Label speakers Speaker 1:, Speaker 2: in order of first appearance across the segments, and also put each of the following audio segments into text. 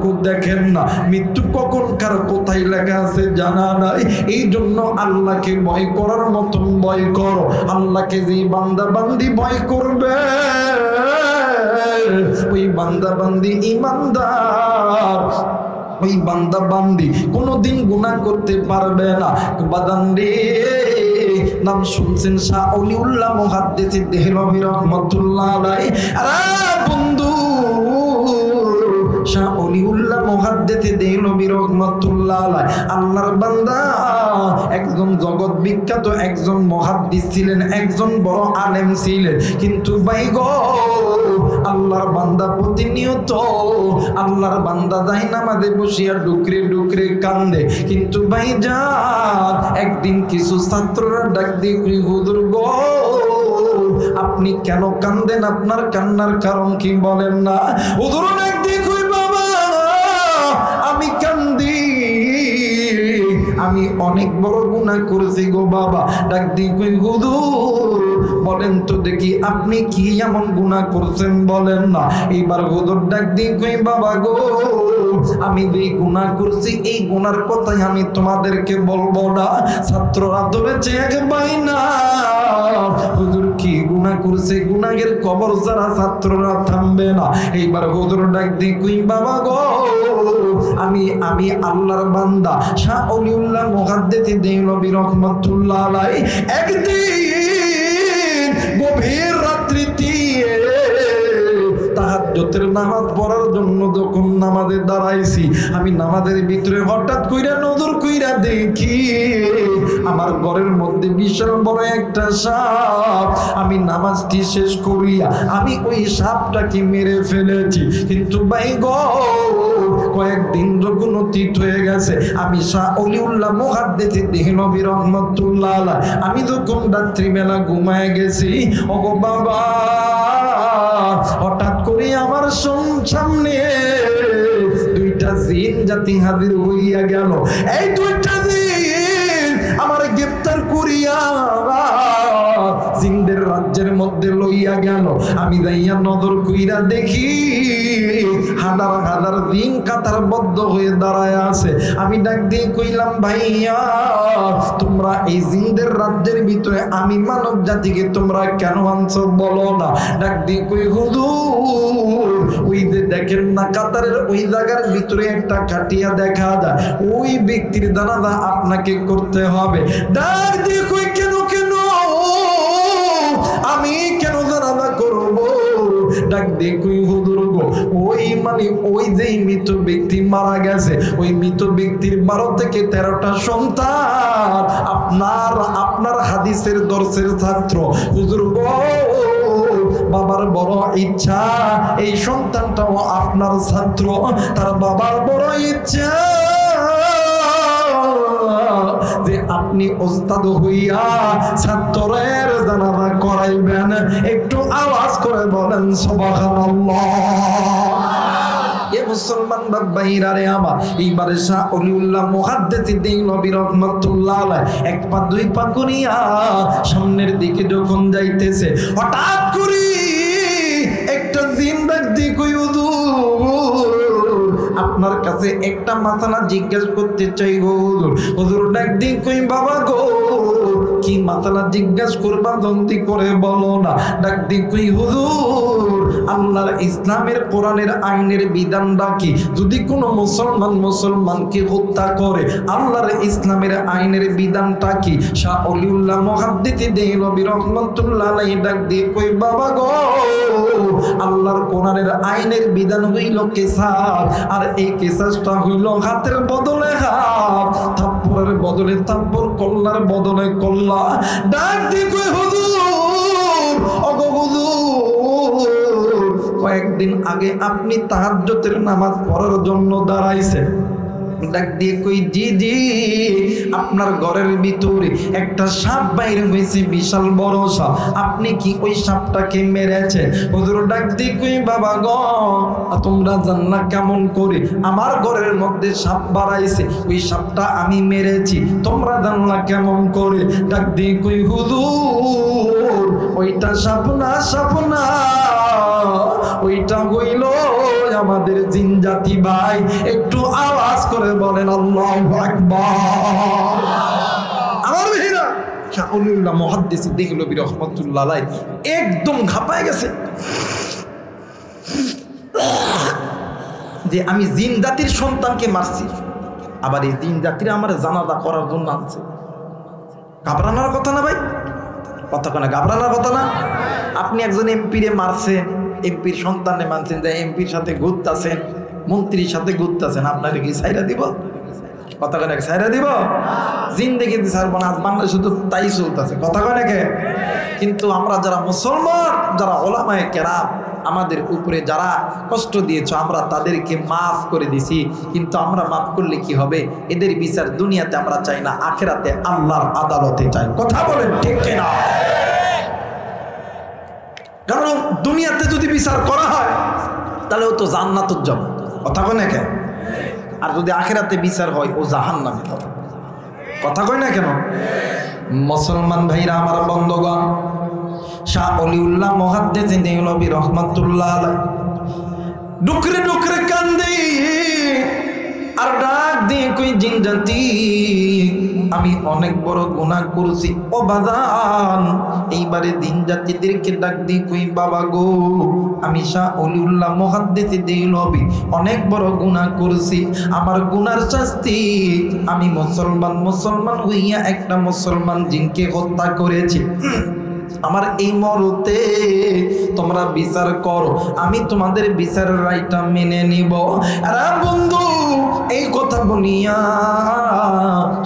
Speaker 1: চক্ষু দেখেন না, মৃত্যু কখনকার কোথায় লেখা আছে জানা নাই। এই জন্য আল্লাহকে ভয় করার মতন ভয় করো। আল্লাহকে যে বান্দা বান্দি ভয় করবে ওই বান্দা বান্দি ইমানদার, ওই বান্দা বান্দি কোনোদিন গুনাহ করতে পারবে না। বাদান রে, নাম শুনছেন শাহ অলিউল্লাহ মুহাদ্দিস দেহলভী রাহমাতুল্লাহ আলাইহি। আরে বন্ধু, শাহ অলিউল্লাহ মুহাদ্দিস দেহলভী রাহমাতুল্লাহ আলাইহি আল্লাহর বান্দা, একজন জগৎ বিখ্যাত একজন মুহাদ্দিস ছিলেন, একজন বড় আলেম ছিলেন। কিন্তু ভাই গো, আল্লাহর বান্দা প্রতিনিয়ত আল্লাহর বান্দা যাই নামাজে বসিয়া ডুকরে ডুকরে কান্দে। কিন্তু ভাই যান, একদিন কিছু ছাত্ররা ডাক দিয়ে, হুজুর গো আপনি কেন কান্দেন? আপনার কান্নার কারণ কি বলেন না? হুজুর ডাক দিয়ে কই, বাবা আমি কান্দি, আমি অনেক বড় গুনাহ করেছি গো বাবা। ডাক দিয়ে কই, হুজুর বলেন তো দেখি আপনি কি এমন গুনাহ করছেন বলেন না। এইবার হুজুর ডাক দিয়ে কই, বাবা গো আমি যে গুনাহ করছি এই গুনার কথাই আমি তোমাদেরকে বলবো না। ছাত্ররা ধরেছে এক বাইনা, হুজুর কি গুনাহ করছে? গুনাহের কবর ছাড়া ছাত্ররা থামবে না। এইবার হুজুর ডাক দিয়ে কই, বাবা গো আমি আল্লাহর বান্দা শাহ অলিউল্লাহ মুহাদ্দিস দেহলভী রাহমাতুল্লাহ আলাইহি একদিন গভীর রাত্রিতে তাহাজ্জুদের নামাজ পড়ার জন্য যখন নামাজে দাঁড়াইছি, আমি নামাজের ভিতরে হঠাৎ কইরা নজর কইরা দেখি আমার ঘরের মধ্যে বিশাল বড় একটা সাপ। আমি নামাজটি শেষ করিয়া আমি ওই সাপটাকে মেরে ফেলেছি। কিন্তু ভাই গো, কয়েকদিন যখন অতীত হয়ে গেছে, আমি শাহ অলিউল্লাহ মুহাদ্দিস দেহলভী রাহমাতুল্লাহ আলাইহি আমি যখন রাত্রিবেলা ঘুমায় গেছি, ওগো বাবা হঠাৎ করে আমার সামনে দুইটা জিন জাতি হাজির হইয়া গেল। এই দুইটা জিন আমার গ্রেফতার করিয়া জিনদের রাজ্যের মধ্যে লইয়া গেল। আমি যাইয়া নজর কইরা দেখি হাজার হাজার জিন কাতারবদ্ধ হয়ে দাঁড়ায় আছে। আমি ডাক দিয়ে কইলাম, ভাইয়া তোমরা এই জিনদের রাজ্যের ভিতরে আমি মানব জাতিকে তোমরা কেন আনছো বলো না? ডাক দিয়ে কই, হুজুর ওই যে দেখেন না কাতারের ওই জায়গার ভিতরে একটা খাটিয়া দেখা যায়, ওই ব্যক্তির জানাজা আপনাকে করতে হবে। ডাক দিয়ে কই, কেন কেন আমি কেন জানাজা করব? ডাক দিয়ে কই, হুজুর গো ওই ওই যেই মৃত ব্যক্তি মারা গেছে, ওই মৃত ব্যক্তির 12 থেকে 13টা সন্তান আপনার হাদিসের দর্শের ছাত্র। হুজুর গো বাবার বড় ইচ্ছা এই সন্তানটাও আপনার ছাত্র, তার বাবার বড় ইচ্ছা যে আপনি ওস্তাদ হইয়া ছাত্রের জানাজা করাইবেন। একটু আওয়াজ করে বলেন সুবহানাল্লাহ। মুসলমান ভাইরা রে আমার, এইবারে শাহ অলিউল্লাহ মুহাদ্দিস দেহলভী রাহমাতুল্লাহ আলাইহি এক পা দুই পা করিয়া সামনের দিকে যখন যাইতেছে, হঠাৎ করে একটা জিন ডাক দিয়ে কই, আপনার কাছে একটা মাসালা জিজ্ঞেস করতে চাই গো হুজুর। হুজুর ডাক দিয়ে কই, বাবা গো কি মাসালা জিজ্ঞেস করবা জলদি করে বলো না। ডাক দিয়ে কই, হুজুর আল্লাহর ইসলামের কোরআনের আইনের বিধানটা কি? যদি কোনো মুসলমানকে হত্যা করে আল্লাহর ইসলামের আইনের বিধানটা কি? শাহ অলিউল্লাহ মুহাদ্দিস দেহলভী রাহমাতুল্লাহ আলাইহি ডাক দিয়ে কই, বাবা গো আল্লাহর কোরআনের আইনের বিধান হইল কিসাস, আর এই কিসাসটা হইল হাতের বদলে হাত, থাপ্পড়ের বদলে থাপ্পড়, কল্লার বদলে কল্লা। ডাক দিয়ে কই, হুজুর ওগো হুজুর কয়েকদিন আগে আপনি তাহাজ্জুদের নামাজ পড়ার জন্য দাঁড়াইছেন। ডাক দিয়ে কই, জি জি আপনার ঘরের ভিতরে একটা সাপ বাইরে হয়েছে, বিশাল বড় সাপ, আপনি কি ওই সাপটাকে মেরেছেন? হুজুর ডাক দিয়ে কই, বাবা গো তোমরা জানলা কেমন করে? আমার ঘরের মধ্যে সাপ বাড়াইছে, ওই সাপটা আমি মেরেছি, তোমরা জানলা কেমন করে? ডাক দিয়ে কই, হুজুর ওইটা সাপ না, ওইটা হইল আমাদের জিন জাতি ভাই, একটু আওয়াজ করে বলেন আল্লাহু আকবার। আমার ভাইরা, শাহ ওলিউল্লাহ মুহাদ্দিস দেহলভী রাহমাতুল্লাহ আলাইহি একদম ঘাপায় গেছে যে আমি জিন জাতির সন্তানকে মারছি, আবার এই জিন জাতিরা আমার জানাজা করার জন্য আনছে। ঘাবড়ানোর কথা না ভাই, কথা কেনা ঘাবড়ানোর কথা না। আপনি একজন এমপিরে মারছেন, এমপির সন্তানে মানছেন, যে এমপির সাথে ঘুরতেছেন, মন্ত্রীর সাথে ঘুরতেছেন, আপনাকে কি ছাইরা দিব? কথা কেনা ছাইরা দিব? জিন্দেগি ছাড়বো না, আজ বাংলাদেশে শুধু তাই চলতেছে, কথা কেনাকে। কিন্তু আমরা যারা মুসলমান, যারা ওলামায়ে কেরাম, আমাদের উপরে যারা কষ্ট দিয়েছ আমরা তাদেরকে মাফ করে দিছি। কিন্তু আমরা মাফ করলে কি হবে? এদের বিচার দুনিয়াতে আমরা চাই না, আখিরাতে আল্লাহর আদালতে চাই। কথা বলেন ঠিক কিনা? কারণ দুনিয়াতে যদি বিচার করা হয় তাহলে ও তো জান্নাতুল যাবে, কথা কয় না কেন? আর যদি আখিরাতে বিচার হয় ও জাহান্নামে যাবে, কথা কয় না কেন? মুসলমান ভাইরা আমার, বন্ধুগণ, শাহ ওলিউল্লাহ মুহাদ্দিস দেহলভী রাহমাতুল্লাহ আলাইহি ডুকরে ডুকরে কান্দে আর ডাক দিয়ে কই, জিন জাতি আমি অনেক বড় গুনাহ করছি ও বাজান। এইবারে জিন জাতিদেরকে ডাক দিয়ে কই, বাবা গো, আমি শাহ ওলিউল্লাহ মুহাদ্দিস দেহলভী অনেক বড় গুনাহ করছি, আমার গুনার শাস্তি আমি মুসলমান হইয়া একটা মুসলমান জিনকে হত্যা করেছি। আমার এই মরতে তোমরা বিচার করো, আমি তোমাদের বিচারের রায়টা মেনে নিব। আরে বন্ধু, এই কথা বলিয়া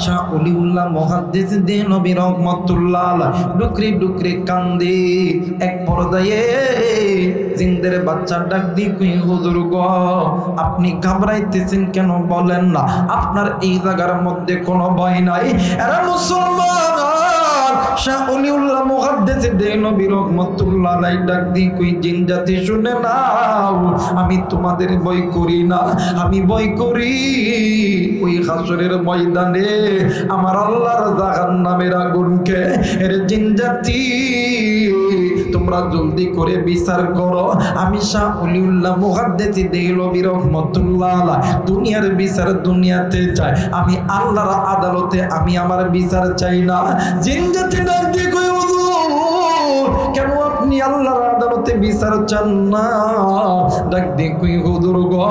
Speaker 1: শাহ ওলিউল্লাহ মুহাদ্দিস দেহলভী রাহমাতুল্লাহ আলাইহি ডুকরে ডুকরে কান্দে। এক পর্যায়ে জিনদের বাচ্চা ডাক দিয়ে কই, হুজুর গো, আপনি ঘাবড়াইতেছেন কেন বলেন না? আপনার এই জায়গার মধ্যে কোনো ভয় নাই। আরে মুসলমান, শাহ ওলিউল্লাহ মুহাদ্দিস দেহলভী রাহমাতুল্লাহ আলাইহি ডাক দিয়ে কই, জিন জাতি শুনে নাও, আমি তোমাদের ভয় করি না, আমি ভয় করি ওই হাসরের ময়দানে আমার আল্লাহর জাহান্নামের আগুনকে। এর জিন জাতি, তোমরা জলদি করে বিচার করো। আমি শাহ ওলিউল্লাহ মুহাদ্দিস দেহলভী রাহমাতুল্লাহ আলাইহি দুনিয়ার বিচার দুনিয়াতে চাই, আমি আল্লাহর আদালতে আমি আমার বিচার চাই না। জিন জাতি ডাক দিয়ে কই, হুজুর কেন আপনি আল্লাহর আদালতে বিচার চান না? ডাক দিয়ে কই, হুজুর গো,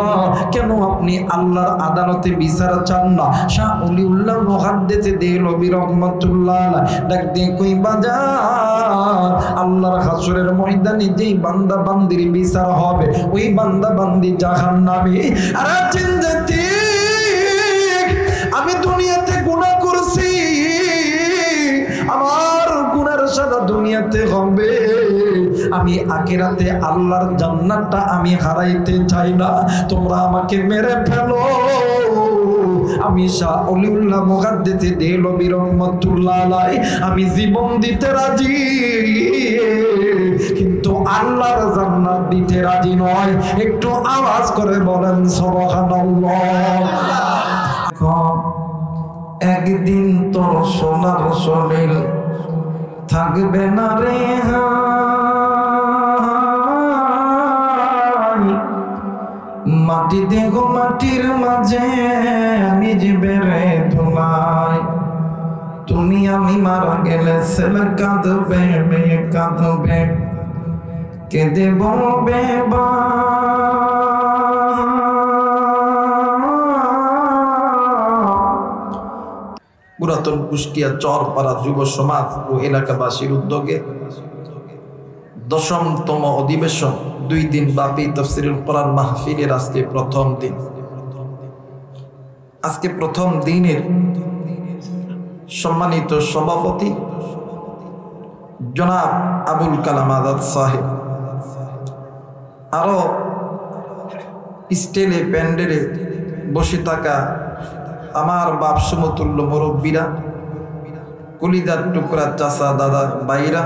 Speaker 1: কেন আপনি আল্লাহর আদালতে বিচার চান না? শাহ ওলিউল্লাহ মুহাদ্দিস দেহলভী রাহমাতুল্লাহ আলাইহি ডাক দিয়ে কই, বাজার, আল্লাহর হাসরের ময়দানে যেই বান্দা বান্দির বিচার হবে ওই বান্দা বান্দি জাহান্নামে। আর জিন জাতি, আমি দুনিয়াতে গুনাহ করছি, আমার গুনার সাজা দুনিয়াতে হবে, আমি আখিরাতে আল্লাহর জান্নাতটা আমি হারাইতে চাই না। তোমরা আমাকে মেরে ফেলো, আমি শাহ ওলিউল্লাহ মুহাদ্দিস দেহলভী রাহমাতুল্লাহ আলাইহি আমি জীবন দিতে রাজি, কিন্তু আল্লাহর জান্নাত দিতে রাজি নয়। একটু আওয়াজ করে বলেন সুবহানাল্লাহ। একদিন তো সোনার শরীর থাকবে না রে, মাটি দেহ মাটির মাঝে মিজবে রে ধুলাই। তুমি আমি মারা গেলে ছেলে কাঁদবে, মেয়ে কাঁদবে, কেঁদে বলবে বা পুরাতন কুষ্টিয়া চরপাড়া যুব সমাজ ও এলাকাবাসীর উদ্যোগে 10তম অধিবেশন 2 দিন ব্যাপী তাফসীরুল কোরআন মাহফিলের আজকে প্রথম দিন। আজকে প্রথম দিনের সম্মানিত সভাপতি জনাব আবুল কালাম আজাদ সাহেব, আরো স্টেলে প্যান্ডেলে বসে থাকা আমার বাপ সমতুল্য মুরব্বীরা, কলিজার টুকরা চাচা দাদা ভাইরা,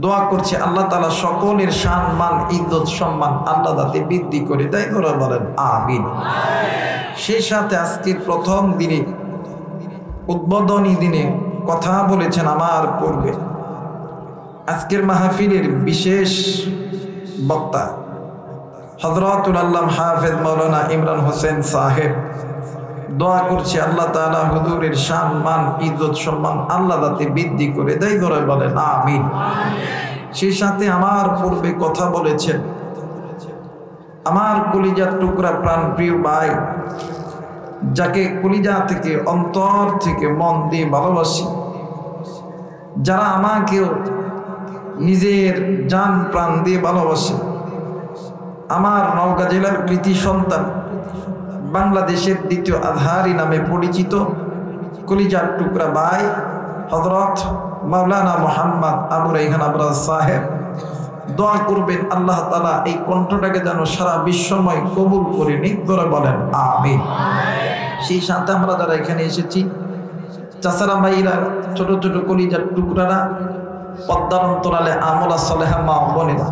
Speaker 1: দোয়া করছে আল্লাহ তাআলা সকলের শান মান ইজ্জত সম্মান আল্লাহ যাতে বৃদ্ধি করে দেয়, ওরা বলেন আমিন। সেই সাথে আজকের প্রথম দিনে উদ্বোধনী দিনে কথা বলেছেন আমার পূর্বে আজকের মাহফিলের বিশেষ বক্তা হযরতুল আল্লামা হাফেজ মাওলানা ইমরান হোসেন সাহেব দোয়া করছি আল্লাহ তাআলা হুজুরের সম্মান ইজ্জত সম্মান আল্লাহ যাতে বৃদ্ধি করে দেয়, ধরে বলেন আমিন। সেই সাথে আমার পূর্বে কথা বলেছেন আমার কলিজার টুকরা প্রাণ প্রিয় ভাই, যাকে কলিজা থেকে অন্তর থেকে মন দিয়ে ভালোবাসি, যারা আমাকেও নিজের জান প্রাণ দিয়ে ভালোবাসে, আমার নওগাঁ জেলার কৃতি সন্তান, বাংলাদেশের দ্বিতীয় আজহারি নামে পরিচিত কলিজার টুকরা ভাই হযরত মাওলানা মুহাম্মদ আবু রায়হান আবরার সাহেব, দোয়া করবেন আল্লাহ তাআলা এই কণ্ঠটাকে যেন সারা বিশ্বময় কবুল করে নিক, ধরে বলেন আমিন। সেই সাথে আমরা যারা এখানে এসেছি, চাচারা ভাইরা, ছোট ছোট কলিজার টুকরারা, পদ্মার অন্তরালে আমলা সালেহা মা বোনেরা,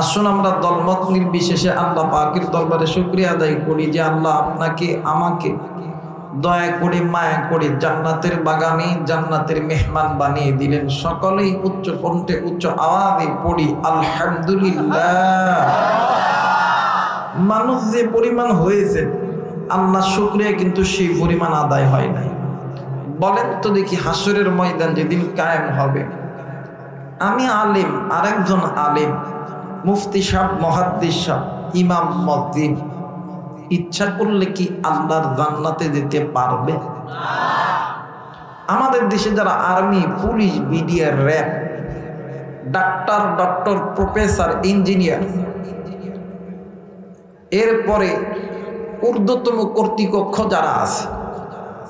Speaker 1: আসুন আমরা দলমত নির্বিশেষে আল্লাহ পাকের দরবারে শুকরিয়া আদায় করি যে আল্লাহ আপনাকে আমাকে দয়া করে মায়া করে জান্নাতের বাগানে জান্নাতের মেহমান বানিয়ে দিলেন। সকলেই উচ্চ কণ্ঠে উচ্চ আওয়াজে পড়ি আলহামদুলিল্লাহ। মানুষ যে পরিমাণ হয়েছে আল্লাহ শুকরিয়া কিন্তু সেই পরিমাণ আদায় হয় নাই। বলেন তো দেখি, হাসরের ময়দান যেদিন কায়েম হবে, আমি আলেম, আরেকজন আলেম, মুফতি সাহেব, মুহাদ্দিস সাহেব, ইমাম, মুয়াজ্জিন, ইচ্ছা করলে কি আল্লাহর জান্নাতে যেতে পারবে? আমাদের দেশে যারা army, police, BDR, RAB, doctor, professor, engineer, এরপরে ঊর্ধ্বতম কর্তৃপক্ষ যারা আছে,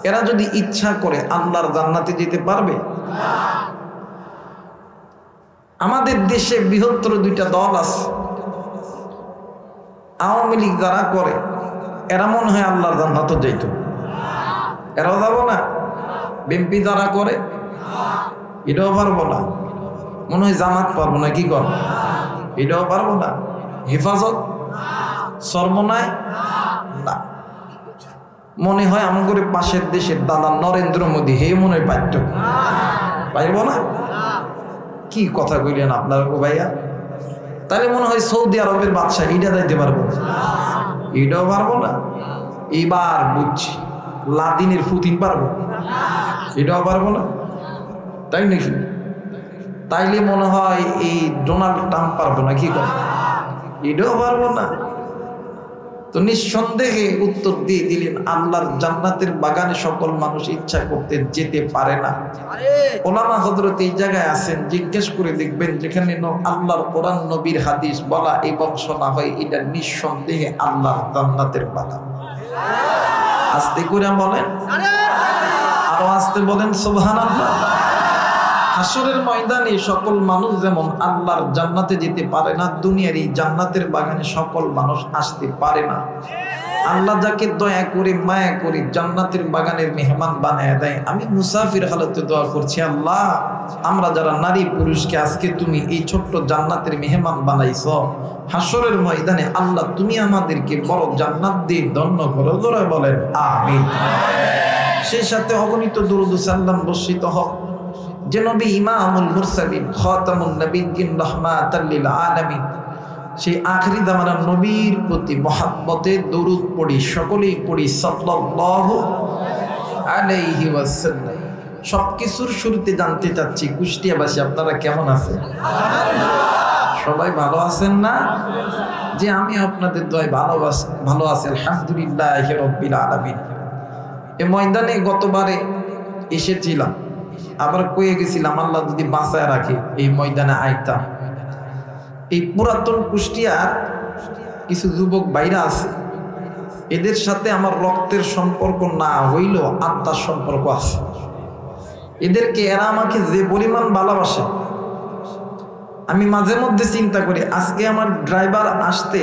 Speaker 1: এরা যদি ইচ্ছা করে আল্লাহর জান্নাতে যেতে পারবে? আমাদের দেশে বৃহত্তর দুইটা দল আছে। আওয়ামী লীগ যারা করে এরা মনে হয় আল্লাহর জান্নাতে যাইত, এরাও যাব না। বিএনপি যারা করে এটাও পারবো না, মনে হয় জামাত পারবো না, কি কর এটাও পারবো না। হেফাজত, সর্বনায় না, মনে হয় আমাদের পাশের দেশের দাদা নরেন্দ্র মোদী, হে মনে হয় পারত, পারবো না। কি কথা কইলেন আপনার গো ভাইয়া? তাহলে মনে হয় সৌদি আরবের বাদশাহ এটা যাইতে পারবো, এটাও পারবো না। এবার বুঝছি, লাদিনের পুতিন পারবো, এটাও পারবো না, তাই নাকি? তাইলে মনে হয় এই ডোনাল্ড ট্রাম্প পারবো না, কি করে এটাও পারবো না। তো নিঃসন্দেহে উত্তর দিয়ে দিলেন আল্লাহর জান্নাতের বাগানে সকল মানুষ ইচ্ছা করতে যেতে পারে না। ওলামা হযরত এই জায়গায় আছেন, জিজ্ঞেস করে দেখবেন যেখানে আল্লাহর কোরআন নবীর হাদিস বলা এবং শোনা হয়, এটা নিঃসন্দেহে আল্লাহর জান্নাতের বাগান। আস্তে করে বলেন, আরো আস্তে বলেন সুবহানাল্লাহ। হাসরের ময়দানে সকল মানুষ যেমন আল্লাহর জান্নাতে যেতে পারে না, দুনিয়ার এই জান্নাতের বাগানে সকল মানুষ আসতে পারে না। আল্লাহ যাকে দয়া করে মায়া করে জান্নাতের বাগানের মেহমান বানায় দেয়। আমি মুসাফির হালতে দোয়া করছি, আল্লাহ আমরা যারা নারী পুরুষকে আজকে তুমি এই ছোট্ট জান্নাতের মেহমান বানাইছ, হাসরের ময়দানে আল্লাহ তুমি আমাদেরকে বড় জান্নাত দিয়ে ধন্য করো, ধরে বলেন আমিন। সেই সাথে অগণিত দুরূদ ও সালাম বর্ষিত হোক যে নবী ইমামুল মুরসালিন, খাতামুন নবিয়্যিন, রাহমাতাল লিল আলামিন, সেই আখেরি জামানার নবীর প্রতি মহব্বতে দরুদ পড়ি, সকলেই পড়ি সাল্লাল্লাহু আলাইহি ওয়াসাল্লাম। সবকিছুর শুরুতে জানতে চাচ্ছি, কুষ্টিয়াবাসী আপনারা কেমন আছেন? সবাই ভালো আছেন না? যে আমি আপনাদের দোয়ায় ভালো আছি আলহামদুলিল্লাহি রাব্বিল আলামিন। এই ময়দানে গতবারে এসেছিলাম, আবার কয়ে গেছিলাম আল্লাহ যদি বাঁচায় রাখে এই ময়দানে আইতাম। এই পুরাতন কুষ্টিয়ার কিছু যুবক বাইরা আছে, এদের সাথে আমার রক্তের সম্পর্ক না হইলেও আত্মার সম্পর্ক আছে। এদেরকে এরা আমাকে যে পরিমাণ ভালোবাসে, আমি মাঝে মধ্যে চিন্তা করি, আজকে আমার ড্রাইভার আসতে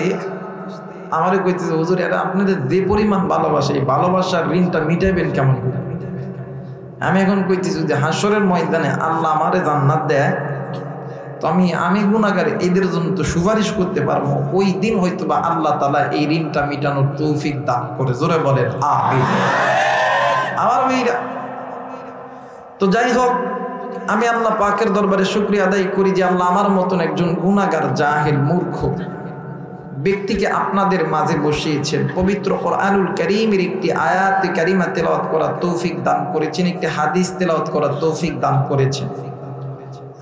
Speaker 1: আমারে কইতেছে, হুজুর এরা আপনাদের যে পরিমাণ ভালোবাসে, এই ভালোবাসার ঋণটা মিটাইবেন কেমন করে? আমি এখন কইতেছি যদি হাসরের ময়দানে আল্লাহ আমারে জান্নাত দেয়, তো আমি গুনাহগার, এদের জন্য তো সুপারিশ করতে পারবো। ওই দিন হয়তো বা আল্লাহ তাআলা এই ঋণটা মিটানোর তৌফিক দান করে, জোরে বলেন আমিন। আমার ভাইরা, তো যাই হোক, আমি আল্লাহ পাকের দরবারে শুকরিয়া আদায় করি যে আল্লাহ আমার মতন একজন গুনাহগার, জাহেল, মূর্খ, ব্যক্তিকে আপনাদের মাঝে বসিয়েছেন, পবিত্র কোরআনুল কারীমের একটি আয়াত কারিমা তেলাওয়াত করার তৌফিক দান করেছেন, একটি হাদিস তেলাওয়াত করার তৌফিক দান করেছেন।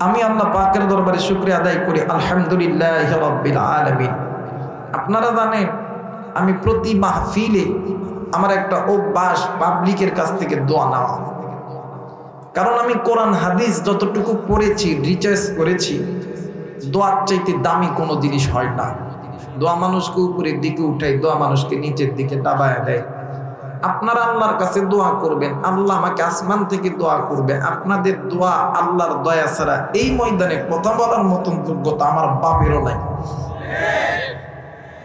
Speaker 1: আমি আল্লাহ পাকের দরবারে শুকরিয়া আদায় করি, আলহামদুলিল্লাহি রাব্বিল আলামিন। আপনারা জানেন আমি প্রতি মাহফিলে আমার একটা অভ্যাস পাবলিকের কাছ থেকে দোয়া নেওয়া, কারণ আমি কোরআন হাদিস যতটুকু পড়েছি, রিসার্চ করেছি, দোয়ার চাইতে দামি কোনো জিনিস হয় না। দোয়া মানুষকে উপরের দিকে উঠায়, দোয়া মানুষকে নিচের দিকে দাবায় দেয়। আপনারা আল্লাহর কাছে দোয়া করবেন, আল্লাহ আমাকে আসমান থেকে দোয়া করবে। আপনাদের দোয়া আল্লাহর দয়া ছাড়া এই ময়দানে কথা বলার মতন যোগ্যতা আমার বাপেরও নাই।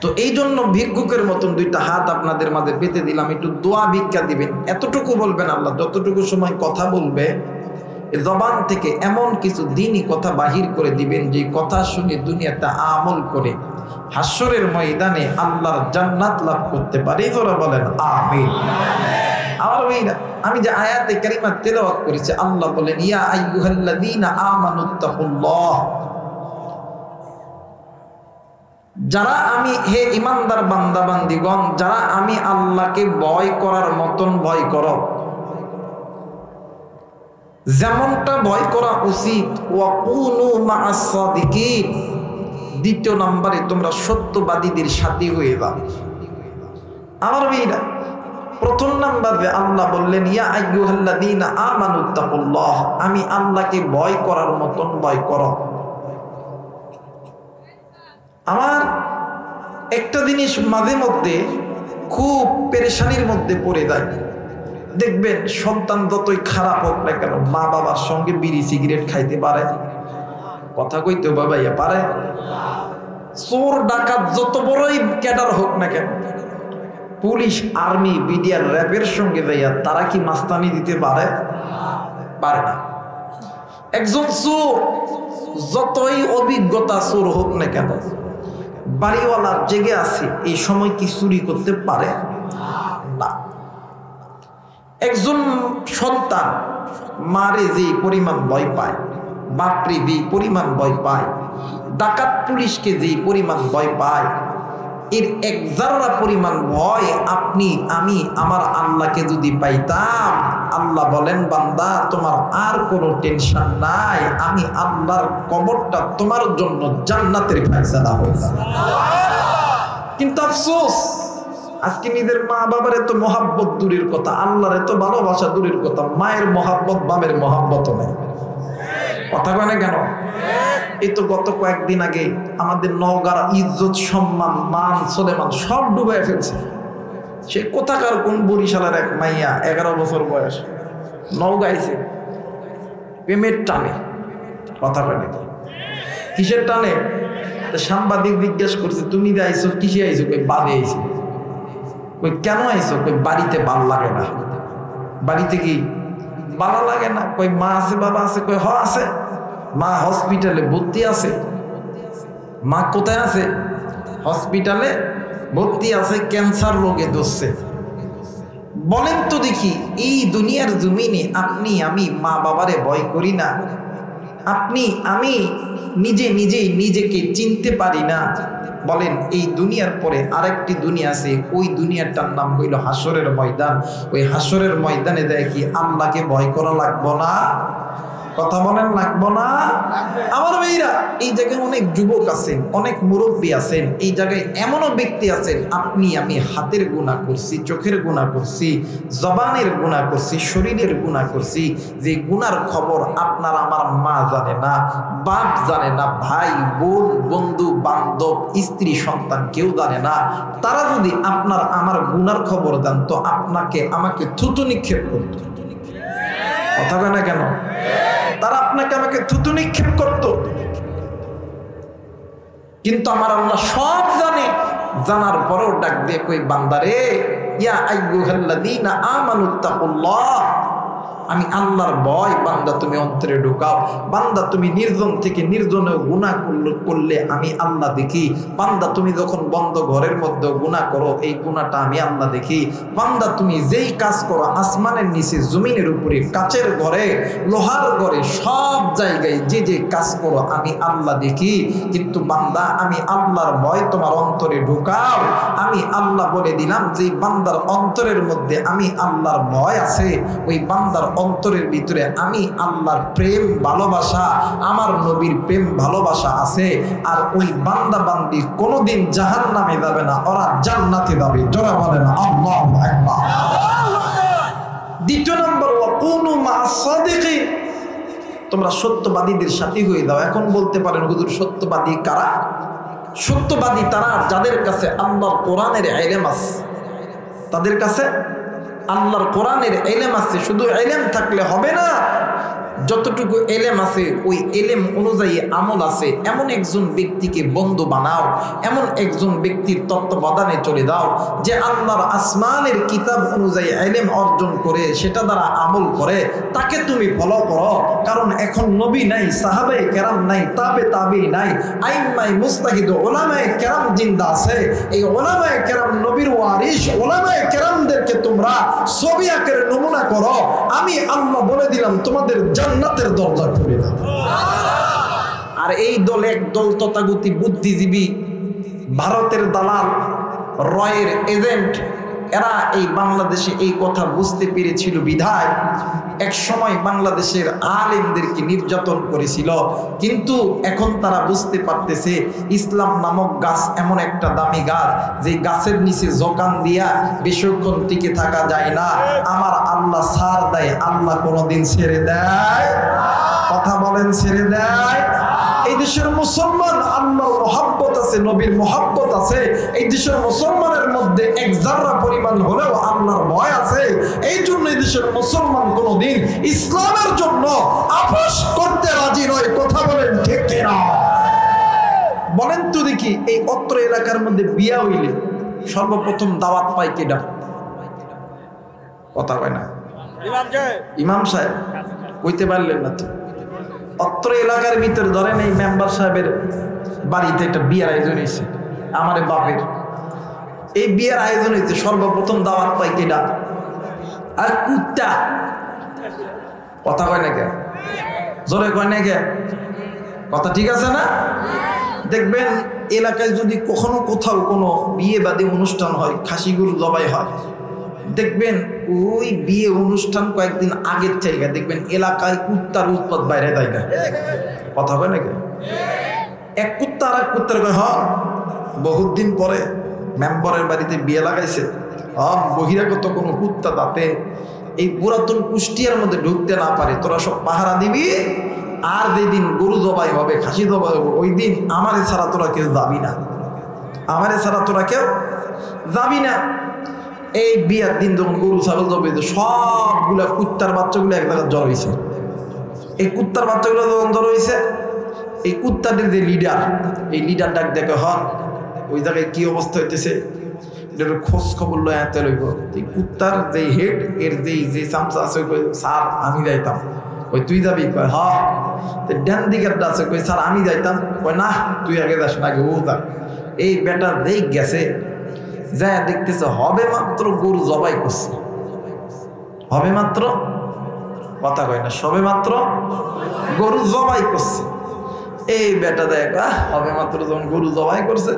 Speaker 1: তো এই জন্য ভিক্ষুকের মতন দুইটা হাত আপনাদের মাঝে পেতে দিলাম, একটু দোয়া ভিক্ষা দিবেন। এতটুকু বলবেন, আল্লাহ যতটুকু সময় কথা বলবে জবান থেকে এমন কিছু দিনই কথা বাহির করে দিবেন যে কথা শুনে দুনিয়াতে আমল করে হাসরের ময়দানে আল্লাহর জান্নাত লাভ করতে পারি। তোরা বলেন আমিন। আমার ভাইরা, আমি যে আয়াতে কারিমা তেলাওয়াত করেছি, আল্লাহ বলেন ইয়া আইয়ুহাল্লাযীনা আমানুত্তাকুল্লাহ, যারা আমি, হে ইমানদার বান্দা বান্দিগণ, যারা আমি আল্লাহকে ভয় করার মতন ভয় করো, যেমনটা ভয় করা উচিত, ওয়া কুনু মা'আস সাদিকিন, দ্বিতীয় নম্বরে তোমরা সত্যবাদীদের সাথে হয়ে যাও। আমার ভাইরা, প্রথম নম্বরে আল্লাহ বললেন ইয়া আইয়ুহাল্লাযীনা আমানুত্তাকুল্লাহ, আমি আল্লাহকে ভয় করার মতন ভয় করো। আমার একটা জিনিস মাঝে মধ্যে খুব পেরেশানির মধ্যে পড়ে যায়, দেখবেন সন্তান যতই খারাপ হোক না কেন মা বাবার সঙ্গে বিড়ি সিগারেট খাইতে পারে, কথা কইতে বাবাইয়া পারে। চোর ডাকাত যত বড়ই ক্যাডার হোক না কেন, পুলিশ আর্মি বিডিআর র্যাবের সঙ্গে যাইয়া তারা কি মাস্তানি দিতে পারে? পারে না। একজন চোর যতই অভিজ্ঞতা চোর হোক না কেন, বাড়িওয়ালা জেগে আছে এই সময় কি চুরি করতে পারে না। একজন সন্তান মারে যে পরিমাণ ভয় পায়, বাপরে যে পরিমাণ ভয় পায়, ডাকাত পুলিশকে যে পরিমাণ ভয় পায়, এর এক জাররা পরিমাণ ভয় আপনি আমি আমার আল্লাহকে যদি পাইতাম, আল্লাহ বলেন বান্দা তোমার আর কোনো টেনশন নাই, আমি আল্লাহর কবরটা তোমার জন্য জান্নাতের ফায়সালা হয়ে যাবে। কিন্তু আফসোস, আজকে নিজের মা বাবার এত মহাব্বত দূরের কথা, আল্লাহর এত ভালোবাসা দূরের কথা, মায়ের মহাব্বত বামের মহাব্বত নেই। কথা কয় না কেন? এই তো গত কয়েকদিন আগে আমাদের নওগাঁর ইজ্জত সম্মান মান সোলেমান সব ডুবাই ফেলছে। সে কোথাকার কোন বরিশালের এক মাইয়া 11 বছর বয়স নওগাঁইছে প্রেমের টানে। কথা কয় না কিসের টানে? সাংবাদিক জিজ্ঞেস করছে তুমি যে আইসো কিসে আইসো? কই বাদে আইসো। কই কেন আইসো? কই বাড়িতে ভাল লাগে না। বাড়িতে কি ভালো লাগে না? কই মা আছে বাবা আছে? কই হ আছে। মা হসপিটালে ভর্তি আছে। মা কোথায় আছে? হসপিটালে ভর্তি আছে, ক্যান্সার রোগে ধরছে। বলেন তো দেখি, এই দুনিয়ার জমিনে আপনি আমি মা বাবারে ভয় করি না? আপনি আমি নিজেকে চিনতে পারি না? বলেন এই দুনিয়ার পরে আরেকটি দুনিয়া আছে, ওই দুনিয়াটার নাম হইল হাসরের ময়দান। ওই হাসরের ময়দানে দেয় কি আল্লাহকে ভয় করা লাগবো না? কথা বলেন লাগবো না? আমার ভাইরা, এই জায়গায় অনেক যুবক আছেন, অনেক মুরব্বী আছেন, এই জায়গায় এমনও ব্যক্তি আছেন আপনি আমি হাতের গুনাহ করছি, চোখের গুনাহ করছি, জবানের গুনাহ করছি, শরীরের গুনাহ করছি, যে গুনার খবর আপনার আমার মা জানে না, বাপ জানে না, ভাই বোন বন্ধু বান্ধব স্ত্রী সন্তান কেউ জানে না। তারা যদি আপনার আমার গুনার খবর জানতো, আপনাকে আমাকে থুতু নিক্ষেপ করতো। কথা কয় না কেন? তারা আপনাকে আমাকে থুতু নিক্ষেপ করতো। কিন্তু আমার আল্লাহ সব জানে, জানার পরেও ডাক দিয়ে কই বান্দারে ইয়া আইয়ুহাল্লাযীনা আমানুত্তাকুল্লাহ, আমি আল্লাহর ভয় বান্দা তুমি অন্তরে ঢুকাও। বান্দা তুমি নির্জন থেকে নির্জনে গুনাহ করলে আমি আল্লাহ দেখি। বান্দা তুমি যখন বন্ধ ঘরের মধ্যে গুনাহ করো, এই গুনাহটা আমি আল্লাহ দেখি। বান্দা তুমি যেই কাজ করো আসমানের নিচে জমিনের উপরে কাচের ঘরে লোহার ঘরে সব জায়গায় যে যে কাজ করো আমি আল্লাহ দেখি। কিন্তু বান্দা আমি আল্লাহর ভয় তোমার অন্তরে ঢুকাও। আমি আল্লাহ বলে দিলাম যে বান্দার অন্তরের মধ্যে আমি আল্লাহর ভয় আছে, ওই বান্দার অন্তরের ভিতরে আমি আল্লাহর প্রেম ভালোবাসা, আমার নবীর প্রেম ভালোবাসা আছে। আর ওই বান্দা বান্দি কোনোদিন জাহান্নামে যাবে না, ওরা জান্নাতে যাবে। জোরে বলেন আল্লাহু আকবার। দ্বিতীয় নম্বর, ওয়াকুনু মা'আস সাদিকিন, তোমরা সত্যবাদীদের সাথী হয়ে দাও। এখন বলতে পারেন হুজুর সত্যবাদী কারা? সত্যবাদী তারা যাদের কাছে আল্লাহর কোরআনের ইলম আছে, তাদের কাছে আল্লাহর কোরআনের ইলম আছে। শুধু ইলম থাকলে হবে না, যতটুকু ইলম আছে ওই ইলম অনুযায়ী আমল আছে, এমন একজন ব্যক্তিকে বন্ধু বানাও, এমন একজন ব্যক্তির তত্ত্বাবধানে চলে দাও যে আল্লাহর আসমানের কিতাব অনুযায়ী ইলম অর্জন করে সেটা দ্বারা আমল করে, তাকে তুমি ফলো করো। কারণ এখন নবী নাই, সাহাবায়ে কেরাম নাই, তাবে নাই, আইম্মায়ে মুজতাহিদ উলামায়ে কেরাম জিন্দা আছে। এই উলামায়ে কেরাম নবীর ওয়ারিস, উলামায়ে কেরামদেরকে তোমরা ছবি আকারে নমুনা করো। আমি আল্লাহ বলে দিলাম তোমাদের জান্নাতের দরজা খুলে দাও। আর এই দল একদল তথাগতি বুদ্ধিজীবী, ভারতের দালাল, রয়ের এজেন্ট, এরা এই বাংলাদেশে এই কথা বুঝতে পেরেছিল বিধায় এক সময় বাংলাদেশের আলেমদেরকে নির্যাতন করেছিল। কিন্তু এখন তারা বুঝতে পারতেছে ইসলাম নামক গাছ এমন একটা দামি গাছ, যে গাছের নিচে জোকান দিয়া বেশিক্ষণ টিকে থাকা যায় না। আমার আল্লাহ ছাড় দেয়, আল্লাহ কোনোদিন ছেড়ে দেয়? কথা বলেন, ছেড়ে দেয়? এই দেশের মুসলমান আল্লাহর মহব্বত আছে, নবীর মহব্বত আছে। এই দেশের মুসলমানের মধ্যে এক জাররা পরিমাণ হলেও আল্লাহর ভয় আছে। এই জন্য এই দেশের মুসলমান কোনোদিন ইসলামের জন্য আপোষ করতে রাজি নয়। কথা বলেন ঠিক কিনা? বলেন তো দেখি, এই অত্র এলাকার মধ্যে বিয়া হইলে সর্বপ্রথম দাওয়াত পাই কেডা? কথা কয় না? ইমাম সাহেব। কইতে পারলেন না তো? অত্র এলাকার ভিতরে ধরেন এই মেম্বার সাহেবের বাড়িতে একটা বিয়ের আয়োজন হয়েছে, আমার বাপের। এই বিয়ের আয়োজন হয়েছে, সর্বপ্রথম দাওয়াত পাই কেডা? আর কুত্তা। কথা কয় না কে? জোরে কয় না কে? কথা ঠিক আছে না? দেখবেন এলাকায় যদি কখনো কোথাও কোনো বিয়ে বাদী অনুষ্ঠান হয়, খাসি গরু জবাই হয়, দেখবেন ওই বিয়ে অনুষ্ঠান কয়েকদিন আগের থেকে দেখবেন এলাকায় কুত্তার উৎপাত বাইরে দেয়। কথা কয় নাকি? এক কুত্তা আর এক কুত্তার কয়, হ্যাঁ বহুত দিন পরে মেম্বারের বাড়িতে বিয়ে লাগাইছে, বহিরাগত কোনো কুত্তা তাতে এই পুরাতন কুষ্টিয়ার মধ্যে ঢুকতে না পারে, তোরা সব পাহারা দিবি। আর যেদিন গরু জবাই হবে, খাসি জবাই হবে, ওই দিন আমারে ছাড়া তোরা কেউ যাবি না, আমারে ছাড়া তোরা কেউ যাবি না। এই বিয়ার দিন যখন গরু ছাগল জবাই, সবগুলা কুত্তার বাচ্চাগুলো এক জায়গায় জড় হয়েছে। এই কুত্তার বাচ্চাগুলো যখন জড় হয়েছে, এই কুত্তাদের যে লিডার, এই লিডার ডাক দেখে, হন ওই জায়গায় কি অবস্থা হইতেছে খোঁজ খবর লয় আনতে লইব। এই কুত্তার যে হেড, এর যে চামচা আছে, স্যার আমি যাইতাম। ওই তুই যাবি? কয় হ্যাঁ। ডান দিকের আছে, কই স্যার আমি যাইতাম। কয় না, তুই আগে যাস না, আগে ও যা। এই বেটা দেখ গেছে, যা দেখতেছে হবে মাত্র গরু জবাই করছে, হবে মাত্র, কথা কয় না, সবে মাত্র গরু জবাই করছে। এই বেটা দেখ হবে মাত্র যখন গরু জবাই করছে,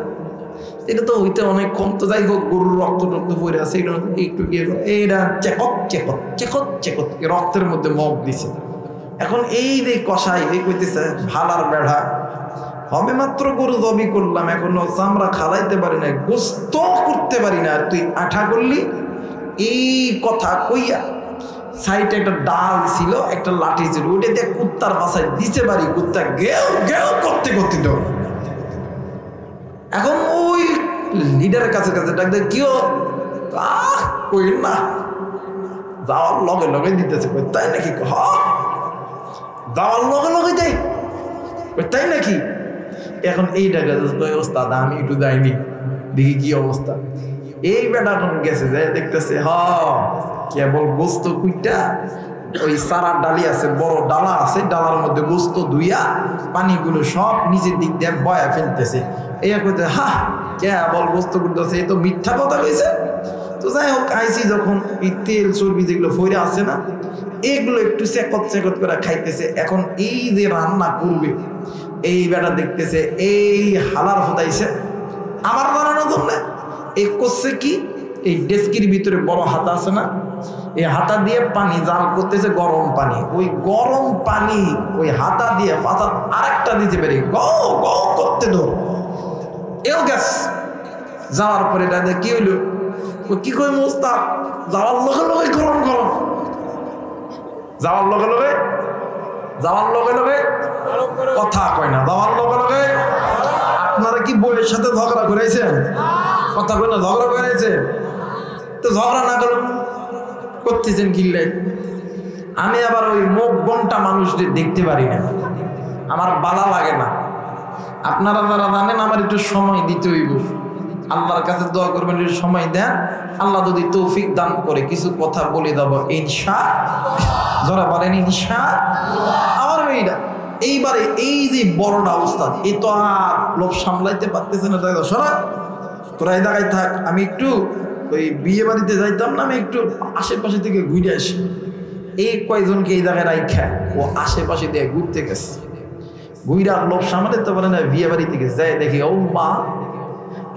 Speaker 1: এটা তো হইতে অনেক কম, তো যাই হোক গরুর রক্ত টক্ত পড়ে আছে, একটু গিয়ে এইটা চেকত চেকত চেকত চেকত রক্তের মধ্যে মগ দিছে। এখন এই যে কষাই এই কইতেছে, ভালার বেড়া, হবে মাত্র গরু জবি করলাম, এখনো চামড়া খালাইতে পারি না, গোস্ত করতে পারি না, তুই আঠা করলি। এই কথা কইয়া সাইডে একটা ডাল ছিল, একটা লাঠি ছিল, ওইটা দিয়ে কুত্তার বাসায় দিতে পারি, কুত্তা গেও গেও করতে করতে তো। এখন ওই লিডারের কাছে কাছে ডাক দেয়, কিও কই না, যাওয়ার লগে লগে দিতেছে। তাই নাকি? যাওয়ার লগে লগে দেয়, তাই নাকি? এখন এই ডাকা ওস্তাদ আমি একটু যাইনি, দেখি কি অবস্থা। এই বেটা এখন গেছে, যাই দেখতেছে কেবল গোস্ত কুইটা ওই সারার ডালি আছে, বড় ডালা আছে, ডালার মধ্যে গোস্ত ধুইয়া পানিগুলো সব নিচের দিক দিয়ে বয়া ফেলতেছে। এই করতে হা কে বল গোস্ত করতেছে, এই তো মিথ্যা কথা কইছে। তো যাই হোক আইসি যখন এই তেল চর্বি যেগুলো ফইরা আছে না, এগুলো একটু চেকত চেকত করে খাইতেছে। এখন এই যে রান্না করবে এই বেটা দেখতেছে এই হালার ফোটাইছে আমার বানানোর জন্য। এই করছে কি, এই ডেস্কির ভিতরে বড় হাতা আছে না, এই হাতা দিয়ে পানি জাল করতেছে, গরম পানি। ওই গরম পানি ওই হাতা দিয়ে পাতা আরেকটা দিতে পারি, গও গও করতে দো এও গ্যাস। যাওয়ার পরে এটা কি হইলো, কি কই মোস্তাক, যাওয়ার লগে লগে গরম গরম, যাওয়ার লগে লগে কথা কয় না, যাওয়ার লগে লগে। আপনারা কি বইয়ের সাথে ঝগড়া করেছেন? কথা কয় না, ঝগড়া করেছে। তো ঝগড়া না করতেছেন কিনলে। আমি আবার ওই মুখ ঘন্টা মানুষদের দেখতে পারি না, আমার বালা লাগে না। আপনারা যারা জানেন আমার একটু সময় দিতে হইব, আল্লাহর কাছে দোয়া করবেন একটু সময় দেন। আল্লাহ যদি তৌফিক দান করে কিছু কথা বলে দেব ইনশাআল্লাহ। যারা বলেন ইনশাআল্লাহ। আমার মেয়েরা এইবারে এই যে বড়টা উস্তাদ, এ তো আর লোক সামলাইতে পারতেছে না, তাই তো সরা তোরা এই জায়গায় থাক, আমি একটু ওই বিয়ে বাড়িতে যাইতাম না, আমি একটু আশেপাশে থেকে ঘুরে আসি। এই কয়েকজনকে এই জায়গায় রাইখা ও আশেপাশে দিয়ে ঘুরতে গেছে, ঘুরা লোক সামলাইতে পারে না, বিয়ে বাড়ি থেকে যায় দেখি ও মা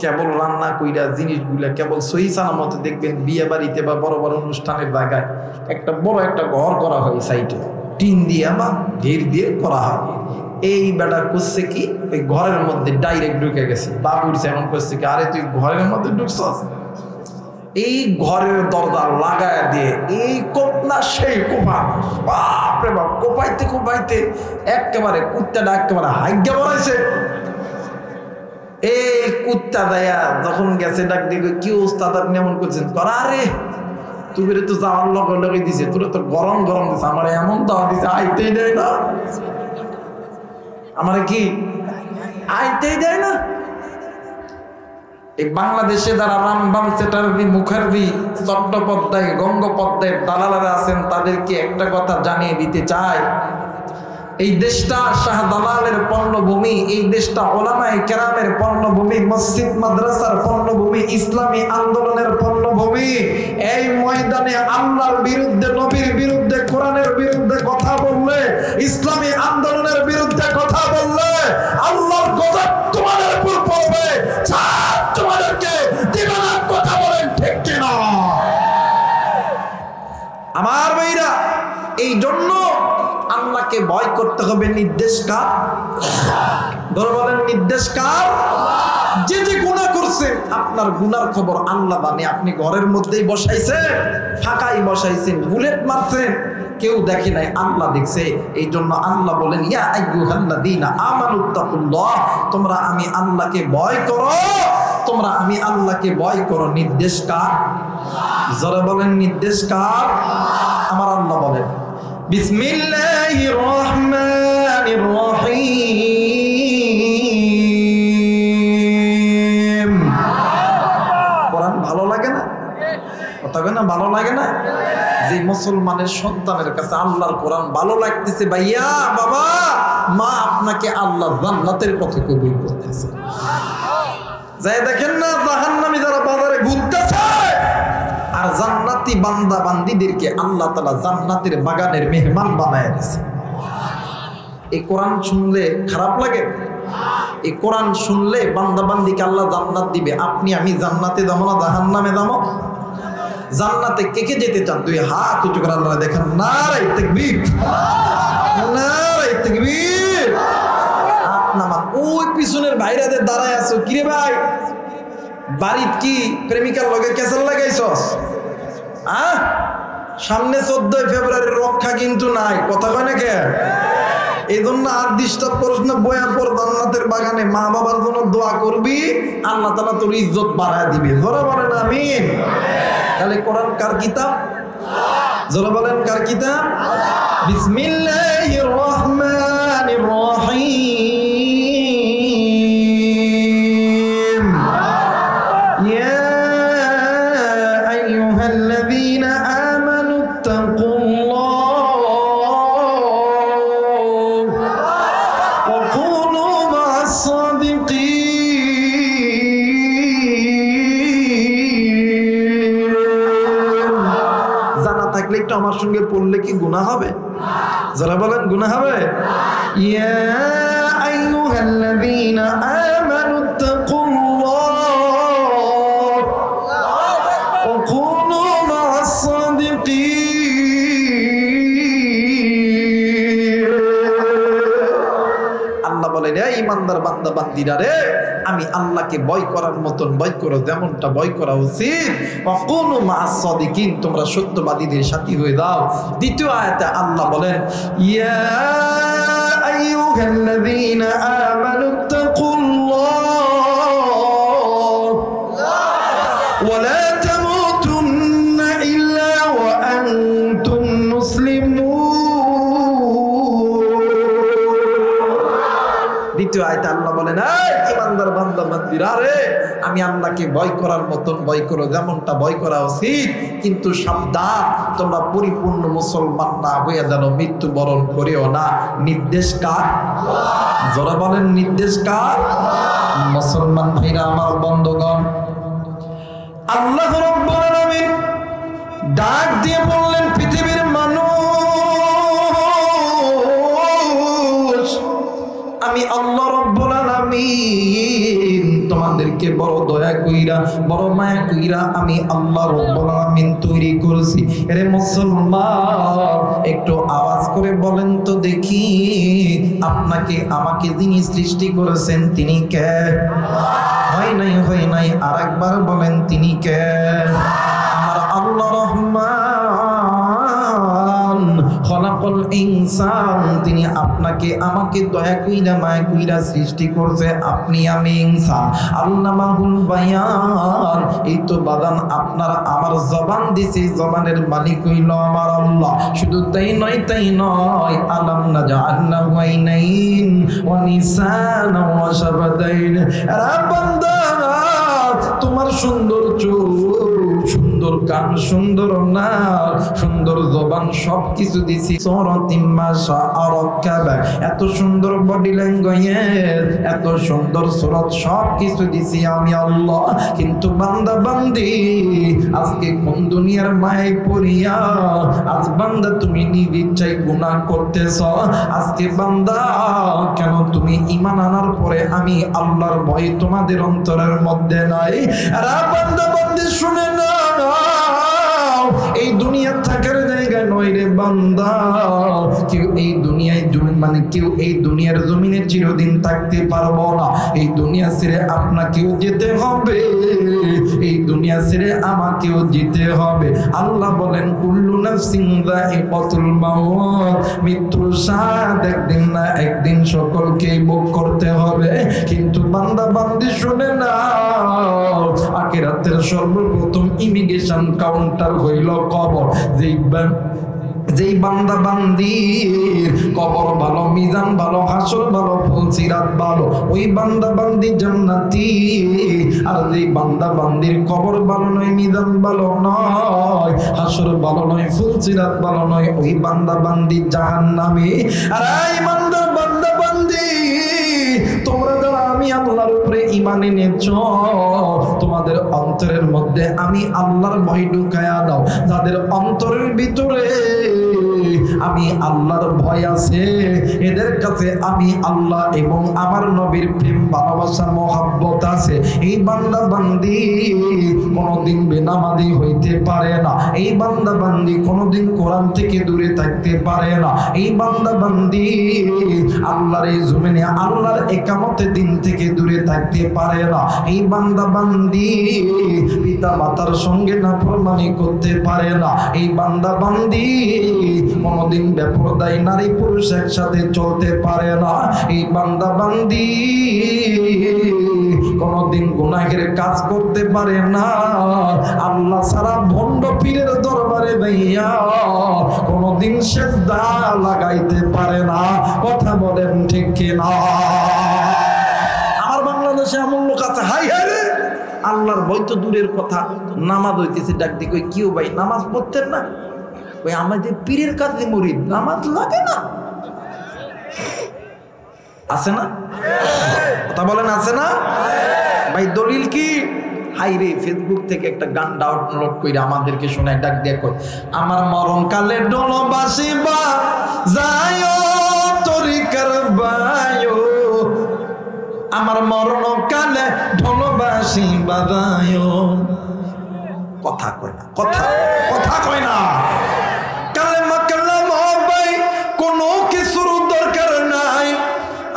Speaker 1: কেবল রান্না কইরা জিনিসগুলা কেবল সহি সালামত দেখবেন বিয়ে বাড়িতে বা বড় বড় অনুষ্ঠানের জায়গায় একটা বড় একটা ঘর করা হয়, সাইডে টিন দিয়ে বা ঘের দিয়ে করা হয়। এই বেটা করছে কি, ওই ঘরের মধ্যে ডাইরেক্ট ঢুকে গেছে। বাবুর এমন করছে কি, আরে তুই ঘরের মধ্যে ঢুকছস, এই ঘরের দরজা লাগায় দিয়ে এই কোপনা সেই কোপা, বাপরে বাপ, কোপাইতে কোপাইতে একেবারে কুত্তাটা একেবারে হাইগা বলাইছে। এই কুত্তা দেয়া যখন গেছে ডাক দিয়ে কি ওস্তাদ আপনি এমন করছেন, আরে তুমি তো যাওয়ার লগে লগে দিছে, তোরা তো গরম গরম দিছে, আমার এমন দাওয়া দিছে আইতেই দেয় না, আমার কি আইতেই দেয় না। এই বাংলাদেশে যারা রামবাম চ্যাটার্জি, মুখার্জি, চট্টোপাধ্যায়, গঙ্গোপাধ্যায় দালালেরা আছেন, তাদেরকে একটা কথা জানিয়ে দিতে চায়, এই দেশটা শাহজালালের পণ্যভূমি, এই দেশটা ওলামায়ে কেরামের পণ্যভূমি, মসজিদ মাদ্রাসার পণ্যভূমি, ইসলামী আন্দোলনের পণ্যভূমি। এই ময়দানে আল্লাহর বিরুদ্ধে, নবীর বিরুদ্ধে, কোরআনের বিরুদ্ধে কথা বললে, ইসলামী আন্দোলনের বিরুদ্ধে কথা বললে আল্লাহর গজব তোমাদের উপর পড়বে। তোমাদেরকে দিবে না, কথা বলেন ঠিক কিনা? আমার ভাইরা, এই জন্য আল্লাহকে ভয় করতে হবে। নির্দেশ কার? ধরে বলেন নির্দেশ কার? যে যে গুনাহ করছেন আপনার গুনার খবর আল্লাহ জানে। আপনি ঘরের মধ্যেই বসাইছেন, ফাঁকাই বসাইছেন, বুলেট মারছেন, কেউ দেখে নাই, আল্লাহ দেখছে। এই জন্য আল্লাহ বলেন ইয়া আইয়ুহাল্লাযীনা আমানুত্তাকুল্লাহ, তোমরা আমি আল্লাহকে ভয় করো, তোমরা আমি আল্লাহকে ভয় করো। নির্দেশ কার? যারা বলেন নির্দেশ কার? আমার আল্লাহ বলেন বিসমিল্লাহির রহমানির রহিম। কোরআন ভালো লাগে না? কথা কয় না ভালো লাগে না? যে মুসলমানের সন্তানের কাছে আল্লাহর কোরআন ভালো লাগতেছে, ভাইয়া বাবা মা, আপনাকে আল্লাহ জান্নাতের পথে কবুল করতেছে। যাই দেখেন না জাহান্নামী যারা বাজারে ঘুরতেছে, আর জান্নাতি বান্দা বান্দীদেরকে আল্লাহ তাআলা জান্নাতের বাগানের মেহমান বানায় দিয়েছে। এই কোরআন শুনলে খারাপ লাগে? এই কোরআন শুনলে বান্দা বান্দীকে আল্লাহ জান্নাত দিবে। আপনি আমি জান্নাতে যাবো না জাহান্নামে যাবো? জান্নাতে কে কে যেতে চান? দুই হাত উঁচু করে আল্লাহ দেখেন। নারে তাকবীর, নারে তাকবীর। আপনার ওই পিছনের ভাইরাদের দাঁড়ায় আছো, কিরে ভাই বাড়িত কি প্রেমিকার লগে কেসাল লাগাইছস? সামনে 14 ফেব্রুয়ারি রক্ষা কিন্তু নাই, কথা কয় না কে? এই জন্য আর ডিস্টার্ব করিস না, বয়ার পর জান্নাতের বাগানে মা বাবার জন্য দোয়া করবি, আল্লাহ তাআলা তোর ইজ্জত বাড়ায় দিবে। জোরে বলেন আমিন। তাহলে কোরআন কার কিতাব? জোরে বলেন কার কিতাব? বিসমিল্লাহির রহমানির রহিম। ইয়া আইয়ুহাল্লাযীনা আমানুত্তাকুল্লাহ থাকলে একটু আমার সঙ্গে পড়লে কি গুনাহ হবে? যারা বলেন গুনাহ হবে? ইয়া আইয়ুহাল্লাযীনা আমানু তাকুল্লাহ ওয়া কুনু মা'আস সাদিকিন। আল্লাহ বলেন, এই ইমানদার বান্দা বান্দীরা রে, আমি আল্লাহকে ভয় করার মতন ভয় করো, যেমনটা ভয় করা উচিত। ওয়া কুনু মা'আস সাদিকিন, তোমরা সত্যবাদীদের সাথী হয়ে দাও। দ্বিতীয় আয়াতে আল্লাহ বলেন, ইয়া আইয়ুহাল্লাযীনা আমানু তাকুল্লাহ ওয়া লা তামুতুন্না ইল্লা ওয়া আনতুম মুসলিমুন। দ্বিতীয় আয়াতে আল্লাহ বলেন, এই ইমানদার বান্দা বান্দীরা রে, আমি আল্লাহকে ভয় করার মতন ভয় করো, যেমনটা ভয় করা উচিত, কিন্তু সাবধান, তোমরা পরিপূর্ণ মুসলমান না হয়ে যেন মৃত্যুবরণ করিও না। নির্দেশ কার? যারা বলেন নির্দেশ কার? মুসলমান ভাইরা আমার, বন্ধুগণ, আল্লাহ রাব্বুল আলামিন ডাক দিয়ে বললেন, পৃথিবীর মানুষ, আমি আল্লাহ রাব্বুল আলামিন তোমাদেরকে বড় দয়া কইরা, বড় মায়া কইরা আমি আল্লাহ রাব্বুল আলামিন তৈরি করেছি। আরে মুসলমান, একটু আওয়াজ করে বলেন তো দেখি, আপনাকে আমাকে যিনি সৃষ্টি করেছেন তিনি কে? হয় নাই, আরেকবার বলেন, তিনি কে? আমার আল্লাহ রহমান খলাকুল ইনসান, তিনি আপনাকে আমাকে দয়া কইরা মায়া কইরা সৃষ্টি করছে। আপনি আমি ইনসান, আল্লামাহুল বায়ান, এই তো বাদান আপনার আমার জবান দিছি, জবানের মালিক হইল আমার আল্লাহ। শুধু তাই নয়, আলাম নাজআলনাহু আইনাইন ওয়া লিসানান ওয়া শাফাতাইন। আরে বান্দা, তোমার সুন্দর চোখ, সুন্দর কান, সুন্দর নাক, সুন্দর জবান, সবকিছু দিছি। এত সুন্দর বডি ল্যাঙ্গুয়েজ, এত সুন্দর সুরত, সবকিছু দিছি আমি আল্লাহ। কিন্তু বান্দা বান্দি, আজকে কোন দুনিয়ার মায়ে পড়িয়া আজ বান্দা তুমি নিজ ইচ্ছায় গুনাহ করতেছ। আজকে বান্দা, কেন তুমি ঈমান আনার পরে আমি আল্লাহর ভয় তোমাদের অন্তরের মধ্যে নাই? আরে বান্দা বান্দি, শুনে না, এই দুনিয়া থাকার জায়গা নয় রে বান্দা। কেউ এই দুনিয়ায় কেউ এই দুনিয়ার জমিনে চিরদিন থাকতে পারবো না। এই দুনিয়া ছেড়ে আপনাকেও যেতে হবে, এই দুনিয়া ছেড়ে আমাকেও যেতে হবে। আল্লাহ বলেন, কুল্লু নাফসিন যায়িকাতুল মাউত, মৃত্যুর স্বাদ একদিন না একদিন সকলকেই ভোগ করতে হবে। কিন্তু বান্দা বান্দি, শুনে না, আখিরাতের সর্বপ্রথম ইমিগ্রেশন কাউন্টার হইল কবর। যেই বান্দা বান্দির কবর ভালো, মিজান ভালো, হাসর ভালো, ফুলসিরাত ভালো, ওই বান্দা বান্দি জান্নাতি। আর যেই বান্দা বান্দির কবর ভালো নয়, মিজান ভালো নয়, হাসর ভালো নয়, ফুলসিরাত ভালো নয়, ওই বান্দা বান্দি জাহান্নামী। আর এই বান্দা বান্দি, তোমরা যারা আমি আল্লাহর উপরে ঈমান এনেছ, তোমাদের অন্তরের মধ্যে আমি আল্লাহর ভয় ঢুকায়া দাও। যাদের অন্তরের ভিতরে আমি আল্লাহর ভয় আছে, এদের কাছে আমি আল্লাহ এবং আমার নবীর প্রেম, ভালোবাসা, মহব্বত আছে। এই বান্দা বান্দি কোনোদিন বেনামাজি হইতে পারে না। এই বান্দা বান্দি কোনোদিন কোরআন থেকে দূরে থাকতে পারে না। এই বান্দা বান্দি আল্লাহর এই জমিনে আল্লাহর ইকামতের দিন থেকে দূরে থাকতে পারে না। এই বান্দা বান্দি পিতা মাতার সঙ্গে নাফরমানি করতে পারে না। এই বান্দা বান্দি কোনোদিন বেপরদায় নারী পুরুষ একসাথে চলতে পারে না। এই বান্দা বান্দি কোনোদিন গুনাহের কাজ করতে পারে না। আল্লাহ ছাড়া ভণ্ড পীরের দরবারে ভাইয়া কোনোদিন সেজদা লাগাইতে পারে না। কথা বলেন ঠিক কিনা? আমার বাংলাদেশে এমন লোক আছে, হাই হাই রে, আল্লাহর ভয় তো দূরের কথা, নামাজ হইতেছে, ডাক দি কই, কিও ভাই নামাজ পড়তেন না? ওই আমাদের পীরের কাছে মুরিদ, নামাজ লাগে না। আছে না? কথা বলেন, আছে না ভাই? দলিল কি? হাই রে, ফেসবুক থেকে একটা গান ডাউনলোড করে আমাদেরকে শোনায়, ডাক দিয়ে কই, আমার মরণকালে ডোলবাসি বা যায় তরিকার বায়ো, আমার মরণকালে ঢোলবাসি বাজায়। কথা কয় না, কথা কয় না। কালেমা কালামা ভাই কোনো কিছুর দরকার নাই,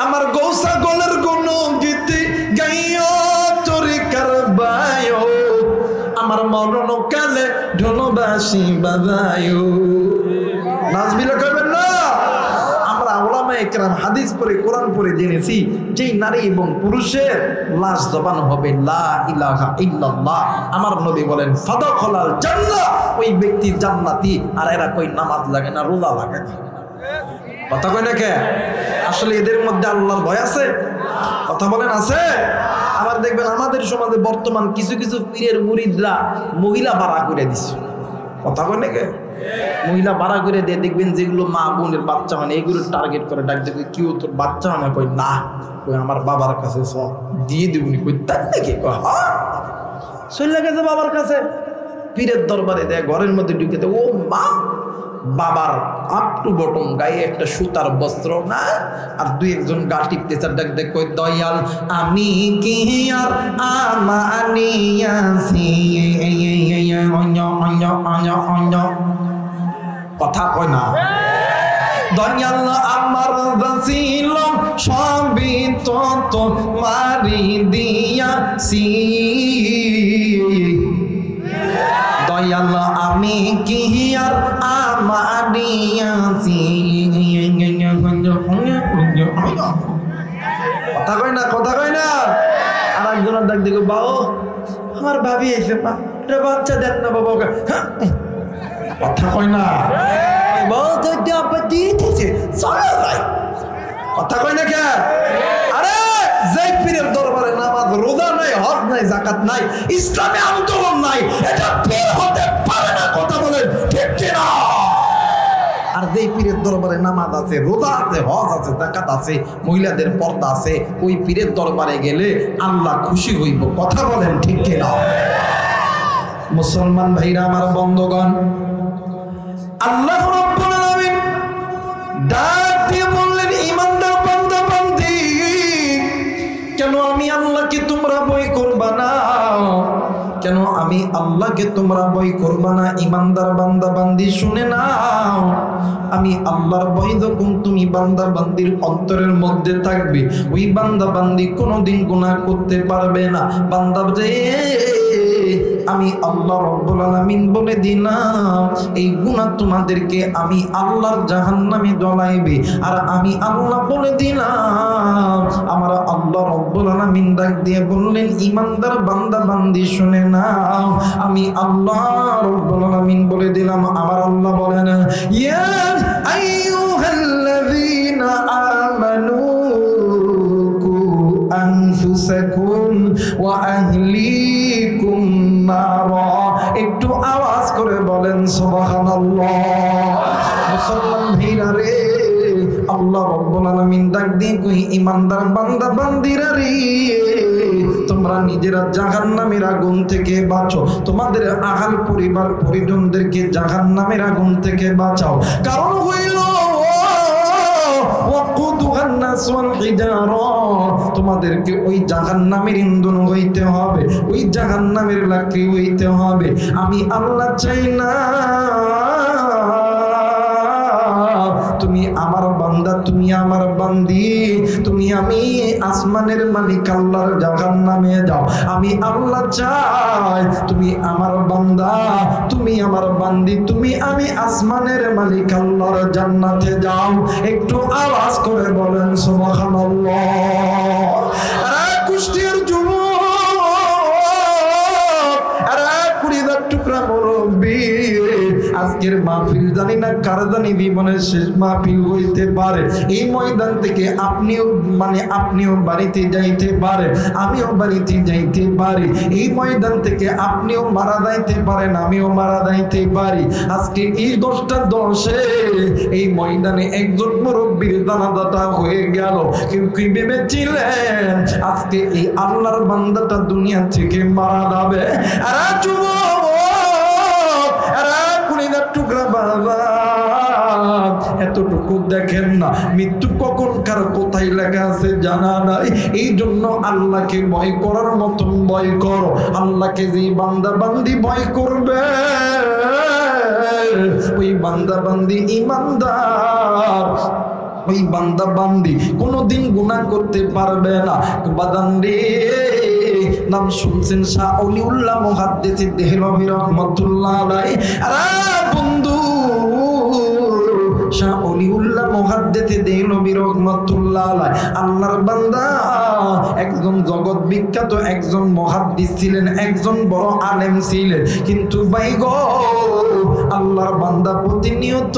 Speaker 1: আমার গৌসা গলের কোন গীতি গাইও তরিকার বায়ো, আমার মরণকালে ঢোলবাসি বাজায়। নাজবিলা কইবেন না। আমরা উলামায়ে কেরাম হাদিস পড়ে কোরআন পড়ে জেনেছি, যেই নারী এবং পুরুষের লাশ জবান হবে লা ইলাহা ইল্লাল্লাহ, আমার নবী বলেন ফাদাখালাল জান্নাহ, ওই ব্যক্তি জান্নাতি। আর এরা কই নামাজ লাগে না, রোজা লাগে না। কথা কয় না কে? আসলে এদের মধ্যে আল্লাহর ভয় আছে? কথা বলেন আছে? আবার দেখবেন আমাদের সমাজে বর্তমান কিছু কিছু পীরের মুরিদরা মহিলা বাড়া করে দিচ্ছে। কথা কয় না কে? মহিলা বাড়া করে দিয়ে দেখবেন যেগুলো মা বোনের বাচ্চা হয় না, এগুলো টার্গেট করে ডাক দেখবে, কেউ তোর বাচ্চা হয় না, কই না, কই আমার বাবার কাছে সব দিয়ে দিবনি, কই তাই নাকি, কয় হ্যাঁ। চলে গেছে বাবার কাছে, পীরের দরবারে দেয়, ঘরের মধ্যে ঢুকে দেয়, ও মা, বাবার আপ টু বটম গায়ে একটা সুতার বস্ত্র না, আর দুই একজন গা টিপতেছে, ডাক দেখ, কই দয়াল আমি কি আর আমানিয়াছি। কথা কয় না। দয়াল আমার ছিল সবই তো মারি দিয়াছি, দয়াল আমি কি আর আমানিয়াছি। কথা কয় না, কথা কয় না। আর একজনের ডাক দেখো, বাবু আমার ভাবি আইছে, মা এটা বাচ্চা দেন না বাবা। কথা কয় না। কথা কয় না কে? আরে যে পীরের দরবারে নামাজ রোজা নাই, হজ নাই, জাকাত নাই, ইসলামে আন্দোলন নাই, এটা পীর হতে পারে না। কথা বলেন ঠিক কিনা? আর যেই পীরের দরবারে নামাজ আছে, রোজা আছে, হজ আছে, জাকাত আছে, মহিলাদের পর্দা আছে, ওই পীরের দরবারে গেলে আল্লাহ খুশি হইব। কথা বলেন ঠিক কিনা? মুসলমান ভাইরা আমার, বন্ধুগণ, আল্লাহ রাব্বুল আলামিন ডাক দিয়ে বললেন, ঈমানদার বান্দা বান্দি, কেন আমি আল্লাহকে তোমরা ভয় করবা না? কেন আমি আল্লাহকে তোমরা ভয় করবা না? ঈমানদার বান্দা বান্দি শুনে নাও, আমি আল্লাহর ভয় যখন তুমি বান্দা বান্দির অন্তরের মধ্যে থাকবে, ওই বান্দা বান্দি কোনোদিন গুনাহ করতে পারবে না। বান্দা রে, আমি আল্লাহ রাব্বুল আলামিন বলে দিলাম, এই গুনাহ তোমাদেরকে আমি আল্লাহর জাহান্নামে জ্বলাইবে। আর আমি আল্লাহ বলে দিলাম, আমার আল্লাহ রাব্বুল আলামিন ডাক দিয়ে বললেন, ঈমানদার বান্দা বান্দি শুনে নাও, আমি আল্লাহ রাব্বুল আলামিন বলে দিলাম, আমার আল্লাহ বলেন, ইয়া আইয়ুহাল্লাযীনা আমানু কু আনফুসাকুম ওয়া আহলিকুম নারা। একটু আওয়াজ করে বলেন সুবহানাল্লাহ। মুসলমান ভাইরা রে, আল্লাহ রাব্বুল আলামিন ডাক দিয়ে কই, ঈমানদার বান্দা বান্দিরা রে, তোমরা নিজেরা জাহান্নামের আগুন থেকে বাঁচো, তোমাদের আহাল পরিবার পরিজনদেরকে জাহান্নামের আগুন থেকে বাঁচাও। কারণ হইল তোমাদেরকে ওই জাহান্নামের ইন্ধন হইতে হবে, ওই জাহান্নামের লাকড়ি হইতে হবে। আমি আল্লাহ চাই না তুমি আমার বান্দা, তুমি আমার বান্দি, তুমি আমি আসমানের মালিক আল্লাহর জাহান্নামে যাও। আমি আল্লাহ চাই তুমি আমার বান্দা, তুমি আমার বান্দি, তুমি আমি আসমানের মালিক আল্লাহর জান্নাতে যাও। একটু আওয়াজ করে বলেন সুবহানাল্লাহ। আরে কুষ্টিয়ার যুবক, আরে কুড়িদার টুকরা মুরব্বি, আজকের মাহফিল জানি না কারদানি জীবনের শেষ মাহফিল হইতে পারে। এই ময়দান থেকে আপনিও বাড়িতে যাইতে পারেন, আমিও বাড়িতে যাইতে পারি। এই ময়দান থেকে আপনিও মারা যাইতে পারেন, আমিও মারা যাইতে পারি। আজকে এই 10টা 10-এ এই ময়দানে একজন মুরব্বীর জানাজাটা হয়ে গেল। কেউ কি ভেবেছিলেন আজকে এই আল্লাহর বান্দাটা দুনিয়া থেকে মারা যাবে? আরে যুবক, আরে কুড়িদার টুকরা বাবা, এতটুকু দেখেন না মৃত্যু কখন কার কোথায় লেখা আছে জানা নাই। এই জন্য আল্লাহকে ভয় করার মতন ভয় করো। আল্লাহকে যে বান্দা বান্দি ভয় করবে ওই বান্দা বান্দি ইমানদার, ওই বান্দা বান্দি কোনোদিন গুনাহ করতে পারবে না। বাদান রে, নাম শুনছেন শাহ অলিউল্লাহ মুহাদ্দিস দেহলভী রহমাতুল্লাহ আলাইহি। আরে বন্ধু, শাহ অলিউল্লাহ মুহাদ্দিস দেহলভী রহমাতুল্লাহ আলাইহি আল্লাহর বান্দা, একজন জগৎ বিখ্যাত একজন মুহাদ্দিস ছিলেন, একজন বড় আলেম ছিলেন। কিন্তু ভাই গো, আল্লাহর বান্দা প্রতিনিয়ত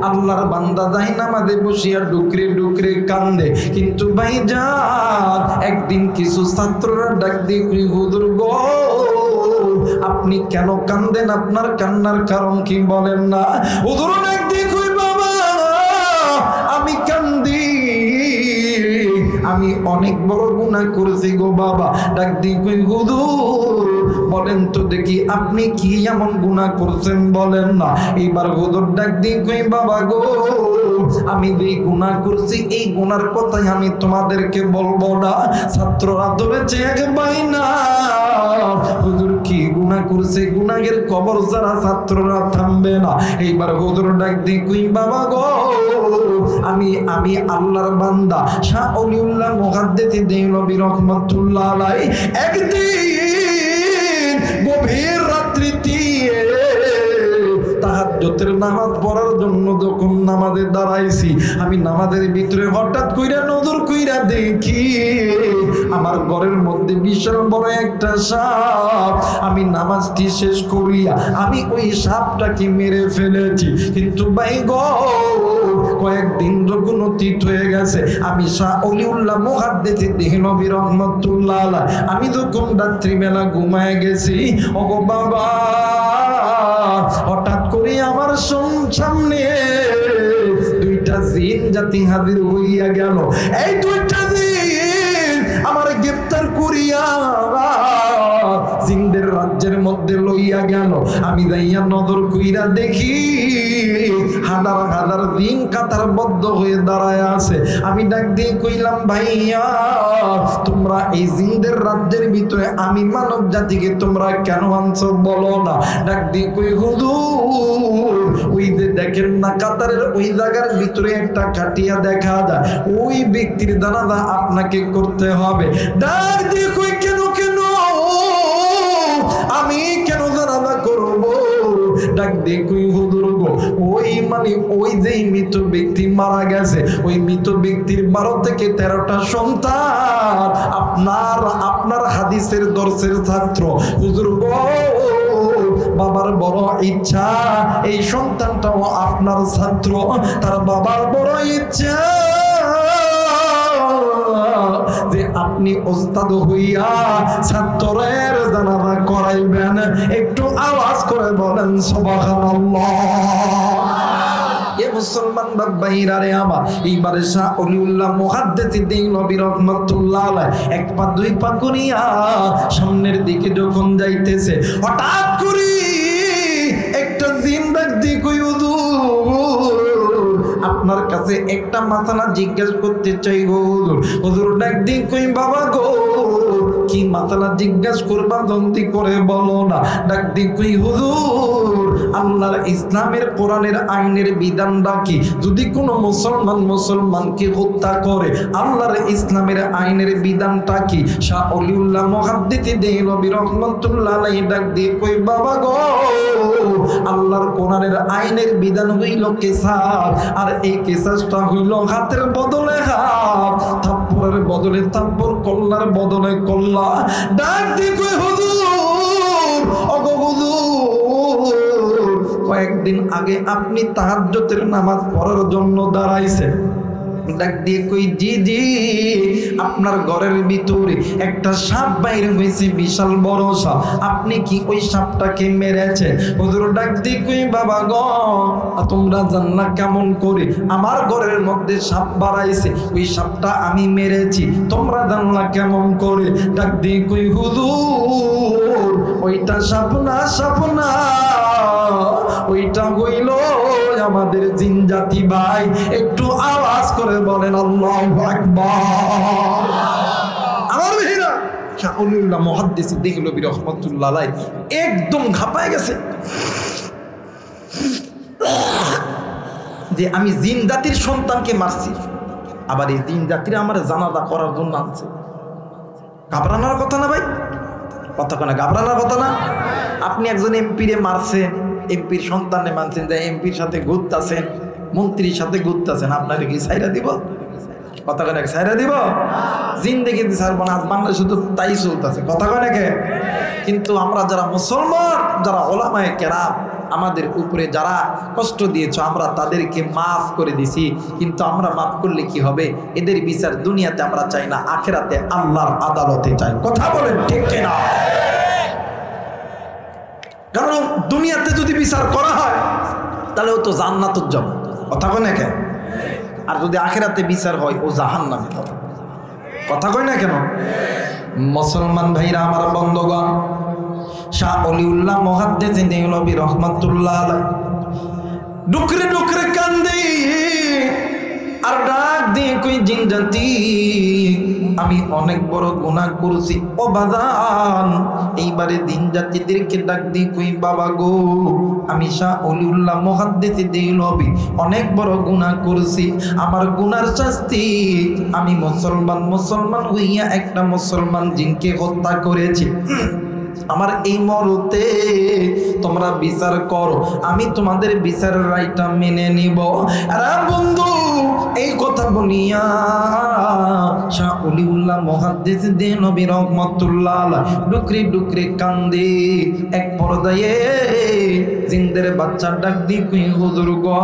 Speaker 1: আল্লাহর বান্দা যাই নামাজে বসিয়া ডুকরে ডুকরে কান্দে। কিন্তু ভাই যান, একদিন কিছু ছাত্ররা ডাক দিয়ে হুজুর গো, আপনি কেন কান্দেন? আপনার কান্নার কারণ কি বলেন না? হুজুর ডাক দিয়ে কই বাবা, আমি কান্দি, আমি অনেক বড় গুনাহ করেছি গো বাবা। ডাক দিয়ে কই হুজুর বলেন তো দেখি আপনি কি এমন গুনাহ করছেন বলেন না। এইবার হুজুর ডাক দিয়ে কই বাবা গো, আমি যে গুনাহ করছি এই গুনার কথাই আমি তোমাদেরকে বলবো না। ছাত্ররা তো বেঁচে ভাই না, হুজুর কি গুনাহ করছে? গুনাহের কবর যারা ছাত্ররা থামবে না। এইবার হুজুর ডাক দিয়ে কই বাবা গো, আমি আল্লাহর বান্দা শাহ অলিউল্লাহ মুহাদ্দিস দেহলভী রহমাতুল্লাহ আলাইহি একদিন গভীর রাত্রিতে তাহাজ্জুদের নামাজ পড়ার জন্য যখন নামাজে দাঁড়াইছি, আমি নামাজের ভিতরে হঠাৎ কইরা নজর কইরা দেখি আমার ঘরের মধ্যে বিশাল বড় একটা সাপ। আমি নামাজটি শেষ করিয়া আমি ওই সাপটাকে মেরে ফেলেছি। কিন্তু ভাই গো, কয়েকদিন যখন অতীত হয়ে গেছে, আমি শাহ অলিউল্লাহ মুহাদ্দিস দেহলভী রহমাতুল্লাহ আলাইহি আমি যখন রাত্রিবেলা ঘুমায় গেছি, ওগো বাবা, হঠাৎ করে আমার সামনে দুইটা জিন জাতি হাজির হইয়া গেল। এই দুইটা জিন আমার গ্রেফতার করিয়া জিনদের রাজ্যের মধ্যে লইয়া গেল। আমি যাইয়া নজর কইরা দেখি হাজার হাজার জিন কাতারবদ্ধ হয়ে দাঁড়ায় আছে। আমি ডাক দিয়ে কইলাম, ভাইয়া তোমরা এই জিনদের রাজ্যের ভিতরে আমি মানব জাতিকে তোমরা কেন আনছো বলো না? ডাক দিয়ে কই হুজুর, ওই যে দেখেন না কাতারের ওই জায়গার ভিতরে একটা খাটিয়া দেখা যায়, ওই ব্যক্তির জানাজা আপনাকে করতে হবে। ডাক দিয়ে কই কেন কেন আমি কেন জানাজা করব? ডাক দিয়ে কই হুজুর গো, ওই যে মৃত ব্যক্তি মারা গেছে, ওই মৃত ব্যক্তির 12 থেকে 13টা সন্তান আপনার হাদিসের দর্শের ছাত্র। হুজুর গো, বাবার বড় ইচ্ছা এই সন্তানটাও আপনার ছাত্র, তার বাবার বড় ইচ্ছা যে আপনি ওস্তাদ হইয়া ছাত্রের জানাজা করাইবেন। একটু আওয়াজ করে বলেন সুবহানাল্লাহ। এ মুসলমান ভাইরা রে আমার, এইবারে শাহ অলিউল্লাহ মুহাদ্দিস দেহলভী রহমাতুল্লাহ আলাইহি এক পা দুই পা করিয়া সামনের দিকে যখন যাইতেছে, হঠাৎ করে একটা জিন ডাক দিয়ে কই হুজুর, আপনার কাছে একটা মাসালা জিজ্ঞেস করতে চাই গো হুজুর। হুজুর ডাক দিয়ে কই বাবা গো, কি মাসালা জিজ্ঞেস করবা জলদি করে বলো না। ডাক দিয়ে কই হুজুর, আল্লাহর ইসলামের কোরআনের আইনের বিধানটা কি? যদি কোনো মুসলমানকে হত্যা করে আল্লাহর ইসলামের আইনের বিধানটা কি? শাহ অলিউল্লাহ মুহাদ্দিস দেহলভী রহমাতুল্লাহ আলাইহি ডাক দিয়ে কই বাবা গো, আল্লাহর কোরআনের আইনের বিধান হইল কিসাস, আর এই কিসাসটা হইল হাতের বদলে হাত, থাপ্পড়ের বদলে থাপ্পড়, কল্লার বদলে কল্লা। ডাক দিয়ে কই হুজুর, ওগো হুজুর, কয়েকদিন আগে আপনি তাহাজ্জুদের নামাজ পড়ার জন্য দাঁড়াইছেন, ডাক দিয়ে কই জি জি আপনার ঘরের ভিতরে একটা সাপ বাইরে হয়েছে, বিশাল বড় সাপ, আপনি কি ওই সাপটাকে মেরেছেন? হুজুর ডাক দিয়ে কই বাবা গো তোমরা জান্না কেমন করে, আমার ঘরের মধ্যে সাপ বাড়াইছে, ওই সাপটা আমি মেরেছি, তোমরা জান্না কেমন করে? ডাক দিয়ে কই হুজুর ওইটা সাপ না ওইটা হইল আমাদের জিন জাতি ভাই। একটু আওয়াজ করে বলেন আল্লাহু আকবার। আমার ভাইরা শাহ ওলিউল্লাহ মুহাদ্দিস দেহলভী রাহমাতুল্লাহ আলাইহি একদম ঘাপায় গেছে যে আমি জিন জাতির সন্তানকে মারছি, আবার এই জিন জাতিরা আমার জানাজা করার জন্য আনছে। ঘাবড়ানোর কথা না ভাই, কথা কেন ঘাবড়ানোর কথা না? আপনি একজন এমপিরে মারছেন, এমপির সন্তানে মানছেন, যে এমপির সাথে ঘুরতেছেন, মন্ত্রীর সাথে ঘুরতেছেন, আপনাকে কি ছাইরা দিব? কথা কেন ছাইরা দিব? জিন্দেগি ছাড়ব না। আজ বাংলাদেশ শুধু তাই চলতেছে, কথা কেন। কিন্তু আমরা যারা মুসলমান, যারা ওলামায়ে কেরাম আমাদের উপরে যারা কষ্ট দিয়েছ, আমরা তাদেরকে মাফ করে দিছি। কিন্তু আমরা মাফ করলে কি হবে? এদের বিচার দুনিয়াতে আমরা চাই না, আখিরাতে আল্লাহর আদালতে চাই। কথা বলেন ঠিক কিনা? কারণ দুনিয়াতে যদি বিচার করা হয় তাহলে ও তো জান্নাতুল যাব, কথা কয় না কেন? আর যদি আখিরাতে বিচার হয় ও জাহান্নামে যাবে, কথা কয় না কেন? মুসলমান ভাইরা আমার বন্ধুগণ, শাহ ওলিউল্লাহ মুহাদ্দিস দেহলভী রাহমাতুল্লাহ আলাইহি ডুকরে ডুকরে কান্দে আর ডাক দিয়ে কই জিন জাতি আমি অনেক বড় গুনাহ করছি ও বাজান। এইবারে জিন জাতিদেরকে ডাক দিয়ে কই বাবা গো আমি শাহ ওলিউল্লাহ মুহাদ্দিস দেহলভী অনেক বড় গুনাহ করছি, আমার গুনার শাস্তি আমি মুসলমান হইয়া একটা মুসলমান জিনকে হত্যা করেছি, আমার এই মরতে তোমরা বিচার করো, আমি তোমাদের বিচারের রায়টা মেনে নিব। আরে বন্ধু এই কথা বলিয়া শাহ ওলিউল্লাহ মুহাদ্দিস দেহলভী রাহমাতুল্লাহ আলাইহি ডুকরে ডুকরে কান্দে। এক পর্যায়ে জিনদের বাচ্চা ডাক দিয়ে কই হুজুর গো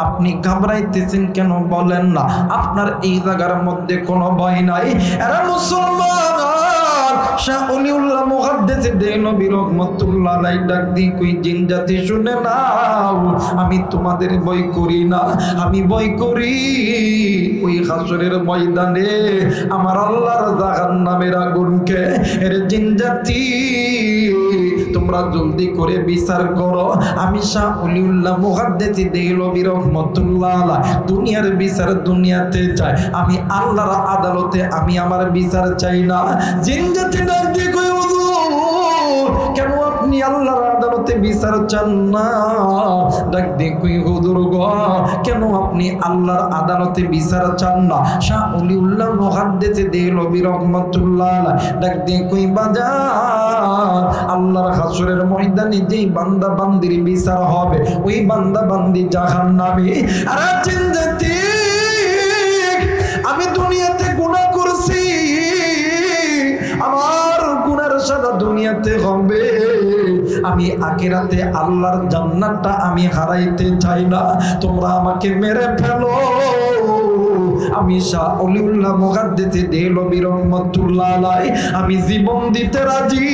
Speaker 1: আপনি ঘাবড়াইতেছেন কেন বলেন না, আপনার এই জায়গার মধ্যে কোনো ভয় নাই? আরে মুসলমান শাহ ওলিউল্লাহ মুহাদ্দিস দেহলভী রাহমাতুল্লাহ আলাইহি ডাক দিয়ে কই জিন জাতি শুনে নাও, আমি তোমাদের ভয় করি না, আমি ভয় করি ওই হাসরের ময়দানে আমার আল্লাহর জাহান্নামের আগুনকে। এর জিন জাতি তোমরা জলদি করে বিচার করো, আমি শাহ ওলিউল্লাহ মুহাদ্দিস দেহলভী রাহমাতুল্লাহ আলাইহি দুনিয়ার বিচার দুনিয়াতে চাই, আমি আল্লাহর আদালতে আমি আমার বিচার চাই না। জিন জাতি ডাক দিয়ে কই হুজুর কেন আপনি আল্লাহর আদালতে বিচার চান না? ডাক দিয়ে কই হুজুর গো কেন আপনি আল্লাহর আদালতে বিচার চান না? শাহ ওলিউল্লাহ মুহাদ্দিস দেহলভী রাহমাতুল্লাহ আলাইহি ডাক দিয়ে কই বাজার আল্লাহর হাসরের ময়দানে যেই বান্দা বান্দির বিচার হবে ওই বান্দা বান্দি জাহান্নামে। আরে জিন জাতি আমি দুনিয়াতে গুনাহ করছি, আমার গুনার সাজা দুনিয়াতে হবে, আমি আখিরাতে আল্লাহর জান্নাতটা আমি হারাইতে চাই না, তোমরা আমাকে মেরে ফেলো, আমি শাহ ওলিউল্লাহ মুহাদ্দিস দেহলভী রাহমাতুল্লাহ আলাইহি আমি জীবন দিতে রাজি,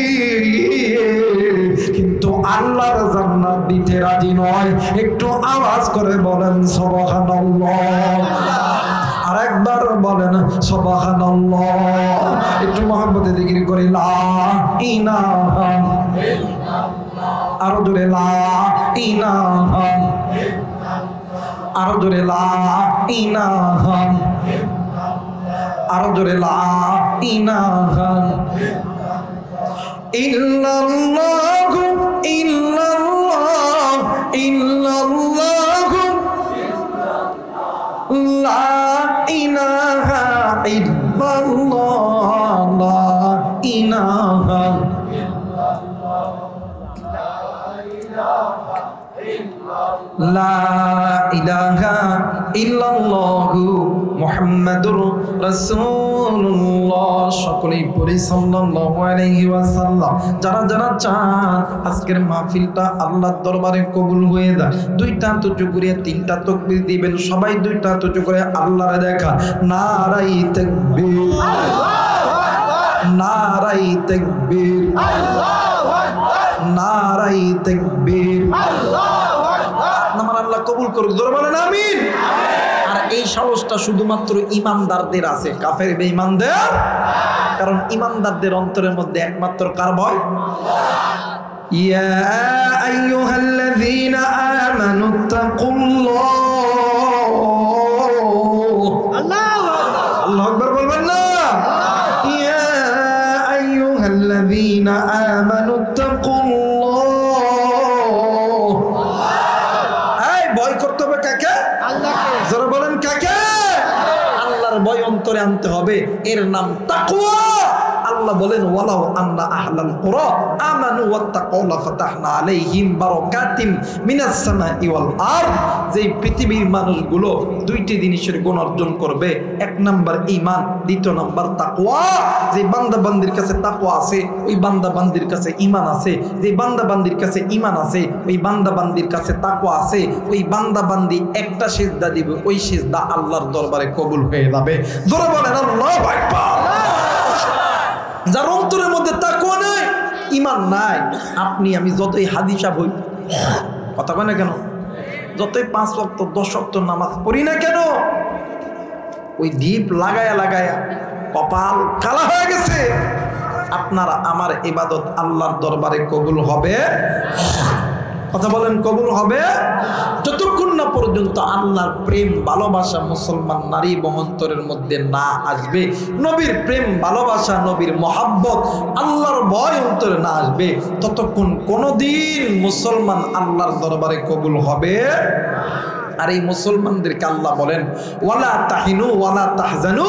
Speaker 1: কিন্তু আল্লাহর জান্নাত দিতে রাজি নয়। একটু আওয়াজ করে বলেন সুবহানাল্লাহ, আরেকবার বলেন সুবহানাল্লাহ। একটু মহব্বতে জিকির করে লা ইলাহা ইল্লাল্লাহ, আরো জোরে লা ইলাহা ইল্লাল্লাহ, আরো জোরে লা ইলাহা ইল্লাল্লাহ, আরো জোরে লা ইলাহা ইল্লাল্লাহ, ইল্লাল্লাহ ইল্লাল্লাহ লা ইলাহা ইল্লাল্লাহ, লা ইলাহা লা ইলাহা ইল্লাল্লাহু মুহাম্মাদুর রাসূলুল্লাহ। সকলেই পড়ি সাল্লাল্লাহু আলাইহি ওয়াসাল্লাম। যারা যারা চান আজকের মাহফিলটা আল্লাহর দরবারে কবুল হয়ে যায়, দুইটা হাত উঁচু করে তিনটা তাকবীর দিবেন। সবাই দুইটা হাত উঁচু করে আল্লাহরে দেখা। নারাই তাকবীর, নারাই তাকবীর, নারাই তাকবীর। আমার আল্লাহ কবুল করুক, জোরে বলেন আমিন। আর এই সাহসটা শুধুমাত্র ঈমানদারদের আছে, কাফের বেঈমানদের। কারণ ঈমানদারদের অন্তরের মধ্যে একমাত্র কার ভয়? ইয়া আইয়ুহাল্লাযীনা আমানুত্তাকুল্লাহ। আল্লাহু আকবার বলবেন না? ইয়া আইয়ুহাল্লাযীনা আমানুত্তাকুল্লাহ। এই ভয় করতে হবে কাকে? আল্লাহকে। যারা বলেন কাকে? আল্লাহর ভয় অন্তরে আনতে হবে, এর নাম তাকওয়া। আল্লাহ বলেন ওয়ালাউ আন্না আহলাল কুরা আমানু ওয়াত্তাকাউ লাফাতাহনা আলাইহিম বারাকাতিম মিনাস সামাই ওয়াল আরদ। যে পৃথিবীর মানুষগুলো দুইটি জিনিসের গুণ অর্জন করবে, এক নাম্বার ঈমান, দ্বিতীয় নাম্বার তাকওয়া। যে বান্দা বান্দির কাছে তাকওয়া আছে, ওই বান্দা বান্দির কাছে ঈমান আছে। যে বান্দা বান্দির কাছে ঈমান আছে, ওই বান্দা বান্দির কাছে তাকওয়া আছে, ওই বান্দা বান্দি একটা সিজদা দিবে, ওই সিজদা আল্লাহর দরবারে কবুল হয়ে যাবে। জোরে বলেন আল্লাহু আকবার। যার অন্তরের মধ্যে তাকওয়া নাই, ঈমান নাই, আপনি আমি যতই হাদিসা বই, কথা কয় না কেন, যতই 5 ওয়াক্ত 10 ওয়াক্ত নামাজ পড়ি না কেন, ওই দীপ লাগায়া লাগায়া কপাল কালা হয়ে গেছে। আপনারা আমার ইবাদত আল্লাহর দরবারে কবুল হবে? কথা বলেন কবুল হবে? যতক্ষণ না পর্যন্ত আল্লাহর প্রেম ভালোবাসা মুসলমান নারী অন্তরের মধ্যে না আসবে, নবীর প্রেম ভালোবাসা, নবীর মহাব্বত, আল্লাহর ভয় অন্তরে না আসবে, ততক্ষণ কোনোদিন মুসলমান আল্লাহর দরবারে কবুল হবে। আর এই মুসলমানদেরকে আল্লাহ বলেন ওয়ালা তাহিনু ওয়ালা তাহজানু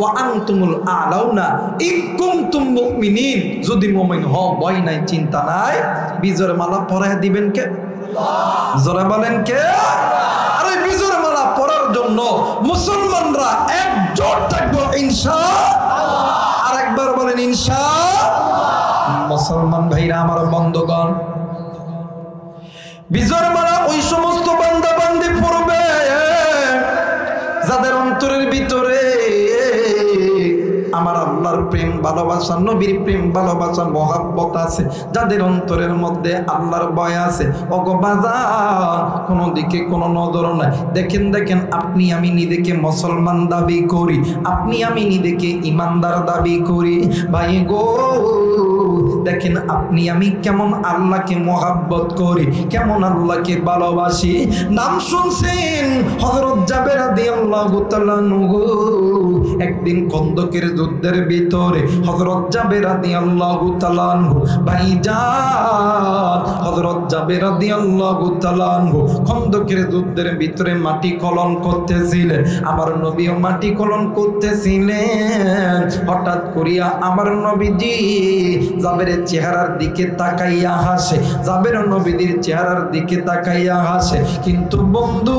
Speaker 1: ওয়া আনতুমুল আলাউনা ইন কুনতুম মুমিনিন। যদি মুমিন হও, ভয় নাই, চিন্তা নাই। বিজয়ের মালা পরায় দিবেন কে? আল্লাহ। জোরে বলেন কে? আরে বিজয়ের মালা পরার জন্য মুসলমানরা একজোট থাকবো ইনশাআল্লাহ। আরেকবার বলেন ইনশাআল্লাহ। মুসলমান ভাইরা আমার, বন্ধুগণ, বিজয়ের মালা ওই সমস্ত বান্দা বান্দি পড়বে যাদের অন্তরের ভিতরে আমার আল্লাহর প্রেম ভালোবাসা, নবীর প্রেম ভালোবাসা, মহাব্বত আছে, যাদের অন্তরের মধ্যে আল্লাহর ভয় আছে। ওগো বাজার, কোনো দিকে কোনো নজর নাই। দেখেন দেখেন, আপনি আমি নিজেকে মুসলমান দাবি করি, আপনি আমি নিজেকে ইমানদার দাবি করি। ভাই গো, দেখেন আপনি আমি কেমন আল্লাহকে মহাব্বত করি, কেমন আল্লাহকে ভালোবাসি। নাম শুনছেন হযরত জাবের রাদিয়াল্লাহু তাআলা আনহু, একদিন খন্দকের যুদ্ধের ভিতরে হযরত জাবের রাদিয়াল্লাহু তাআলা আনহু ভাইজান, হযরত জাবের রাদিয়াল্লাহু তাআলা আনহু খন্দকের যুদ্ধের ভিতরে মাটি খনন করতেছিলেন। আমার নবীও মাটি খনন করতেছিলেন। হঠাৎ করিয়া আমার নবীজি জাবেরের চেহারার দিকে তাকাইয়া হাসে, জাবের নবীদের চেহারার দিকে তাকাইয়া হাসে। কিন্তু বন্ধু,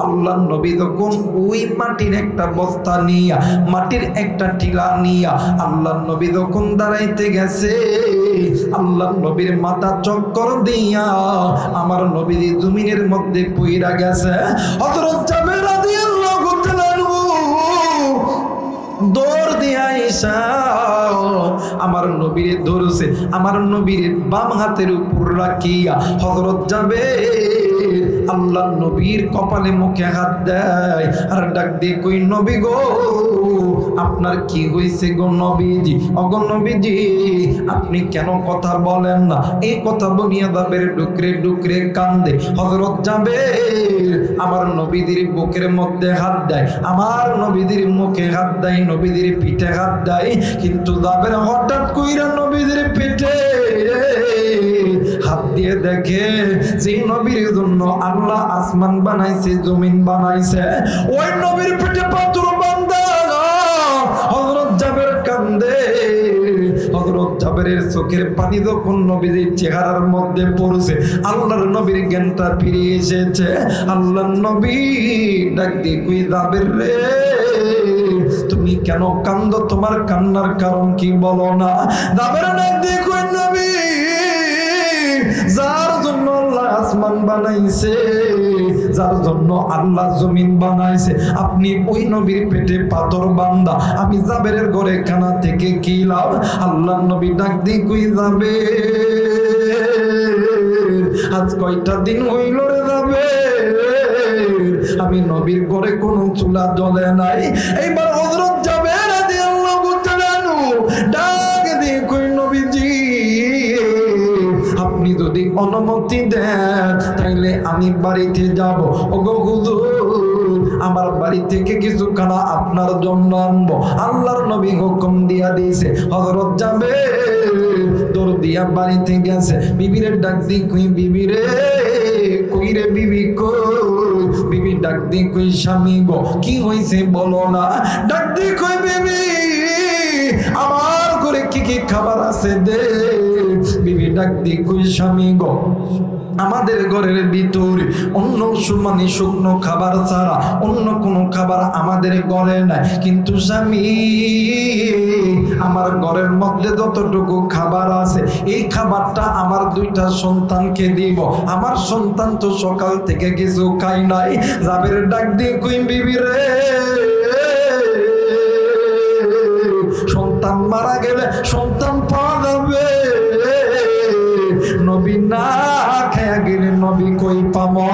Speaker 1: আল্লাহর নবী যখন ওই মাটির একটা বস্তা নিয়া, মাটির একটা টিলা নিয়া আল্লাহর নবী যখন দাঁড়াইতে গেছে, আল্লাহর নবীর মাথা চক্কর দিয়া আমার নবী জমিনের মধ্যে পইরা গেছে। হযরত জাবের রাদিয়াল্লাহু তাআলা দৌড় দিয়া আইসা আমার নবীরে ধরছে, আমার নবীর বাম হাতের উপর রাখিয়া হযরত জাবের আল্লাহর নবীর কপালে মুখে হাত দেয় আর ডাক দিয়ে কই, নবী গো, আপনার কি হয়েছে গো নবীজি? অগো নবীজি, আপনি কেন কথা বলেন না? এই কথা বলিয়া জাবের ডুকরে ডুকরে কান্দে। হযরত জাবের আমার নবীদের বুকের মধ্যে হাত দেয়, আমার নবীদের মুখে হাত দেয়, নবীদের পিঠে হাত দেয়। কিন্তু জাবের হঠাৎ কইরা নবীদের পিঠে হাত দিয়ে দেখে যে নবীর জন্য আল্লাহ আসমান বানাইছে, জমিন বানাইছে, ওই নবীর পিঠে পাথর বাঁধা। হযরত জাবের কান্দে, হযরত জাবেরের চোখ চোখের পানি যখন নবীর চেহারার মধ্যে পড়ছে, আল্লাহর নবীর জ্ঞানটা ফিরে এসেছে। আল্লাহর নবী ডাক দিয়ে কই জাবের রে, তুমি কেন কান্দো? তোমার কান্নার কারণ কি বলো না? জাবের ডাক দিয়ে কই নবী, যার জন্য আল্লাহ আসমান বানাইছে, যার জন্য আল্লাহ জমিন বানাইছে, আপনি ওই নবীর পেটে পাথর বান্দা, আমি জাবেরের ঘরে খানা থেকে কি লাভ? আল্লাহ নবী ডাক দিয়ে কই যাবে, আজ কয়টা দিন হইল রে যাবে, আমি নবীর ঘরে কোনো চুলা জ্বলে নাই। এইবার হযরত জাবের রাদিয়াল্লাহু তাআলা ডাক দিয়ে কই নবীজি, আপনি যদি অনুমতি দেন তাইলে আমি বাড়িতে যাব। ওগো হুজুর, আমার বাড়ি থেকে কিছু খানা আপনার জন্য আনবো। আল্লাহর নবী হুকুম দিয়া দিয়েছে। হযরত জাবের দৌড় দিয়া বাড়িতে গেছে, বিবিরে ডাক দি কই বিবি রে, কই রে বিবি কই? বিবি ডাক দি কই স্বামী গো, কি হইছে বলো না? ডাক দি কই বিবি, আমার ঘরে কি কি খাবার আছে দে। বিবি ডাক দি কই স্বামী গো, আমাদের ঘরের ভিতরে অন্য মানে শুকনো খাবার ছাড়া অন্য কোনো খাবার আমাদের ঘরে নাই, কিন্তু স্বামী আমার ঘরের মধ্যে যতটুকু খাবার আছে এই খাবারটা আমার দুইটা সন্তানকে দিব। আমার সন্তান তো সকাল থেকে কিছু খাই নাই। জাবের ডাক দিয়ে কই বিবি রে, সন্তান মারা গেলে সন্তান পাওয়া যাবে, নবী না খেয়ে গেলে নবী কই পাবো?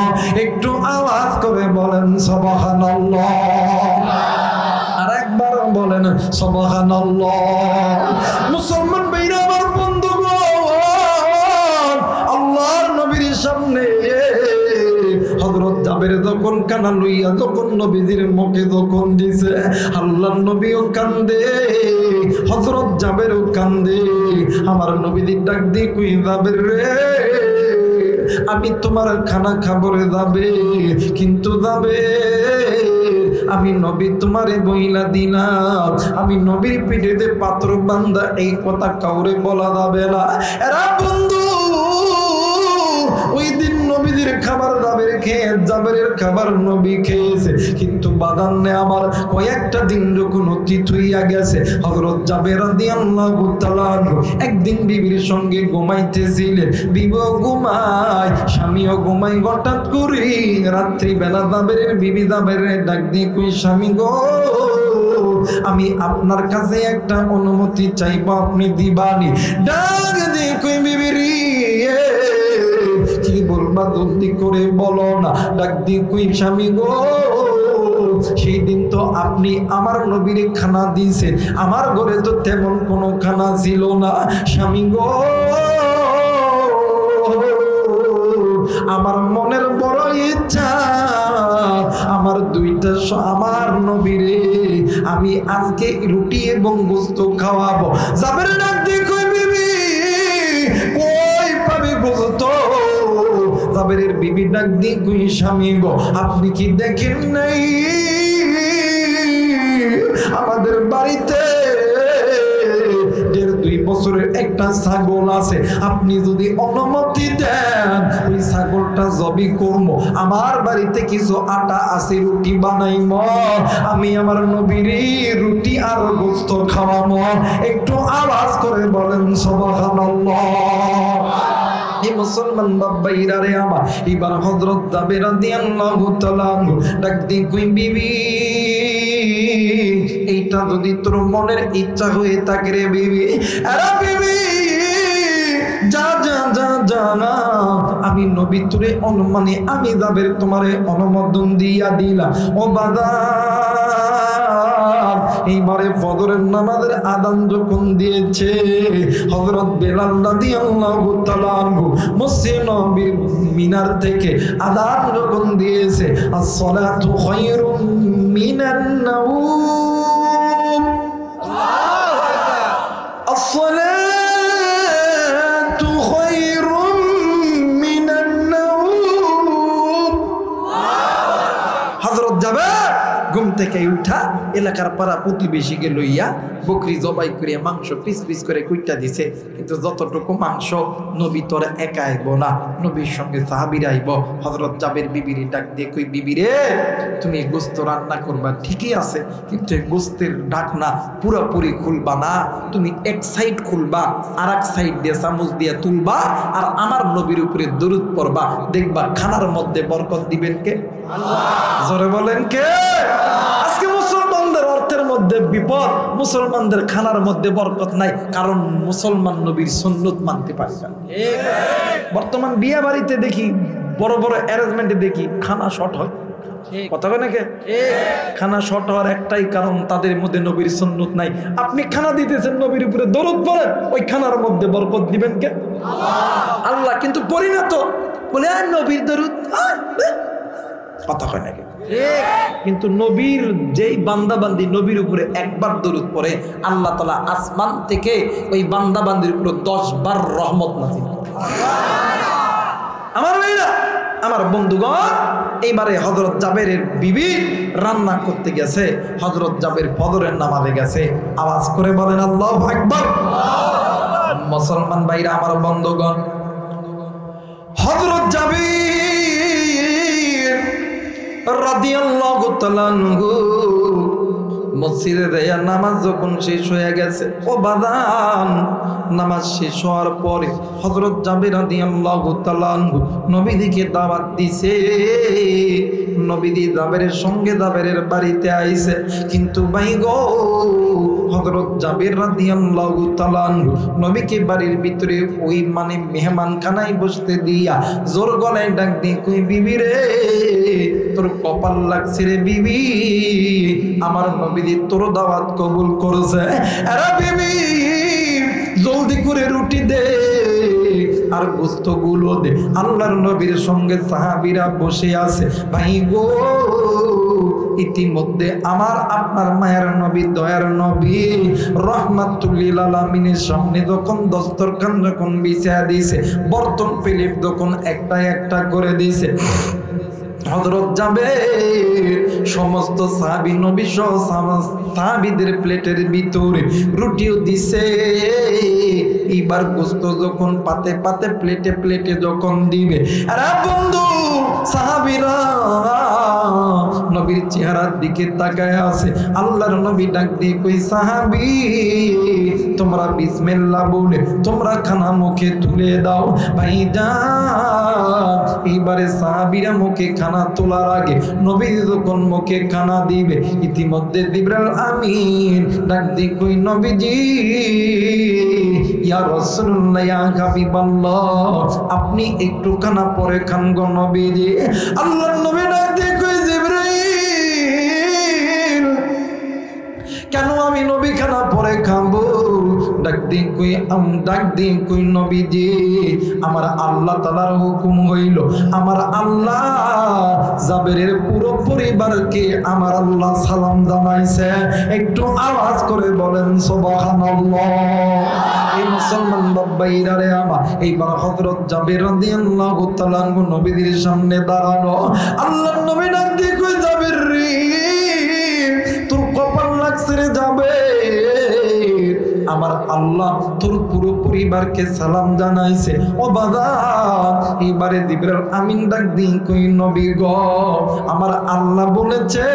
Speaker 1: একটু আওয়াজ করে বলেন সুবহানাল্লাহ, আর একবার বলেন সুবহানাল্লাহ। মুসলমান ভাইরা আমার বন্ধুগণ, আল্লাহর নবীর সামনে হযরত জাবের যখন কানা লইয়া যখন নবীজির মুখে যখন দিছে, আল্লাহর নবীও কান্দে, হযরত জাবেরও কান্দে। আমার নবীজি ডাক দিয়ে কই জাবের রে, আমি তোমার খানা খাবো রে যাবে, কিন্তু যাবে আমি নবী তোমারে বইলা দিলাম, আমি নবীর পিঠেতে পাথর বান্দা, এই কথা কাউরে বলা যাবে না। এরা বন্ধু, ওই দিন নবীদের খাবার জাবের খেয়ে, জাবেরের খাবার নবী খেয়েছে, কিন্তু বাদান নে আমার কয়েকটা দিন যখন অতীত হইয়া গেছে, হযরত জাবের রাদিয়াল্লাহু তাআলা একদিন বিবির সঙ্গে ঘুমাইতেছিলেন। বিবিও ঘুমায়, স্বামীও ঘুমায়। হঠাৎ করে রাত্রিবেলা জাবেরের বিবি জাবেরের ডাক দিয়ে কই স্বামী গো, আমি আপনার কাছে একটা অনুমতি চাইবো, আপনি দিবানি? ডাক দিয়ে কই বিবি রে, কি বলবা জলদি করে বলো না? ডাক দিয়ে কই স্বামী গো, সেই দিন তো আপনি আমার নবীর খানা দিয়েছেন, আমার ঘরে তো তেমন কোনো খানা ছিল না। স্বামী গো, আমার মনের বড় ইচ্ছা, আমার দুইটা আমার নবীরে আমি আজকে রুটি এবং গোশত খাওয়াবো। জাবের ডাক দিয়ে কই বিবি, কই পাবে গোশত? জাবেরের বিবি ডাক দিয়ে কই স্বামী গো, আপনি কি দেখেন নাই আমাদের বাড়িতে 1.5-2 বছরের একটা ছাগল আছে, আপনি যদি অনুমতি দেন ওই ছাগলটা জবি করবো, আমার বাড়িতে কিছু আটা আছে, রুটি বানাইম, আমি আমার নবীর রুটি আর গোশত খাওয়াবো। একটু আওয়াজ করে বলেন সুবহানাল্লাহ। এই মুসলমান বাবাইরা রে আমার, এবার হযরত জাবের রাদিয়াল্লাহু তাআলা ডাক দিয়ে কই বিবি, এইটা যদি তোর মনের ইচ্ছা হয়ে থাকে রে বিবি, আরে বিবি যা যা যা যা না, আমি নবী তোরে অনুমানে আমি জাবের তোমারে অনুমোদন দিয়া দিলাম। ও বাবা, এইবারে ফজরের নামাজের আযান যখন দিয়েছে, হযরত বেলাল রাদিয়াল্লাহু তাআলা আনহু মসজিদ নববীর মিনার থেকে আযান যখন দিয়েছে, as-salatu খায়রুম মিনান নাওম, আল্লাহু আকবার, as-salatu খায়রুম মিনান নাওম। হযরত জাবের ঘুম থেকে থেকে উঠা এলাকার পাড়া প্রতিবেশীকে লইয়া বকরি জবাই করে মাংস পিস পিস করে কুইটা দিছে। কিন্তু যতটুকু মাংস নবী তোর একা আইব না, নবীর সঙ্গে সাহাবীরা আইব। হযরত জাবের বিবির ডাক দিয়ে কই, বিবি রে, তুমি গোস্ত রান্না করবা ঠিকই আছে, কিন্তু এই গোস্তের ঢাকনা পুরোপুরি খুলবা না, তুমি এক সাইড খুলবা, আর এক সাইড দিয়ে চামচ দিয়ে তুলবা, আর আমার নবীর উপরে দরুদ পড়বা, দেখবা খানার মধ্যে বরকত দিবেন কে? আল্লাহ। জোরে বলেন কে? আজকে মুসলমানদের অর্থের মধ্যে বিপদ, মুসলমানদের খানার মধ্যে বরকত নাই, কারণ মুসলমান নবীর সুন্নত মানতে পারে না। বর্তমান বিয়ে বাড়িতে দেখি, বড় বড় অ্যারেঞ্জমেন্টে দেখি খানা শর্ট হয়। কথা বলে নাকি? খানা শর্ট হওয়ার একটাই কারণ, তাদের মধ্যে নবীর সুন্নত নাই। আপনি খানা দিতেছেন, নবীর উপরে দরুদ পড়েন, ওই খানার মধ্যে বরকত দিবেন কে? আল্লাহ। কিন্তু পড়ি না তো, বলে আর নবীর দরুদ, কথা কয় নাকি? কিন্তু নবীর যেই বান্দাবান্দি নবীর উপরে একবার দরুদ পড়ে, আল্লাহ তাআলা আসমান থেকে ওই বান্দাবান্দির উপরে 10 বার রহমত নাযিল করে। আমার ভাইরা, আমার বন্ধুগণ, এইবারে হযরত জাবেরের বিবি রান্না করতে গেছে, হযরত জাবের ফজরের নামাজে গেছে। আওয়াজ করে বলেন আল্লাহু আকবার। মুসলমান ভাইরা, আমার বন্ধুগণ, হযরত জাবের রাদিয়াল্লাহু তাআলা আনহু মসজিদে দেয়া নামাজ যখন শেষ হয়ে গেছে, ও বাদান, নামাজ শেষ হওয়ার পরে হযরত জাবের রাদিয়াল্লাহু তাআলা আনহু নবীদিকে দাওয়াত দিছে। নবীদি জাবেরের সঙ্গে জাবেরের বাড়িতে আইছে। কিন্তু ভাই গো, হযরত জাবের রাদিয়াল্লাহু তাআলা আনহু নবীকে বাড়ির ভিতরে ওই মেহমানখানায় বসতে দিয়া জোর গলায় ডাক দিয়ে কই, বিবি রে, তোর কপাল লাগছে রে বিবি, আমার নবীদি তোর দাওয়াত কবুল করেছে। আরে বিবি, জলদি করে রুটি দে আর গোস্ত গুলো দে, আল্লাহর নবীর সঙ্গে সাহাবীরা বসে আছে। ভাই গো, ইতিমধ্যে আমার আপনার মায়ের নবী, দয়ার নবী রাহমাতুল লিল আলামিনের সামনে যখন দস্তরখান যখন বিছায়া দিয়েছে, বর্তন প্লেট যখন একটা একটা করে দিয়েছে, হযরত জাবের সমস্ত সাহাবী নবী সহ সাহাবীদের প্লেটের ভিতরে রুটিও দিছে। এইবার গোস্ত যখন পাতে পাতে প্লেটে প্লেটে যখন দিবে, আরে বন্ধু, সাহাবীরা নবীর চেহারার দিকে তাকায় আছে। আল্লাহর নবী ডাক দিয়ে কই, সাহাবী, তোমরা বিসমিল্লাহ বলে তোমরা খানা মুখে তুলে দাও। ভাইজান, এইবারে সাহাবীরা মুখে খানা তোলার আগে নবী যখন মুখে খানা দিবে, ইতিমধ্যে জিবরাইল আমিন ডাক দিয়ে কই, নবীজি, ইয়া রাসূলুল্লাহ, ইয়া হাবিবাল্লাহ, আপনি একটু খানা পরে খান গো নবীজি। আল্লাহর নবী ডাক দিয়ে কই, জিবরাইল, কেন আমি নবী খানা পরে খাবো? ডাক দিয়ে কই, নবীজি, আমার আল্লাহ তাআলার হুকুম হইল, আমার আল্লাহ জাবেরের পুরো পরিবারকে আমার আল্লাহ সালাম জানাইছে। একটু আওয়াজ করে বলেন সুবহানাল্লাহ। এই মুসলমান বাবাইরা রে আমার, এইবার হযরত জাবের রাদিয়াল্লাহু তাআলা নবীদের সামনে দাঁড়ানো। আল্লাহর নবী ডাক দিয়ে কই, জাবের রে, তোর কপাল লাগছে রে জাবের, আমার আল্লাহ তোর পুরো পরিবারকে সালাম জানাইছে। ও বাবা, এবারে জিবরাইল আমিন ডাক দিন কই, নবী গো, আমার আল্লাহ বলেছে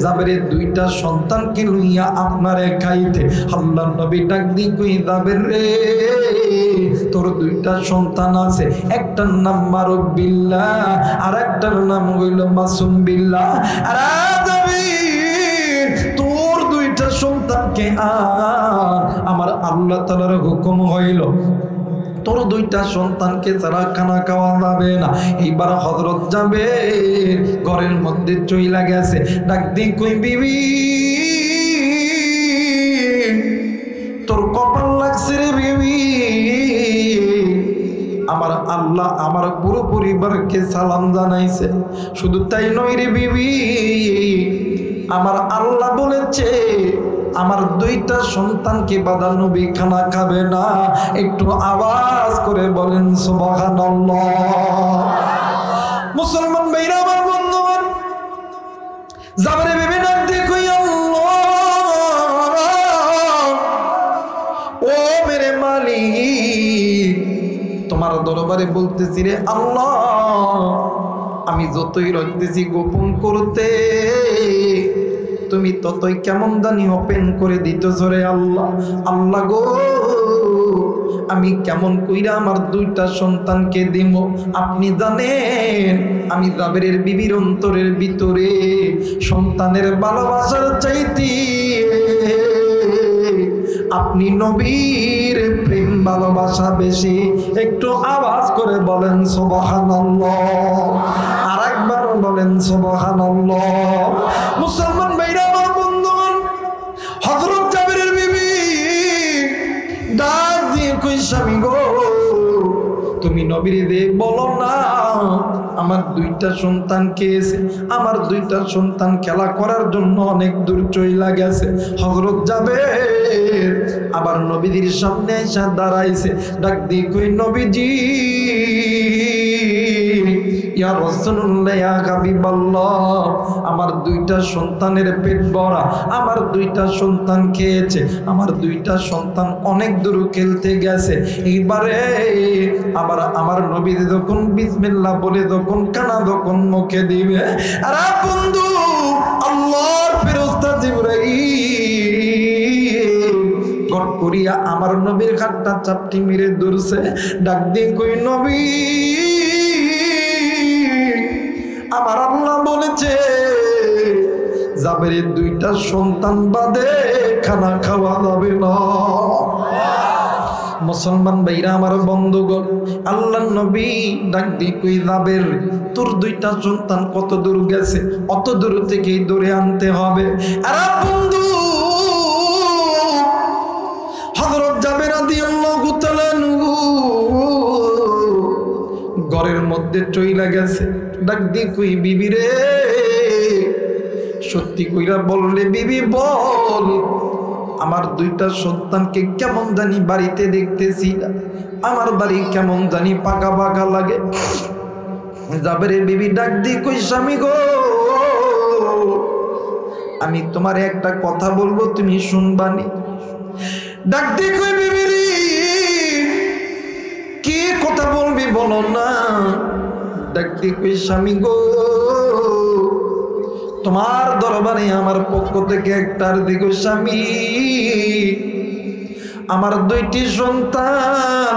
Speaker 1: জাবেরের 2টা সন্তানকে লইয়া আপনারে খাইতে। আল্লাহর নবী ডাক দিন কই, জাবের রে, তোর 2টা সন্তান আছে, একটার নাম মারুফ বিল্লাহ আর একটার নাম হইল মাসুম বিল্লাহ। আরে জাবের, তোর 2টা সন্তানকে আমার আল্লাহ তাআলার হুকুম হইল, তোর 2টা সন্তানকে ছাড়া খানা খাওয়া যাবে না। এইবার হযরত জাবের ঘরের মধ্যে চইলা গেছে। ডাক দিয়ে কই, বিবি, তোর কপাল লাগছে রে বিবি, আমার আল্লাহ আমার পুরো পরিবারকে সালাম জানাইছে। শুধু তাই নয় রে বিবি, আমার আল্লাহ বলেছে আমার 2টা সন্তানকে বাদা নবী খানা খাবে না। একটু আওয়াজ করে বলেন সুবহানাল্লাহ। মুসলমান ভাইরা, আমার বন্ধুগণ, জাবের বিবি ডাক দরবারে বলতেছি, রে আল্লাহ, আমি যতই রাখতেছি গোপন করতে, তুমি ততই কেমন জানি ওপেন করে দিতেছ রে আল্লাহ। আল্লাহ গো, আমি কেমন কইরা আমার দুইটা সন্তানকে দিব? আপনি জানেন আমি জাবেরের বিবির অন্তরের ভিতরে সন্তানের ভালোবাসার চাইতে আপনি নবীর প্রেম ভালোবাসা বেশি। একটু আওয়াজ করে বলেন সুবহানাল্লাহ, আরেকবার বলেন সুবহানাল্লাহ। মুসলমান ভাইরা আমার বন্ধুগণ, হযরত জাবেরের বিবি ডাক দিয়ে কই, স্বামী গো, তুমি নবীর দে বলো না আমার দুইটা সন্তান কেছে। আমার দুইটা সন্তান খেলা করার জন্য অনেক দূর চইলা গেছে। হযরত জাবের আবার নবীজির সামনে এসে দাঁড়াইছে, ডাক দিয়ে কই, নবীজি, ইয়া রাসূলুল্লাহ, ইয়া হাবিবাল্লাহ, আমার দুইটা সন্তানের পেট ভরা, আমার দুইটা সন্তান খেয়েছে, আমার দুইটা সন্তান অনেক দূর খেলতে গেছে। এইবারে আবার আমার নবী যখন বিসমিল্লাহ বলে যখন কানা যখন মুখে দিবে, আরে বন্ধু, আল্লাহর ফেরেশতা জিবরাইল গট করিয়া আমার নবীর হাতটা চাপটি মেরে ধরছে। ডাক দিয়ে কই, নবী, আমার আল্লাহ বলেছে জাবেরের দুইটা সন্তান বাদে খানা খাওয়া যাবে না। মুসলমান ভাইরা আমার বন্ধুগণ, আল্লাহর নবী ডাক দিয়ে কই, জাবের, তোর দুইটা সন্তান কত দূর গেছে, অত দূর থেকেই ধরে আনতে হবে। আরে বন্ধু, হযরত জাবের রাদিয়াল্লাহু তাআলা ঘরের মধ্যে চইলা গেছে। ডাক দিয়ে কই, বিবি রে, সত্যি কইরা বললে বিবি বল, আমার দুইটা সন্তানকে কেমন জানি বাড়িতে দেখতেছি, আমার বাড়ি কেমন জানি পাকা পাকা লাগে। জাবেরের বিবি ডাক দিয়ে কই, স্বামী গো, আমি তোমার একটা কথা বলবো, তুমি শুনবানি। ডাক দিয়ে কই, বিবি রে, কি কথা বলবি বলো না। ডাক দিয়ে কই, স্বামী গো, তোমার দরবারে আমার পক্ষ থেকে একটার দিকে, স্বামী, আমার দুইটি সন্তান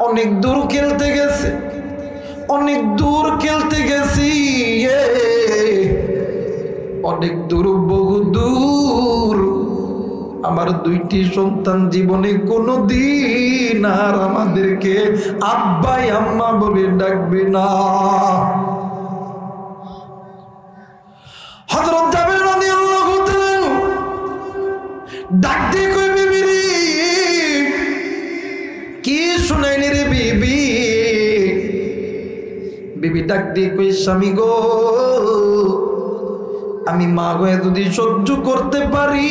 Speaker 1: অনেক দূর খেলতে গেছে, অনেক দূর খেলতে গেছি, অনেক দূর, বহু দূর। আমার দুইটি সন্তান জীবনে কোনোদিন আর আমাদেরকে আব্বাই আম্মা বলে ডাকবে না। হযরত জাবের রাদিয়াল্লাহু তাআলা ডাক দিয়ে কই, বিবি রে, কি শুনাইনি রে বিবি? বিবি ডাক দিয়ে কই, স্বামী গো, আমি মা হয়ে যদি সহ্য করতে পারি,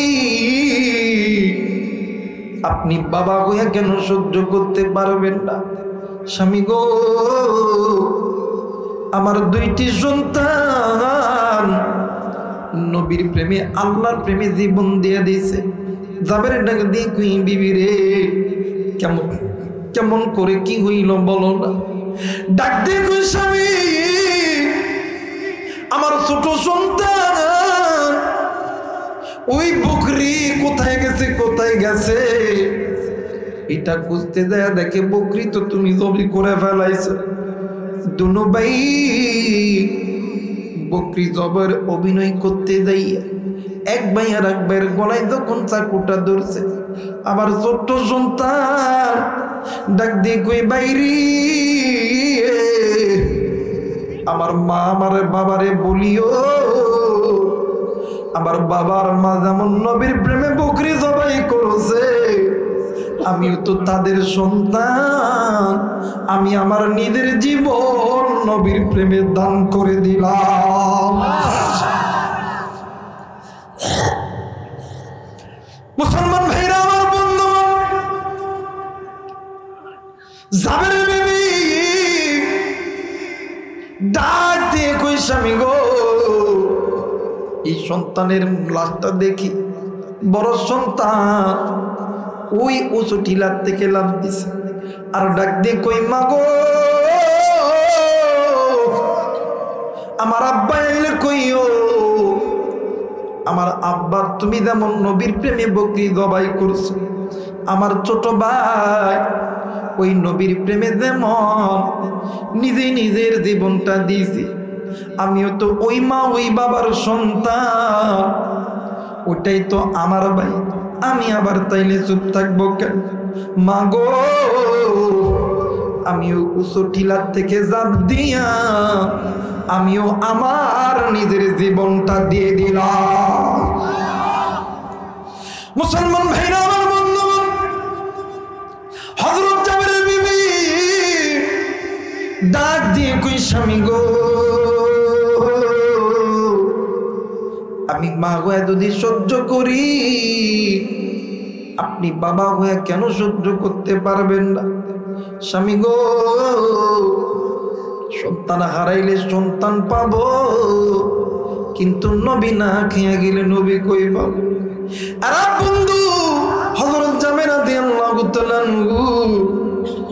Speaker 1: আপনি বাবা হয়ে কেন সহ্য করতে পারবেন না? স্বামী গো, আমার দুইটি সন্তান নবীর প্রেমে, আল্লাহর প্রেমে জীবন দিয়ে দিয়েছে। জাবের ডাক দিয়ে কই, বিবি রে, কেমন কেমন করে কি হইল বলো না। ডাক দিয়ে কই, স্বামী, আমার ছোট সন্তান ওই বকরি কোথায় গেছে, কোথায় গেছে, এটা খুঁজতে যায় দেখে বকরি তো তুমি জবি করে ফেলাইছো। দুনো ভাই বকরি জবের অভিনয় করতে যাইয়া এক ভাই আর এক ভাইয়ের গলায় যখন চাকুটা ধরছে, আবার ছোট্ট সন্তান ডাক দিয়ে কই, বাইরি, আমার মা আমার বাবারে বলিও, আমার বাবার মা যেমন নবীর প্রেমে বকরি জবাই করেছে, আমিও তো তাদের সন্তান, আমি আমার নিজের জীবন নবীর প্রেমে দান করে দিলাম। মুসলমান ভাইরা আমার বন্ধুগণ, জাবের বিবি ডাক দিয়ে কই, স্বামী গো, এই সন্তানের লাশটা দেখি, বড় সন্তান ওই উঁচু টিলার থেকে লাফ দিছে, আর ডাক দিয়ে কই মা গো আমার আব্বা এলে কইও আমার আব্বা তুমি যেমন নবীর প্রেমে বকরি জবাই করছো আমার ছোট ভাই ওই নবীর প্রেমে যেমন নিজের জীবনটা দিয়েছি আমিও তো ওই মা ওই বাবার সন্তান ওটাই তো আমার ভাই আমি আবার তাইলে চুপ থাকবো কেন মা গো আমিও উঁচু টিলার থেকে জাপ দিয়া আমিও আমার নিজের জীবনটা দিয়ে দিলাম। মুসলমান ভাইরা আমার বন্ধুগণ, হযরত জাবেরের বিবি ডাক দিয়ে কই স্বামী গো আমি মা হয়ে যদি সহ্য করি আপনি বাবা হয়ে কেন সহ্য করতে পারবেন না? স্বামী গো সন্তান হারাইলে সন্তান পাবো কিন্তু নবী না খেয়ে গেলে নবী কই পাবো? আর বন্ধু হযরত জাবের রাদিয়াল্লাহু তাআলা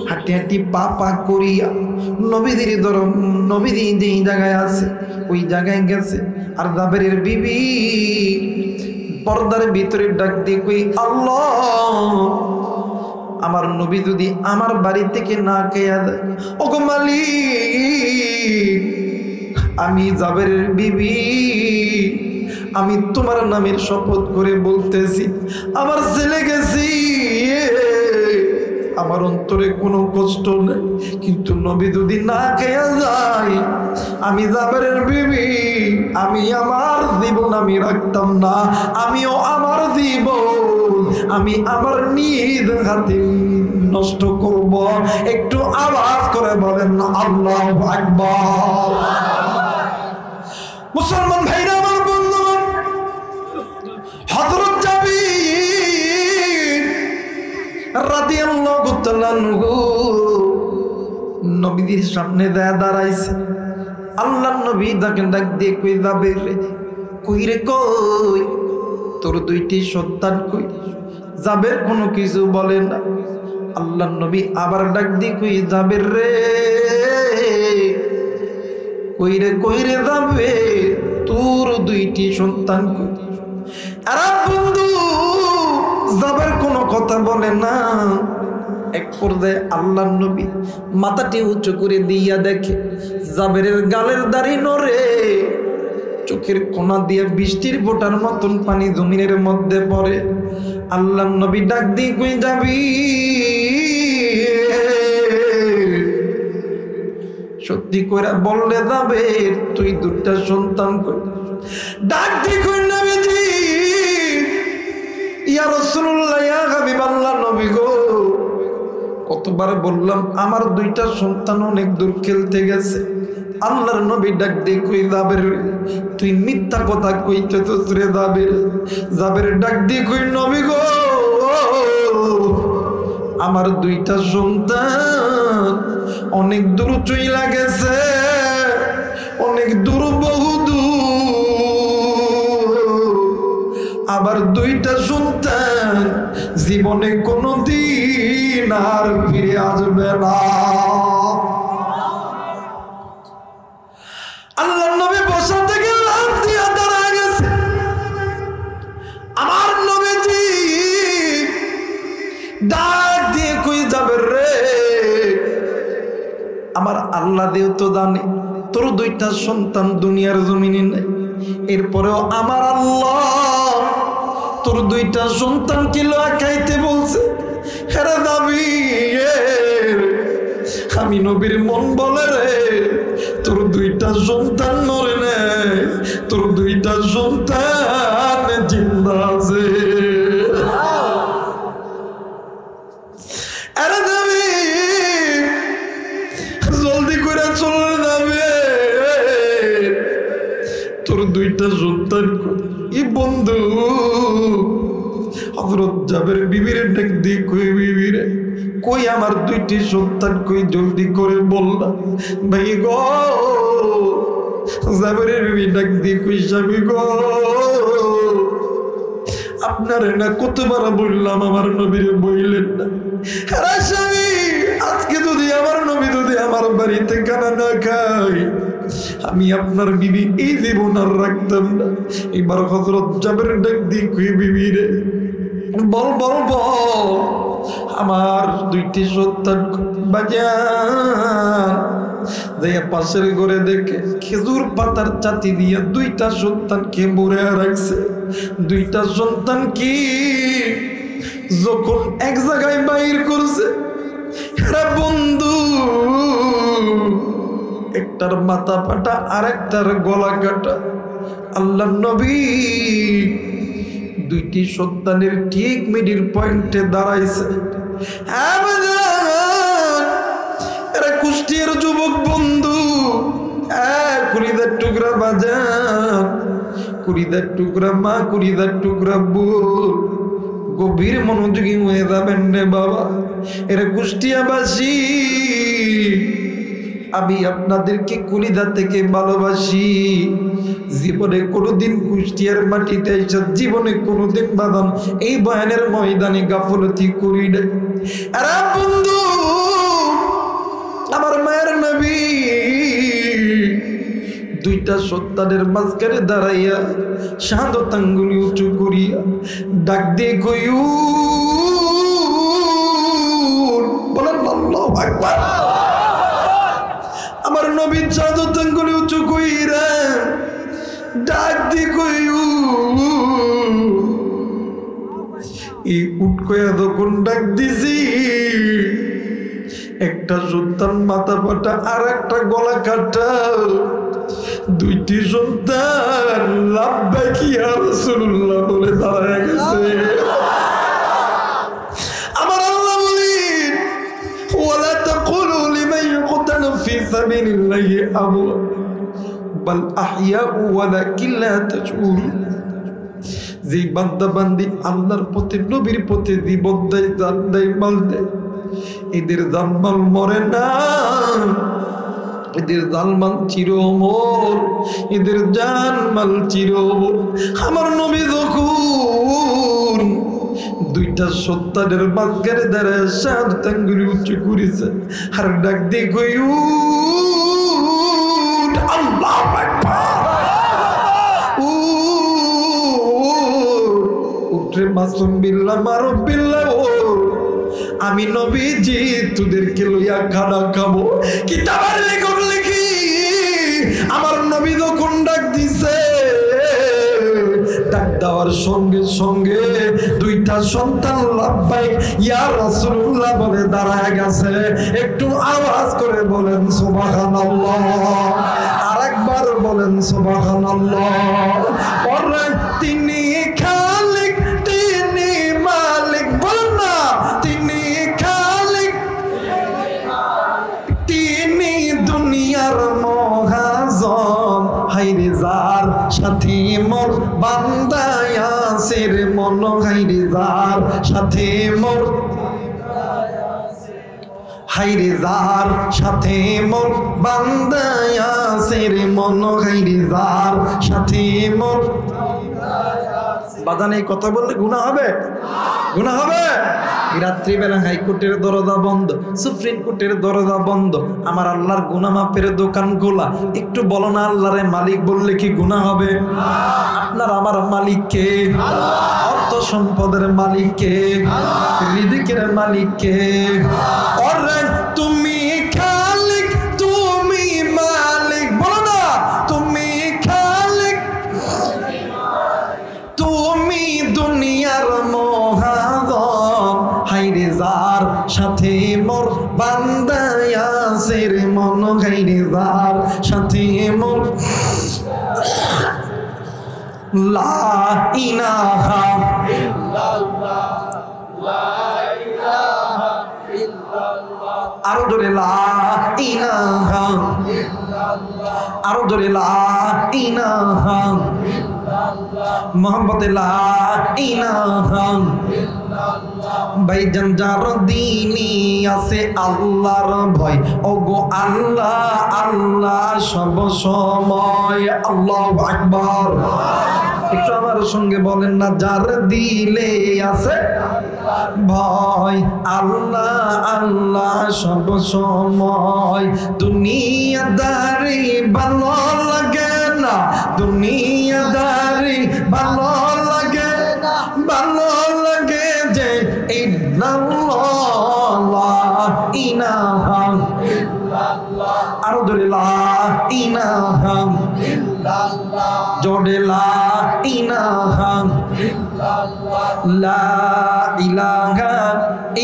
Speaker 1: হাঁটি হাঁটি পা পা করিয়া নবীদের যেই জায়গায় আছে ওই জায়গায় গেছে। আর জাবেরের বিবি পর্দার ভিতরে ডাক দিয়ে কই আল্লাহ আমার নবী যদি আমার বাড়ি থেকে না খেয়ে দেয় ওগো মালিক আমি জাবেরের বিবি আমি তোমার নামের শপথ করে বলতেছি আমার ছেলে গেছি আমার অন্তরে কোনো কষ্ট নেই কিন্তু নবী যদি না খেয়ে যায় আমি জাবেরের বিবি আমি আমার জীবন আমি রাখতাম না আমিও আমার জীবন আমি আমার নিজ হাতে নষ্ট করব। একটু আওয়াজ করে বলেন আল্লাহু আকবার। মুসলমান ভাইরা আমার বন্ধুগণ, হযরত জাবির রাদিয়াল্লাহু তাআলা নবীর সামনে দাঁড়াইছে। আল্লাহর নবী তাকে ডাক দিয়ে কই জাবের কই রে কই তোর দুইটি সন্তান কই? জাবের কোনো কিছু বলে না। আল্লাহর নবী আবার ডাক দিয়ে কই জাবের রে কই রে জাবের তোর দুইটি সন্তান কই? আরে বন্ধু জাবের কোনো কথা বলে না। এক পর্যায়ে আল্লাহর নবী মাথাটি উঁচু করে দিয়া দেখে জাবেরের গালের দাড়ি নড়ে, চোখের কোনা দিয়ে বৃষ্টির ফোঁটার মতন পানি জমিনের মধ্যে পড়ে। আল্লাহর নবী ডাক দিয়ে কই যাবি সত্যি করে বললে যাবে তুই দুটা সন্তান কই? ডাক দিয়ে কই নবীজি ইয়া রাসূলুল্লাহ ইয়া হাবিবাল্লাহ নবী গো কতবার বললাম আমার দুইটা সন্তান অনেক দূর খেলতে গেছে। আল্লাহর নবী ডাক দিয়ে কই জাবের তুই মিথ্যা কথা কইতেছস রে জাবের। জাবের ডাক দিয়ে কই নবী গো আমার দুইটা সন্তান অনেক দূর চইলা গেছে, অনেক দূর বহু দূর। আবার দুইটা সন্তান জীবনে কোনোদিন আর ফিরে আসবে না। আল্লাহর নবী বসা থেকে লাফ দিয়া দাঁড়ায় গেছে। আমার নবীজি ডাক দিয়ে কই যাবে রে আমার আল্লাহ দেও তো জানে তোর দুইটা সন্তান দুনিয়ার জমিনে নেই, এরপরেও আমার আল্লাহ তোর দুইটা সন্তানকে লয়া খাইতে বলছে। হেরে যাবি আমি নবীর মন বলে রে তোর দুইটা সন্তান মরে নেই, তোর দুইটা সন্তান জিন্দা আছে। আরে যাবি জলদি করে চলে যাবে তোর দুইটা সন্তান ই বন্ধু। হযরত জাবের বিবিরে ডাক দিয়ে কই বিবিরে কই আমার দুইটি সন্তান কই জলদি করে বললা ভাই গো। জাবেরের বিবি ডাক দিয়ে কই স্বামী গো আপনারে না কতবার বললাম আমার নবীরে বইলেন না। আরে স্বামী আমার বাড়িতে খানা না খাই, আমি আপনার বিবি এই জীবন আর রাখতাম না। এবার হযরত জাবের ডাক দিয়ে কই বিবি রে, বল বল বল, আমার দুইটি সন্তান বাজান যাইয়া পাশের ঘরে দেখে খেজুর পাতার চাতি দিয়া দুইটা সন্তানকে মুড়ে রাখছে। দুইটা সন্তান কি যখন এক জায়গায় বাইর করছে, বন্ধু একটার মাথা ফাটা আর একটার গলা কাটা। আল্লাহ নবী দুইটি সন্তানের ঠিক মিডিল পয়েন্টে দাঁড়াইছে। এরা কুষ্টিয়ার যুবক বন্ধু, কুড়িদার টুকরা বাজান, কুড়িদার টুকরা মা, কুড়িদার টুকরা বোন, গভীর মনোযোগী হয়ে যাবেন রে বাবা। এরা কুষ্টিয়াবাসী, আমি আপনাদেরকে কলিজা থেকে ভালোবাসি। জীবনে কোনোদিন কুষ্টিয়ার মাটিতে এসে জীবনে কোনোদিন বাদাম এই বয়ানের ময়দানে গাফলতি করি না। আরে বন্ধু, আমার মায়ের নবী দুইটা সন্তানের মাঝখানে দাঁড়াইয়া শাহাদত আঙ্গুলি উঁচু করিয়া ডাক দিয়ে কইউ, বলেন আল্লাহু আকবার। আমার নবীর শাহাদত আঙ্গুলি উঁচু কইরা ডাক দিয়ে কইউ, এই উঠ কইয়া যখন ডাক দিছি, একটা সন্তান মাথা ফাটা আর একটা গলা কাটা। দুইটি সন্তান লাব্বাইক ইয়া রাসূলুল্লাহ বলে দাঁড়ায় গেছে। আমার আল্লাহ বলেন, ওয়ালা তাকুলু লিমান ইউকতালু ফি সাবিলিল্লাহি আমওয়াত বাল আহইয়াউ ওয়ালাকিন লা তাশউরুন। যে বান্দা বান্দি আল্লাহর পথে, নবীর পথে জীবন দেয়, জান দেয়, মাল দেয়, এদের জানমাল মরে না, এদের জানমাল চিরমর, এদের জানমাল চিরমর। আমার নবী যখন দুইটা সন্তানের মাঝখানে দাঁড়ায় শাহাদত আঙ্গুলি উঁচু করেছে আর ডাক দিয়ে কই, আল্লাহু আকবার, উঠরে মাসুম বিল্লাহ মারুফ বিল্লাহ, আমি নবীজি তোদেরকে লইয়া খানা খাবো। কিতাবের লেখক লিখি, আমার নবী যখন ডাক দিছে, ডাক দেওয়ার সঙ্গে সঙ্গে দুইটা সন্তান লাব্বাইক ইয়া রাসূলুল্লাহ বলে দাঁড়ায় গেছে। একটু আওয়াজ করে বলেন সুবহানাল্লাহ, আরেকবার বলেন সুবহানাল্লাহ। ওরে তিনি খালিক, তিনি মালিক, বলেন না, তিনি খালিক, তিনি দুনিয়ার মহাজন। হাইরে যার সাথে মোর বান্দায় আসির মন, হাইরে যার সাথে মোর, হাইরে যার সাথে মোর বান্দায় আসির মন, হাইরে যার সাথে মোর। বাজান এই কথা বললে গুনাহ হবে? গুনাহ হবে? রাত্রিবেলা হাইকোর্টের দরজা বন্ধ, সুপ্রিম কোর্টের দরজা বন্ধ, আমার আল্লাহর গুনাহ মাপের দোকান খোলা। একটু বলো না, আল্লাহরে মালিক বললে কি গুনাহ হবে? আপনার আমার মালিক কে? অর্থ সম্পদের মালিক কে? রিজিকের মালিক কে? ওরে তুমি খালিক, তুমি মালিক, বলো না, তুমি খালিক, তুমি দুনিয়ার মহাজন। হাইরে যার সাথে মোর বান্দায় আসির মন, হাইরে যার সাথে মোর। লা ইলাহা ইল্লাল্লাহ, লা ইলাহা ইল্লাল্লাহ, আরো জোরে লা ইলাহা ইল্লাল্লাহ, আরো জোরে লা ইলাহা ইল্লাল্লাহ, মোহাম্মদে লা ইলাহা ইল্লাল্লাহ। ভাইজান যার দিনী আছে আল্লাহর ভয়, ওগো আল্লাহ আল্লাহ সব সময়। আল্লাহু আকবার। একটু আমার সঙ্গে বলেন না, যার দিলে আছে ভয়, আল্লাহ আল্লাহ সব সময়। দুনিয়াদারি ভালো লাগে না, দুনিয়াদারি ভালো লাগে, ভালো লাগে যে ইলাহা আরো ধরে লা ইলাহা জোড়ে লা ইলাহা লা ইলাহা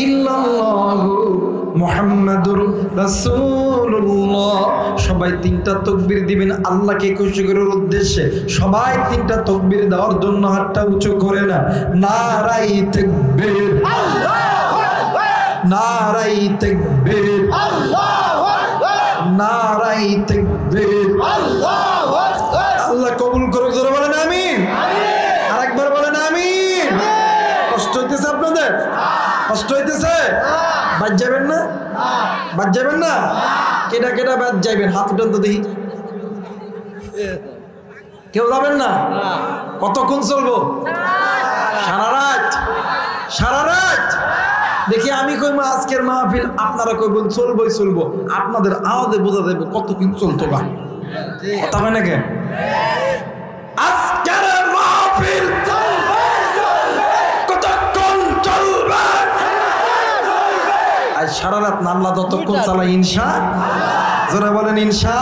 Speaker 1: ইল্লাল্লাহু মুহাম্মাদুর রাসূলুল্লাহ। সবাই তিনটা তাকবীর দিবেন আল্লাহকে খুশি করার উদ্দেশ্যে। সবাই তিনটা তাকবীর দেওয়ার জন্য হাতটা উঁচু করে না। নারায়ে তাকবীর, আল্লাহু আকবার, নারায়ে তাকবীর, আল্লাহু আকবার, নারায়ে তাকবীর, আল্লাহু আকবার। আল্লাহ কবুল করুক, জোরে বলেন আমিন। আরেকবার বলেন আমিন। কষ্ট হইতেছে আপনাদের? কষ্ট হইতেছে? বাদ যাবেন না? বাদ যাবেন না? কেডা কেডা বাদ যাবেন? হাত উঠান তো দেখি। কেউ যাবেন না? কতক্ষণ চলবো? সারা রাত? সারা রাত? দেখি আমি কইমা আজকের মাহফিল, আপনারা কইবেন চলবই চলবো। আপনাদের আওয়াজে বোঝা যাবে কতক্ষণ চলতো বা কথা হয় নাকি? আজকের মাহফিল কতক্ষণ চলবে? আজ সারা রাত না, আল্লাহ যতক্ষণ চালাই ইনশা। জোরে বলেন ইনশা।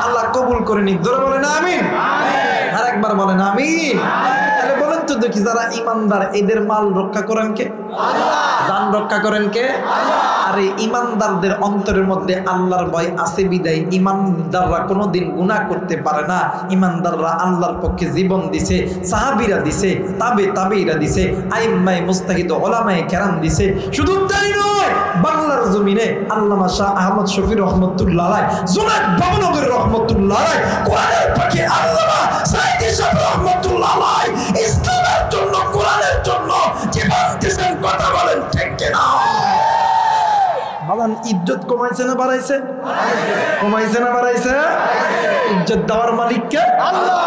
Speaker 1: আল্লাহ কবুল করে নিক, জোরে বলেন আমিন। আর একবার বলেন আমিন। তাহলে বলেন তো দেখি, যারা ইমানদার এদের মাল রক্ষা করেন কে? জান রক্ষা করেন কে? আর এই ইমানদারদের অন্তরের মধ্যে আল্লাহর ভয় আছে বিদায় ইমানদাররা কোনোদিন গুনাহ করতে পারে না। ইমানদাররা আল্লাহর পক্ষে জীবন দিছে, সাহাবীরা দিছে, তাবেঈরা দিছে, আইম্মায়ে মুজতাহিদ উলামায়ে কেরাম দিছে। শুধু তাই নয়, বাংলার জমিনে আল্লামা শাহ আহমদ শফি রহমাতুল্লাহ আলাইহি, জুনায়েদ বাবনগরী রহমাতুল্লাহ আলাইহি, কোরআনের পক্ষে আল্লামা সাইয়্যিদ সাহেব রহমাতুল্লাহ আলাইহি ইসলামের জন্য, কোরআনের জন্য জীবন দিয়েছেন। কথা বলেন ঠিক কিনা? বাবান ইজ্জত কমাইছে না বাড়াইছে? কমাইছে না বাড়াইছে? ইজ্জত দেওয়ার মালিক কে? আল্লাহ।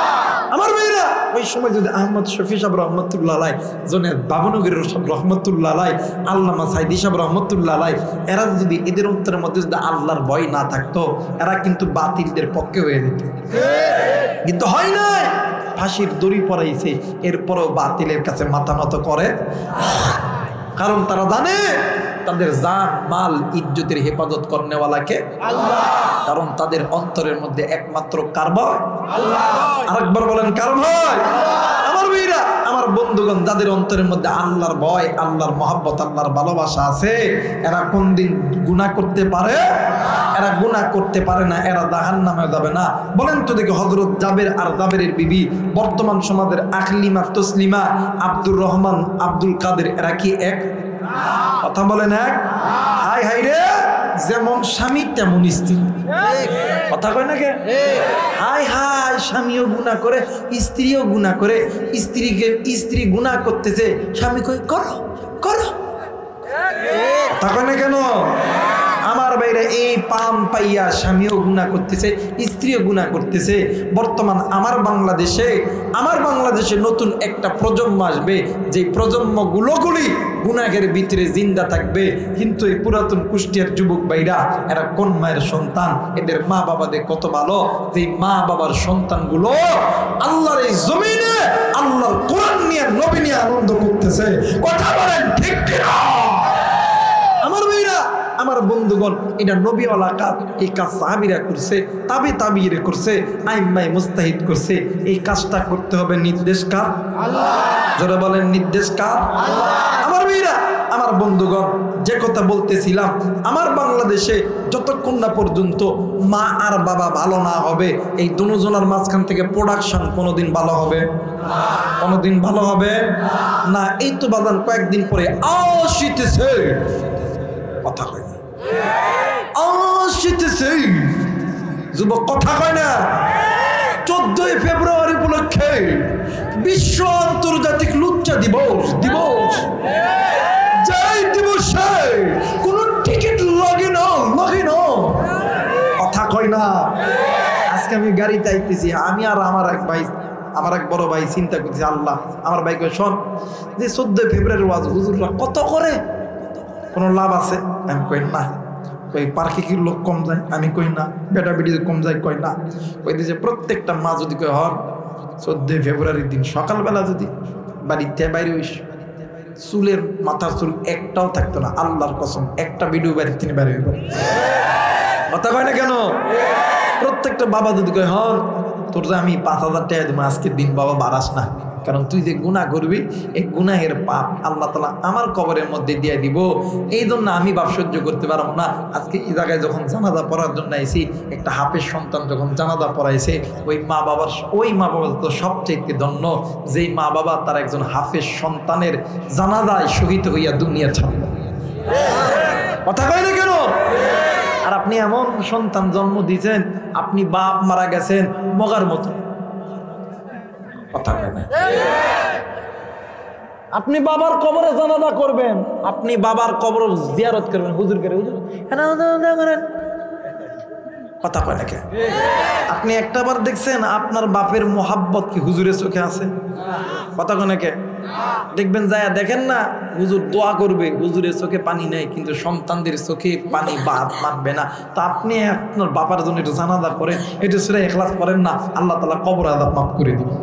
Speaker 1: আমার ভাইরা, ওই সময় যদি আহমদ শফি সাহেব রহমতুল্লাহ আলাইহি, জুনায়েদ বাবনগরী রহমতুল্লাহ আলাইহি, আল্লামা সাইয়্যিদ সাহেব রহমতুল্লাহ আলাইহি, এরা যদি এদের অন্তরের মধ্যে যদি আল্লাহর ভয় না থাকতো, এরা কিন্তু বাতিলদের পক্ষে হয়ে যেত। কিন্তু হয় নাই, ফাঁসির দড়ি পরাইছে, এরপরও বাতিলের কাছে মাথা নত করে। কারণ তারা জানে তাদের জান মাল ইজ্জতের হেফাজত করনেওয়ালাকে আল্লাহ। কারণ তাদের অন্তরের মধ্যে একমাত্র কার ভয়? আল্লাহ। আরেকবার বলেন কার ভয়? আমার ভাইরা, আমার বন্ধুগণ, যাদের অন্তরের মধ্যে আল্লাহর ভয়, আল্লাহর মহব্বত, আল্লাহর ভালোবাসা আছে, এরা কোনদিন গুনাহ করতে পারে? এরা গুনাহ করতে পারে না, এরা জাহান্নামে যাবে না। বলেন তো দেখি, হযরত জাবের আর জাবেরের বিবি, বর্তমান সমাজের আকলিমা, তসলিমা, আব্দুর রহমান, আব্দুল কাদের, এরা কি এক? কথা বলেন এক? হাই হাই রে, যেমন স্বামী তেমন স্ত্রী। কথা কয় না কে? হাই হাই, স্বামীও গুনাহ করে, স্ত্রীও গুনাহ করে। স্ত্রী গুনাহ করতেছে, স্বামী কই করো করো। কথা কয় না কেন? আমার বাইরে এই পাম পাইয়া স্বামীও গুনাহ করতেছে, স্ত্রীও গুনাহ করতেছে। বর্তমান আমার বাংলাদেশে নতুন একটা প্রজন্ম আসবে, যে প্রজন্মগুলোগুলি গুনাহের ভিতরে জিন্দা থাকবে। কিন্তু এই পুরাতন কুষ্টিয়ার যুবক ভাইরা, এরা কোন মায়ের সন্তান? এদের মা বাবাদের কত ভালো, যে মা বাবার সন্তানগুলো আল্লাহর এই জমিনে আল্লাহর কোরআন নিয়ে, নবী নিয়ে আনন্দ করতেছে। কথা বলেন ঠিক কিনা? আমার ভাইরা, আমার বন্ধুগণ, এটা নবীওয়ালা কাজ। এই কাজ সাহাবীরা করছে, তাবেঈরা করছে, আইম্মায়ে মুজতাহিদ করছে। এই কাজটা করতে হবে নির্দেশ কার? আল্লাহ। যারা বলেন নির্দেশ কার? আল্লাহ। আমার ভাইরা, আমার বন্ধুগণ, যে কথা বলতেছিলাম, আমার বাংলাদেশে যতক্ষণ না পর্যন্ত মা আর বাবা ভালো না হবে, এই দুজনের মাঝখান থেকে প্রোডাকশন কোনোদিন ভালো হবে? কোনোদিন ভালো হবে না। এই তো বাদান কয়েকদিন পরে আসিতেছে, কথা কয় না, আসিতেছে যুবক, কথা কয় না। 14 ফেব্রুয়ারি উপলক্ষে বিশ্ব আন্তর্জাতিক লুচ্চা দিবস। যাই দিবসে কোনো টিকিট লাগে না। কথা কয় না। আজকে আমি গাড়িতে আইতেছি, আমি আর আমার এক ভাই আমার এক বড় ভাই চিন্তা করছে, আল্লাহ আমার ভাই কই শোন, যে 14 ফেব্রুয়ারি ওয়াজ হুজুররা কত করে, কোনো লাভ আছে? আমি কই না। কই পার্কে কি লোক কম যায়? আমি কই না। বেটা বেটি কম যায়? কই না। কই দিয়েছে প্রত্যেকটা মা যদি কই হন 14 ফেব্রুয়ারির দিন সকালবেলা যদি বাড়িতে বাইরে হইস, চুলের মাথার চুল একটাও থাকতো না, আল্লাহর কসম একটা ভিডিও বাড়ির তিনি বাইরে হইব। কথা কয় না কেন? প্রত্যেকটা বাবা যদি কয় হন তোর যে আমি 5,000 টাকা দেবো আজকের দিন, বাবা বাড়াস না, কারণ তুই যে গুনাহ করবি এই গুনাহের পাপ আল্লাহ তাআলা আমার কবরের মধ্যে দিয়ে দিব, এই জন্য আমি বাপ সহ্য করতে পারবো না। আজকে এই জায়গায় যখন জানাজা পড়ার জন্য আইছি, একটা হাফেজ সন্তান যখন জানাজা পড়াইছে, ওই মা বাবা তো সবচেয়ে ধন্য, যেই মা বাবা তার একজন হাফেজ সন্তানের জানাজায় শহীদ হইয়া দুনিয়া ছাড়ল। কথা কয় না কেন? আর আপনি এমন সন্তান জন্ম দিয়েছেন, আপনি বাপ মারা গেছেন মগার মতো। কথা কয় না? আপনি বাবার কবরে জানাজা করবেন, আপনি বাবার কবর জিয়ারত করবেন, হুজুর করে হুজুর করেন। কথা কয় না কে? আপনি একটাবার দেখছেন আপনার বাপের মোহাব্বত কি হুজুরের চোখে আছে? কথা কয় না কে? দেখবেন যায় দেখেন না, হুজুর দোয়া করবে, হুজুরের চোখে পানি নেই, কিন্তু সন্তানদের চোখে পানি বাদ মানবে না। তো আপনি আপনার বাবার জন্য একটু জানাজা করেন, একটু সূরা ইখলাস পড়েন না, আল্লাহ তাআলা কবর আযাব মাফ করে দিবে।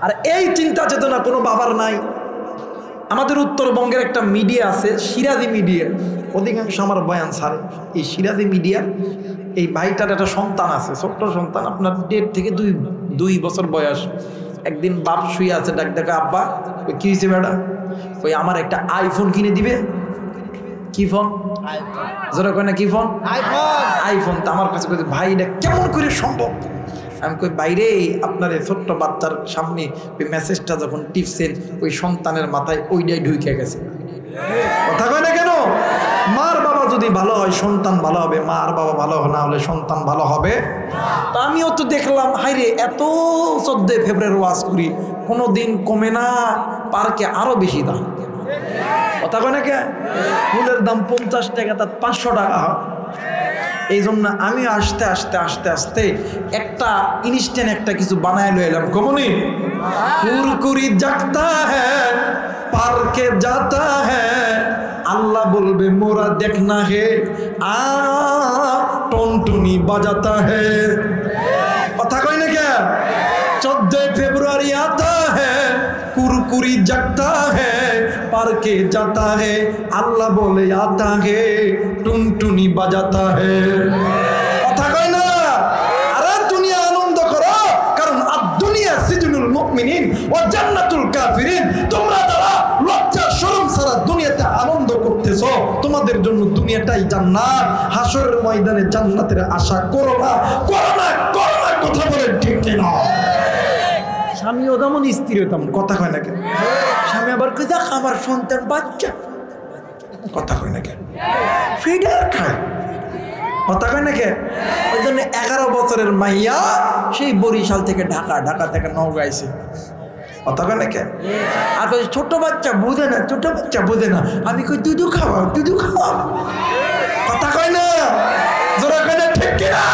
Speaker 1: আর এই চিন্তা চেতনা কোনো বাবার নাই। আমাদের উত্তরবঙ্গের একটা মিডিয়া আছে, সিরাজি মিডিয়া, অধিকাংশ আমার বয়ান ছাড়ে। এই সিরাজি মিডিয়ার এই ভাইটার একটা সন্তান আছে, ছোট্ট সন্তান, আপনার 1.5 থেকে 2 বছর বয়স। একদিন বাপ শুয়ে আছে, ডাক দেখা, আব্বা ওই কী হয়েছে বেটা? ওই আমার একটা আইফোন কিনে দিবে। কি ফোন? যারা কয় না কি ফোন? আইফোন। তো আমার কাছে বলছে, ভাই এটা কেমন করে সম্ভব? আমি কই বাইরে আপনার ছোট্ট বাচ্চার সামনে ওই মেসেজটা যখন টিপছেন, ওই সন্তানের মাথায় ওইটাই ঢুকে গেছে। কথা কয় না কেন? মার বাবা যদি ভালো হয় সন্তান ভালো হবে, মার বাবা ভালো না হলে সন্তান ভালো হবে। তা আমিও তো দেখলাম, হাইরে এত 14 ফেব্রুয়ারি ওয়াজ করি, কোনো দিন কমে না, পার্কে আরো বেশি দাম। কথা কয় না কে? ফুলের দাম 50 টাকা, তার 500 টাকা হয়। এই জন্য আমি আস্তে আস্তে আস্তে আস্তে একটা ইনস্ট্যান্ট একটা কিছু বানায় লো এলাম। কমনি কুরকুরি জাগতা হ্যাঁ পার্কে যাতা হ্যাঁ, আল্লাহ বলবে মোরা দেখনা হে আ টনটুনি বাজাতা হে। কথা কয় না কে? 14 ফেব্রুয়ারি आता है, কুরকুরি জাগতা है, পার্কে যাতা है, আল্লাহ বলে आता है, টুনটুনি বাজাতা है। কথা কয় না? আরে দুনিয়া আনন্দ করো, কারণ আদ-দুনিয়া সিজনুল মুমিনিন ওয়া জান্নাতুল কাফিরিন। তোমরা যারা লজ্জা শরম ছাড়া দুনিয়াতে আনন্দ করতেছো, তোমাদের জন্য দুনিয়াটাই জান্নাত। হাসরের ময়দানে জান্নাতের আশা করো না, করো না, করো না। কথা বলে ঠিক না? স্বামীও তেমন, স্ত্রীও তেমন। কথা কয় না কেন? স্বামী আবার কই যাক আমার সন্তান বাচ্চা। কথা কয় না কেন? ফিডার খায়। কথা কয় না কেন? ওই জন্য 11 বছরের মাইয়া সেই বরিশাল থেকে ঢাকা থেকে নওগাঁ আইছে। কথা কয় না কেন? আর কই ছোট বাচ্চা বুঝে না, ছোট বাচ্চা বুঝে না। আমি কই দুধু খাওয়া, দুধু খাওয়া। কথা কয় না? জোরে কয় না ঠিক কিনা?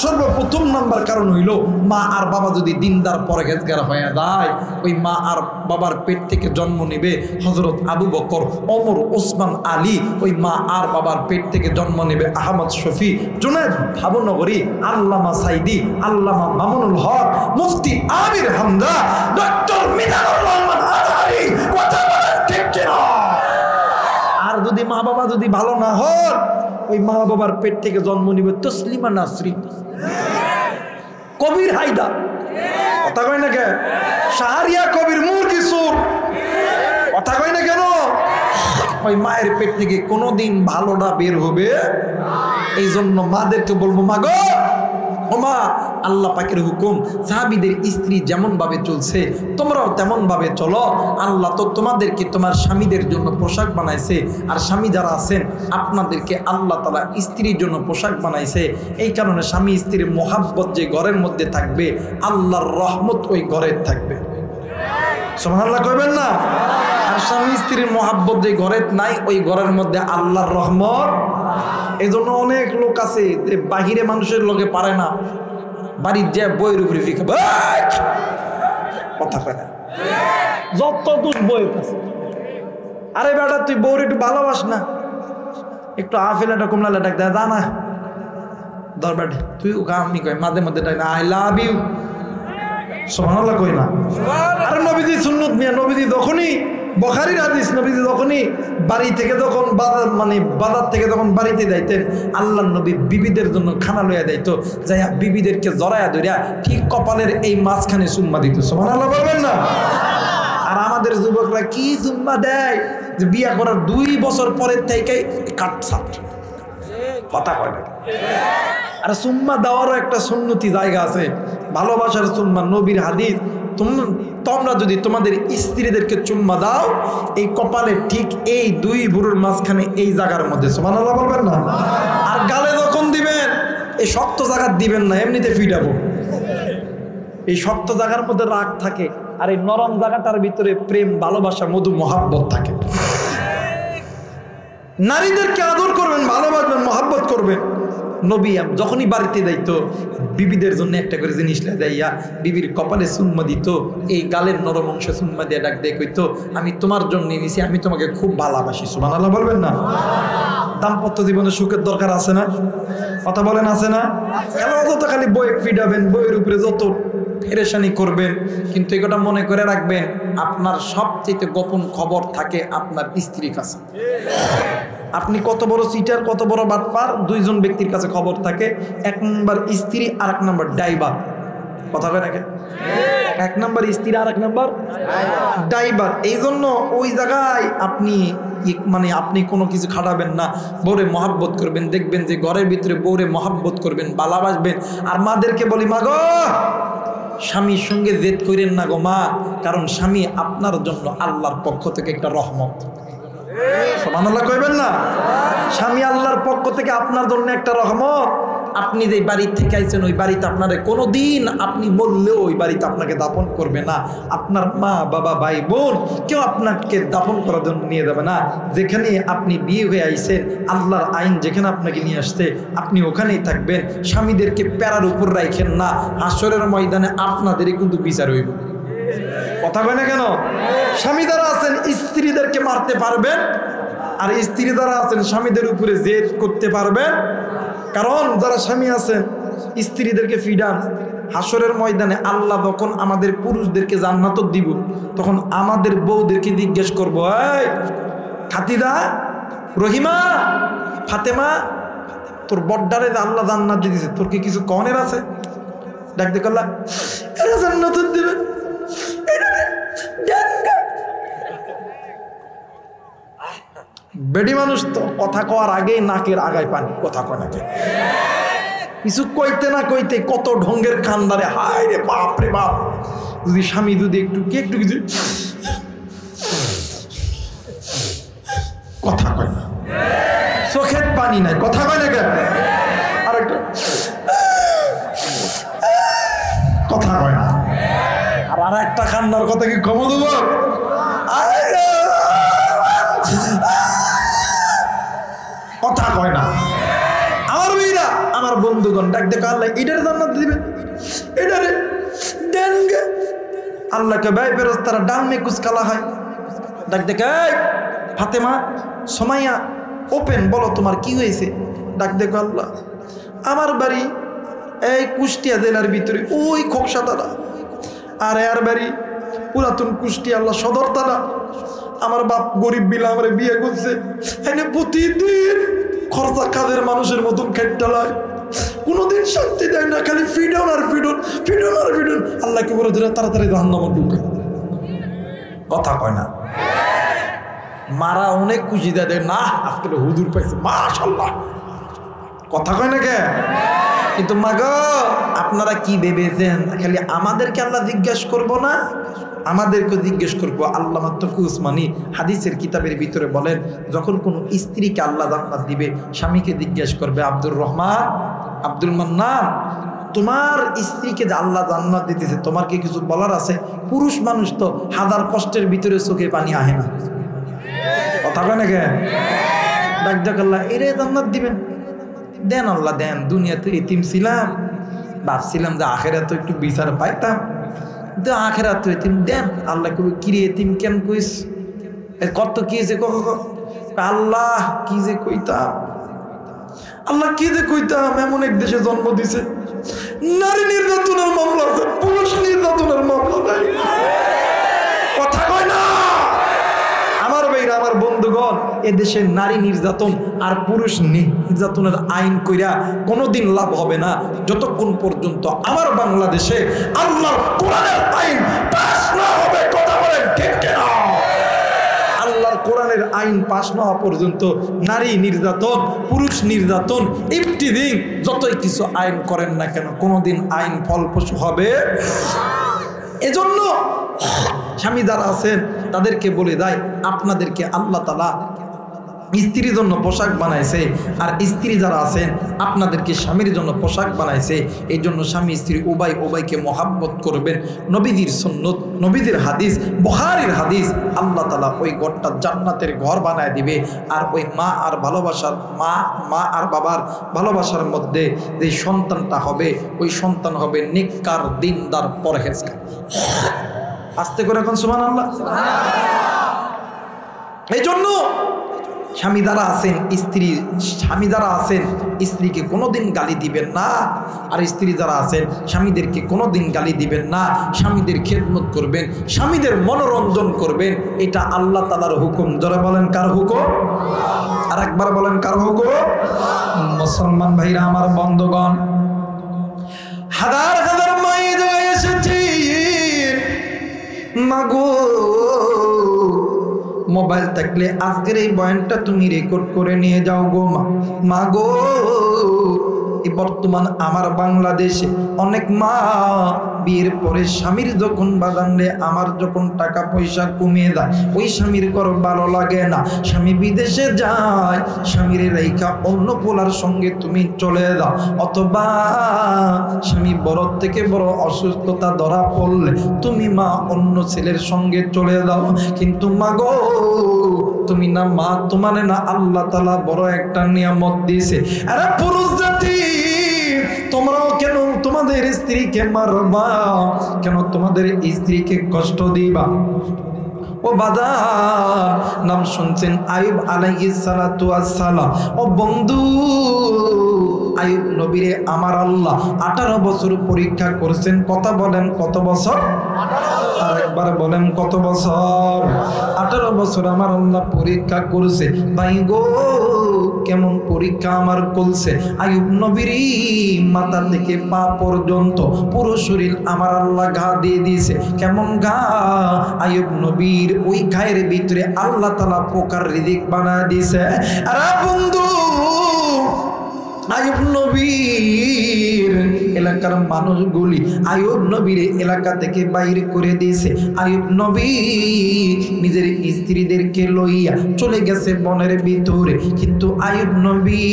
Speaker 1: সর্বপ্রথম নাম্বার কারণ হইল, মা আর বাবা যদি দিনদার পরহেজগার হয়ে যায়, ওই মা আর বাবার পেট থেকে জন্ম নেবে হযরত আবু বকর, ওমর, ওসমান, আলী। ওই মা আর বাবার পেট থেকে জন্ম নেবে আহমদ শফি, জুনায়েদ ভাবনগরী, আল্লামা সাইদি, আল্লামা মামুনুল হক, মুফতি আমির হামজা, ডক্টর মিজানুর রহমান আজহারী। কথা বলেন ঠিক কিনা? আর যদি মা বাবা যদি ভালো না হয়, ওই মা বাবার পেট থেকে জন্ম নিবে তসলিমা নাসরিন, কবির হায়দার। কথা কয় না কেন? শাহরিয়া কবির মুরগি সুর। কথা কয় না কেন? ওই মায়ের পেট থেকে কোনোদিন ভালোটা বের হবে। এই জন্য মাদেরকে বলবো, মা গো, ও মা, আল্লাহ পাকের হুকুম, সাহাবীদের স্ত্রী যেমন ভাবে চলছে তোমরাও তেমন ভাবে চলো। আল্লাহ তো তোমাদেরকে তোমার স্বামীদের জন্য পোশাক বানাইছে, আর স্বামী যারা আছেন আপনাদেরকে আল্লাহ তাআলা স্ত্রীর জন্য পোশাক বানাইছে। এই কারণে স্বামী স্ত্রীর মোহাব্বত যে ঘরের মধ্যে থাকবে, আল্লাহর রহমত ওই ঘরে থাকবে। সুবহানাল্লাহ কইবেন না? আর স্বামী স্ত্রীর মোহাব্বত যে ঘরে নাই, ওই ঘরের মধ্যে আল্লাহর রহমত। এই জন্য অনেক লোক আছে যে বাহিরে মানুষের লগে পারে না, বাড়ির যে বইয়ের উপরে ফিকা কথা কয় না, যত দূর বইয়ের কাছে। আরে বেটা তুই বউর একটু ভালোবাস না, একটু আফেলাটা কমলাটা ডাক দেয়, জানা দরবার তুই ওকে আমি কই মাঝে মধ্যে ডাক আই লাভ ইউ সুবহানাল্লাহ কই না। আরে নবীজি সুন্নত মিয়া, নবীজি যখনই বুখারীর হাদিস, নবীজি যখনই বাড়ি থেকে যখন বাজার থেকে যখন বাড়িতে যাইতেন, আল্লাহর নবী বিবিদের জন্য খানা লইয়া যাইতো, যাইয়া বিবিদেরকে জড়াইয়া ধরিয়া ঠিক কপালের এই মাঝখানে চুম্মা দিত। সুবহানাল্লাহ বলবেন না? আর আমাদের যুবকরা কি চুম্মা দেয় যে বিয়া করার 2 বছর পরের থেকেই কাটছাট কথা কয় না। আর চুম্মা দেওয়ারও একটা সুন্নতি জায়গা আছে, ভালোবাসার চুম্মা। নবীর হাদিস, তোমরা যদি তোমাদের স্ত্রীদেরকে চুম্মা দাও এই কপালে ঠিক এই 2 ভুরুর মাঝখানে এই জায়গার মধ্যে, সুবহানাল্লাহ বলবেন না? আর গালে যখন দিবেন এই শক্ত জায়গা দিবেন না, এমনিতে ফিটাবো। এই শক্ত জায়গার মধ্যে রাগ থাকে, আর এই নরম জায়গাটার ভিতরে প্রেম, ভালোবাসা, মধু, মহাব্বত থাকে। নারীদেরকে আদর করবেন, ভালোবাসবেন, মহাব্বত করবেন। নবী যখনই বাড়িতে যাইতো বিবিদের জন্য একটা করে জিনিস দেয়া বিবির কপালে চুম্মা দিত, এই গালের নরম অংশ চুম্মা দিয়ে ডাক দিয়ে কইতো, আমি তোমার জন্য নিয়েছি, আমি তোমাকে খুব ভালোবাসি। সুবহানাল্লাহ বলবেন না? দাম্পত্য জীবনে সুখের দরকার আছে না? কথা বলেন আছে না? কেন যত খালি বই ফিডাবেন, বইয়ের উপরে যত পেরেশানি করবেন, কিন্তু এটা মনে করে রাখবেন আপনার সবচেয়ে গোপন খবর থাকে আপনার স্ত্রীর কাছে। আপনি কত বড় চিটার, কত বড় বাটপার, 2 জন ব্যক্তির কাছে খবর থাকে। 1 নম্বর স্ত্রী আর 1 নম্বর ড্রাইভার। কথা কয় নাকি? 1 নম্বর স্ত্রী আর 1 নম্বর ড্রাইভার। এই জন্য ওই জায়গায় আপনি কোনো কিছু খাটাবেন না, বউরে মহাব্বত করবেন। দেখবেন যে ঘরের ভিতরে বউরে মহাব্বত করবেন, ভালোবাসবেন। আর মাদেরকে বলি, মা গো স্বামীর সঙ্গে জেদ করেন না গো মা, কারণ স্বামী আপনার জন্য আল্লাহর পক্ষ থেকে একটা রহমত। সুবহানাল্লাহ কইবেন না? স্বামী আল্লাহর পক্ষ থেকে আপনার জন্য একটা রহমত। আপনি যে বাড়ি থেকে আইছেন ওই বাড়িতে আপনার কোনোদিন আপনি বললেও ওই বাড়িতে আপনাকে দাপন করবে না। আপনার মা বাবা ভাই বোন কেউ আপনাকে দাপন করার জন্য নিয়ে যাবে না। যেখানে আপনি বিয়ে হয়ে আইছেন, আল্লাহর আইন যেখানে আপনাকে নিয়ে আসছে আপনি ওখানেই থাকবেন। স্বামীদেরকে প্যারার উপর রাখেন না, হাসরের ময়দানে আপনাদেরই কিন্তু বিচার হইব। কথা কয় না কেন? স্বামী যারা আছেন স্ত্রীদেরকে মারতে পারবেন, আর স্ত্রী যারা আছেন স্বামীদের উপরে জেদ করতে পারবেন। কারণ যারা স্বামী আছেন স্ত্রীদেরকে ফিডান, হাসরের ময়দানে আল্লাহ যখন আমাদের পুরুষদেরকে জান্নাত দিব, তখন আমাদের বউদেরকে জিজ্ঞেস করবো, এই খাতিদা, রহিমা, ফাতেমা, তোর বড্ডারে আল্লাহ জান্নাত দিয়েছে, তোর কি কিছু কনের আছে? ডাক দে করলা, এরা জান্নাত দিবেন। বেডি মানুষ তো কথা কওয়ার আগেই নাকের আগায় পানি। কথা কয় নাকি? কিছু কইতে না কইতে কত ঢঙ্গের কান্দারে, হায় রে বাপ রে বাপ। যদি স্বামী যদি একটু কিছু কথা কয় না, চোখের পানি নাই। কথা কয় না কেন? আরেকটা কথা কয় না। আর একটা কান্নার কথা কি কম দেব? কথা কয় না। আমার মেয়েরা, আমার বন্ধুগণ ডাক দেখো, আল্লাহ এটার জান্নাত দিবেন, এটারে দেন গে। আল্লাহকে ভাই ফেরেশতারা ডান মে কুছ কালা হয়। ডাক দেখে, এই ফাতেমা, সুমাইয়া, ওপেন বলো তোমার কি হয়েছে? ডাক দেখো, আল্লাহ আমার বাড়ি এই কুষ্টিয়া জেলার ভিতরে ওই খোকসাতারা, আর এর বাড়ি পুরাতন কুষ্টিয়া আল্লাহ সদর তারা। আমার বাপ গরিব বিলা আমার বিয়ে করছে, এনে প্রতিদিন খরচা কাজের মানুষের মতন খেট্টালায়, কোনোদিন শান্তি দেয় না, খালি ফিডন আর ফিডন, ফিডন আর ফিডন। আল্লাহকে বলে দিলে তাড়াতাড়ি জাহান্নামে ঢুকে। কথা কয় না? মারা অনেক খুশি দেয় না, আজকে হুজুর পাইছে মাশাআল্লাহ। কথা কয় না কে? কিন্তু মা গো, আপনারা কি ভেবেছেন খালি আমাদেরকে আল্লাহ জিজ্ঞেস করবো না? আমাদেরকে জিজ্ঞেস করবো। আল্লামা তকি উসমানী হাদিসের কিতাবের ভিতরে বলেন, যখন কোনো স্ত্রীকে আল্লাহ জান্নাত দিবে, স্বামীকে জিজ্ঞেস করবে, আব্দুর রহমান, আব্দুল মান্নান, তোমার স্ত্রীকে যে আল্লাহ জান্নাত দিতেছে, তোমার কি কিছু বলার আছে? পুরুষ মানুষ তো হাজার কষ্টের ভিতরে চোখে পানি আহে না। কথা কয় না কে? ডাক ডাক আল্লাহ এরে জান্নাত দিবেন। দেন আল্লাহ দেন, দুনিয়াতে এতিম ছিলাম, ভাবছিলাম যে আখেরাতে একটু বিচার পাইতাম, কিন্তু আখেরাতে এতিম দেন। আল্লাহ কবি কিরে এতিম কেন কইস, কত কি যে আল্লাহ কি যে কইতাম, আল্লাহ কি যে কইতাম। এমন এক দেশে জন্ম দিছে নারী নির্যাতনের মামলা আছে, পুরুষ নির্যাতনের মামলা নাই। কথা কয় না আমার ভাইরা, আমার বন্ধুগণ, এদেশে নারী নির্যাতন আর পুরুষ নির্যাতনের আইন কইরা কোনোদিন লাভ হবে না যতক্ষণ পর্যন্ত আমার বাংলাদেশে আল্লাহর কোরআনের আইন পাস না হবে। কথা বলেন ঠিক কিনা? আল্লাহর কোরআনের আইন পাস না হওয়া পর্যন্ত নারী নির্যাতন, পুরুষ নির্যাতন, ইফতিজিং যতই কিছু আইন করেন না কেন কোনোদিন আইন ফলপ্রসূ হবে। এজন্য স্বামী যারা আছেন তাদেরকে বলে দেয়, আপনাদেরকে আল্লাহ তাআলা স্ত্রীর জন্য পোশাক বানাইছে, আর স্ত্রী যারা আছেন আপনাদেরকে স্বামীর জন্য পোশাক বানাইছে। এই জন্য স্বামী স্ত্রী উভয়কে মহাব্বত করবেন। নবীজির সুন্নত, নবীজির হাদিস, বুখারীর হাদিস, আল্লাহ তাআলা ওই ঘরটা জান্নাতের ঘর বানায় দিবে। আর ওই মা আর ভালোবাসার মা আর বাবার ভালোবাসার মধ্যে যে সন্তানটা হবে, ওই সন্তান হবে নেককার, দিনদার, পরহেজগার। আস্তে করে এখন সুবহানাল্লাহ। এই জন্য স্বামী যারা আছেন স্ত্রীকে কোনোদিন গালি দিবেন না, আর স্ত্রী যারা আছেন স্বামীদেরকে কোনোদিন গালি দিবেন না। স্বামীদের খেদমত করবেন, স্বামীদের মনোরঞ্জন করবেন। এটা আল্লাহ তাআলার হুকুম। যারা বলেন কার হুকুম? আর একবার বলেন কার হুকুম? মুসলমান ভাইরা, আমার বন্ধুগণ, হাজার হাজার মায়ের এসেছি মাগো, মোবাইল থাকলে আজকের এই বয়ানটা তুমি রেকর্ড করে নিয়ে যাও গো মা গো। বর্তমান আমার বাংলাদেশে অনেক মা বিয়ের পরে স্বামীর যখন বাগানে আমার যখন টাকা পয়সা কমিয়ে দেয়, ওই স্বামীর ঘর ভালো লাগে না, স্বামী বিদেশে যায়, স্বামীর রেখা অন্য পোলার সঙ্গে তুমি চলে যাও, অথবা স্বামী বড় থেকে বড় অসুস্থতা ধরা পড়লে তুমি মা অন্য ছেলের সঙ্গে চলে যাও। কিন্তু মা গো, তুমি না মা, তোমার না আল্লাহ তাআলা বড় একটা নিয়ামত দিয়েছে। আরে পুরুষ জাতি, তোমরাও কেন তোমাদের স্ত্রীকে মারবা, কেন তোমাদের স্ত্রীকে কষ্ট দিবা? ও বাদার, নাম শুনছেন আইয়ুব আলাইহিস সালাতু ওয়াস সালাম। ও বন্ধু, আইয়ুব নবীরে আমার আল্লাহ 18 বছর পরীক্ষা করছেন। কথা বলেন কত বছর? আর একবার বলেন কত বছর? 18 বছর আমার আল্লাহ পরীক্ষা করছে। ভাই গো, কেমন পরীক্ষা আমার করছে? আইয়ুব নবীর মাথা থেকে পা পর্যন্ত পুরো শরীর আমার আল্লাহ ঘা দিয়ে দিয়েছে। কেমন ঘা? আইয়ুব নবীর ওই ঘায়ের ভিতরে আল্লাহ তাআলা পোকার রিজিক বানায় দিয়েছে। আরে বন্ধু, আইয়ুব নবীর এলাকার মানুষগুলি আইয়ুব নবীর এলাকা থেকে বাইরে করে দিয়েছে। আইয়ুব নবী নিজের স্ত্রীদেরকে লইয়া চলে গেছে বনের ভিতরে, কিন্তু আইয়ুব নবী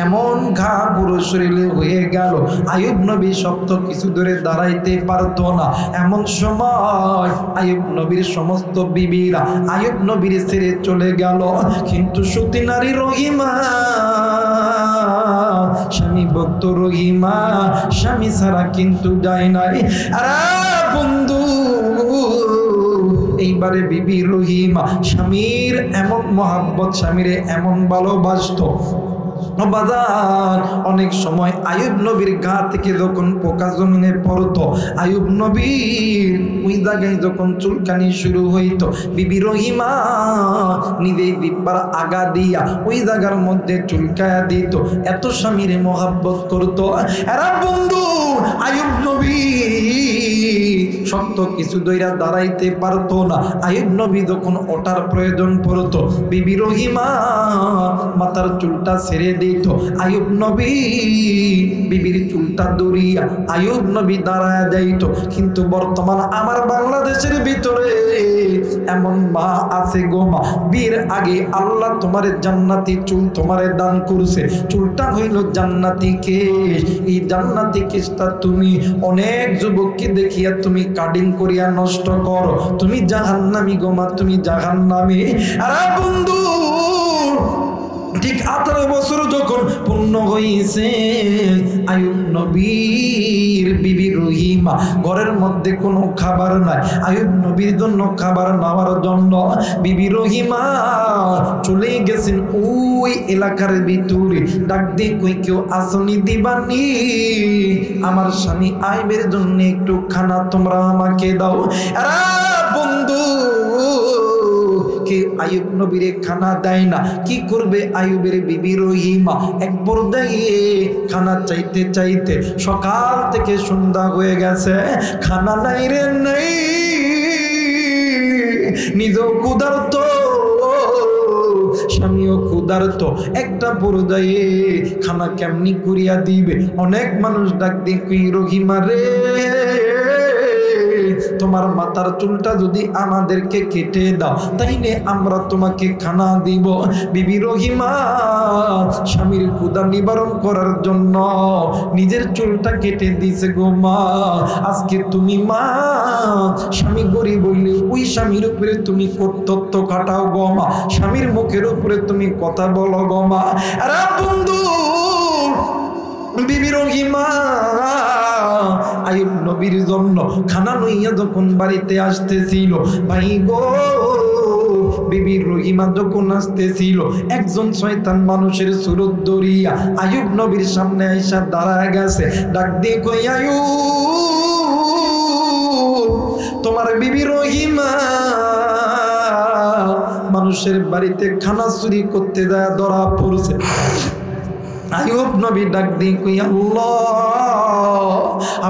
Speaker 1: এমন ঘা পুরো শরীরে হয়ে গেল, আইয়ুব নবী শক্ত কিছু ধরে দাঁড়াইতে পারতো না। এমন সময় আইয়ুব নবীর সমস্ত বিবিরা আইয়ুব নবীর ছেড়ে চলে গেল, কিন্তু সতী নারী রহিমা, স্বামী ভক্ত রহিমা স্বামী ছাড়া কিন্তু যায় নাই। আরে বন্ধু, এইবারে বিবি রহিমা স্বামীর এমন মহাব্বত, স্বামীরে এমন ভালোবাসতো। বাজার অনেক সময় আইয়ুব নবীর গা থেকে যখন পোকা জমিনে পড়তো, আইয়ুব নবীর ওই জায়গায় যখন চুলকানি শুরু হইতো, বিবি রহিমা নিজেই দিব্বার আগা দিয়া ওই জায়গার মধ্যে চুলকায়া দিত। এত স্বামীর মহাব্বত করতো। এরা বন্ধু, আইয়ুব নবী শক্ত কিছু দইরা দাঁড়াইতে পারতো না। আইয়ুব নবী যখন ওঠার প্রয়োজন পড়তো, বিবি রহিমা মাথার চুলটা ছেড়ে দিত। আইয়ুব নবী বিবির চুলটা দড়িয়া আইয়ুব নবী দাঁড়ায় যাইত। কিন্তু বর্তমান আমার বাংলাদেশের ভিতরে এমন মা আছে গো মা, বিয়ের আগে আল্লাহ তোমার জান্নাতি চুল তোমারে দান করছে। চুলটা হইল জান্নাতি কেশ। এই জান্নাতি কেশটা তুমি অনেক যুবককে দেখিয়া তুমি কাটিং করিয়া নষ্ট করো, তুমি জাহান্নামী গো মা, তুমি জাহান্নামী। আরে বন্ধু, ঠিক 18 বছর যখন পূর্ণ হয়েছে, আইয়ুব নবীর বিবি রহিমা ঘরের মধ্যে কোনো খাবার নাই। আইয়ুব নবীর জন্য খাবার নেওয়ার জন্য বিবি রহিমা চলে গেছেন ওই এলাকার ভিতরে। ডাক দিয়ে কই কেউ আসনি দিবানি, আমার স্বামী আইবের জন্য একটু খানা তোমরা আমাকে দাও। আরে বন্ধু, কে আইয়ুব নবীরে খানা দেয় না, কি করবে আইয়ুবের বিবি রহিমা? এক পর্যায়ে খানা চাইতে চাইতে সকাল থেকে সন্ধ্যা হয়ে গেছে, খানা নাই রে নাই, নিজেও ক্ষুধার্ত, স্বামীও ক্ষুধার্ত। একটা পর্যায়ে খানা কেমনি করিয়া দিবে? অনেক মানুষ ডাক দিয়ে কই রহিমা রে, তোমার মাথার চুলটা যদি আমাদেরকে কেটে দাও তাইলে আমরা তোমাকে খানা দিব। বিবি রহিমা স্বামীর ক্ষুধা নিবারণ করার জন্য নিজের চুলটা কেটে দিছে গো মা। আজকে তুমি মা, স্বামী গরিব হইলে ওই স্বামীর উপরে তুমি কর্তৃত্ব খাটাও গো মা, স্বামীর মুখের উপরে তুমি কথা বলো গো মা। আরে বন্ধু, বিবি রহিমা আইয়ুব নবীর জন্য খানা লইয়া যখন বাড়িতে আসতেছিল, ভাই গো বিবি রহিমা যখন আসতেছিল, একজন শয়তান মানুষের সুরত ধরিয়া আইয়ুব নবীর সামনে আইসা দাঁড়ায় গেছে। ডাক দিয়ে কই আইয়ুব, তোমার বিবি রহিমা মানুষের বাড়িতে খানা চুরি করতে যায় ধরা পড়ছে। আইয়ুব নবী ডাক দিয়ে কই আল্লাহ,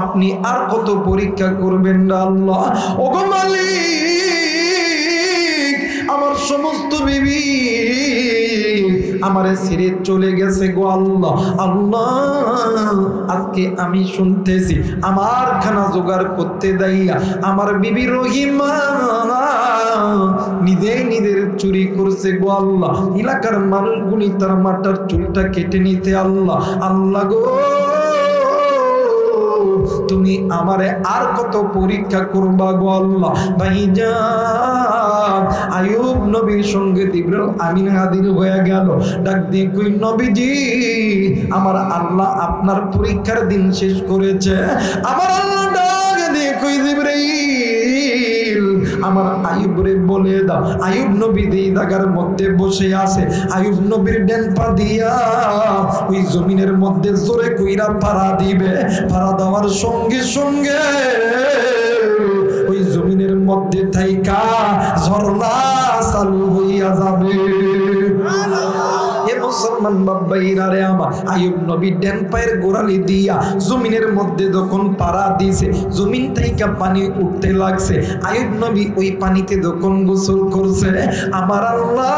Speaker 1: আপনি আর কত পরীক্ষা করবেন না আল্লাহ? ওগো মালিক, আমার সমস্ত বিবি আমারে ছেড়ে চলে গেছে গো আল্লাহ। আল্লাহ, আজকে আমি শুনতেছি আমার খানা জোগাড় করতে দাইয়া আমার বিবি রহিমা নিজের চুরি করছে গো আল্লাহ। এলাকার মানুষগুলি তার মাথার চুলটা কেটে নিতে আল্লাহ। আল্লাহ গো, তুমি আমারে আর কত পরীক্ষা করবা গো আল্লাহ। ভাইজান আইয়ুব নবীর সঙ্গে জিবরাইল আমিন হাজির হয়ে গেল। ডাক দিয়ে কই নবীজি, আমার আল্লাহ আপনার পরীক্ষার দিন শেষ করেছে। আমার আল্লাহ ডাক দিয়ে কই জিবরাইল, আমার আইয়ুবরে বলে দাও আইয়ুব নবী এই জায়গার মধ্যে বসে আছে, আইয়ুব নবীর ডান পা দিয়া ওই জমিনের মধ্যে জোরে কইরা পাড়া দিবে। পাড়া দেওয়ার সঙ্গে সঙ্গে ওই জমিনের মধ্যে থাইকা ঝর্ণা চালু হইয়া যাবে। মুসলমান বাবাইরা রে আমার, আইয়ুব নবী ডান পায়ের গোড়ালি দিয়া জমিনের মধ্যে যখন পাড়া দিছে, জমিন থেকে পানি উঠতে লাগছে। আইয়ুব নবী ওই পানিতে যখন গোসল করছে, আমার আল্লাহ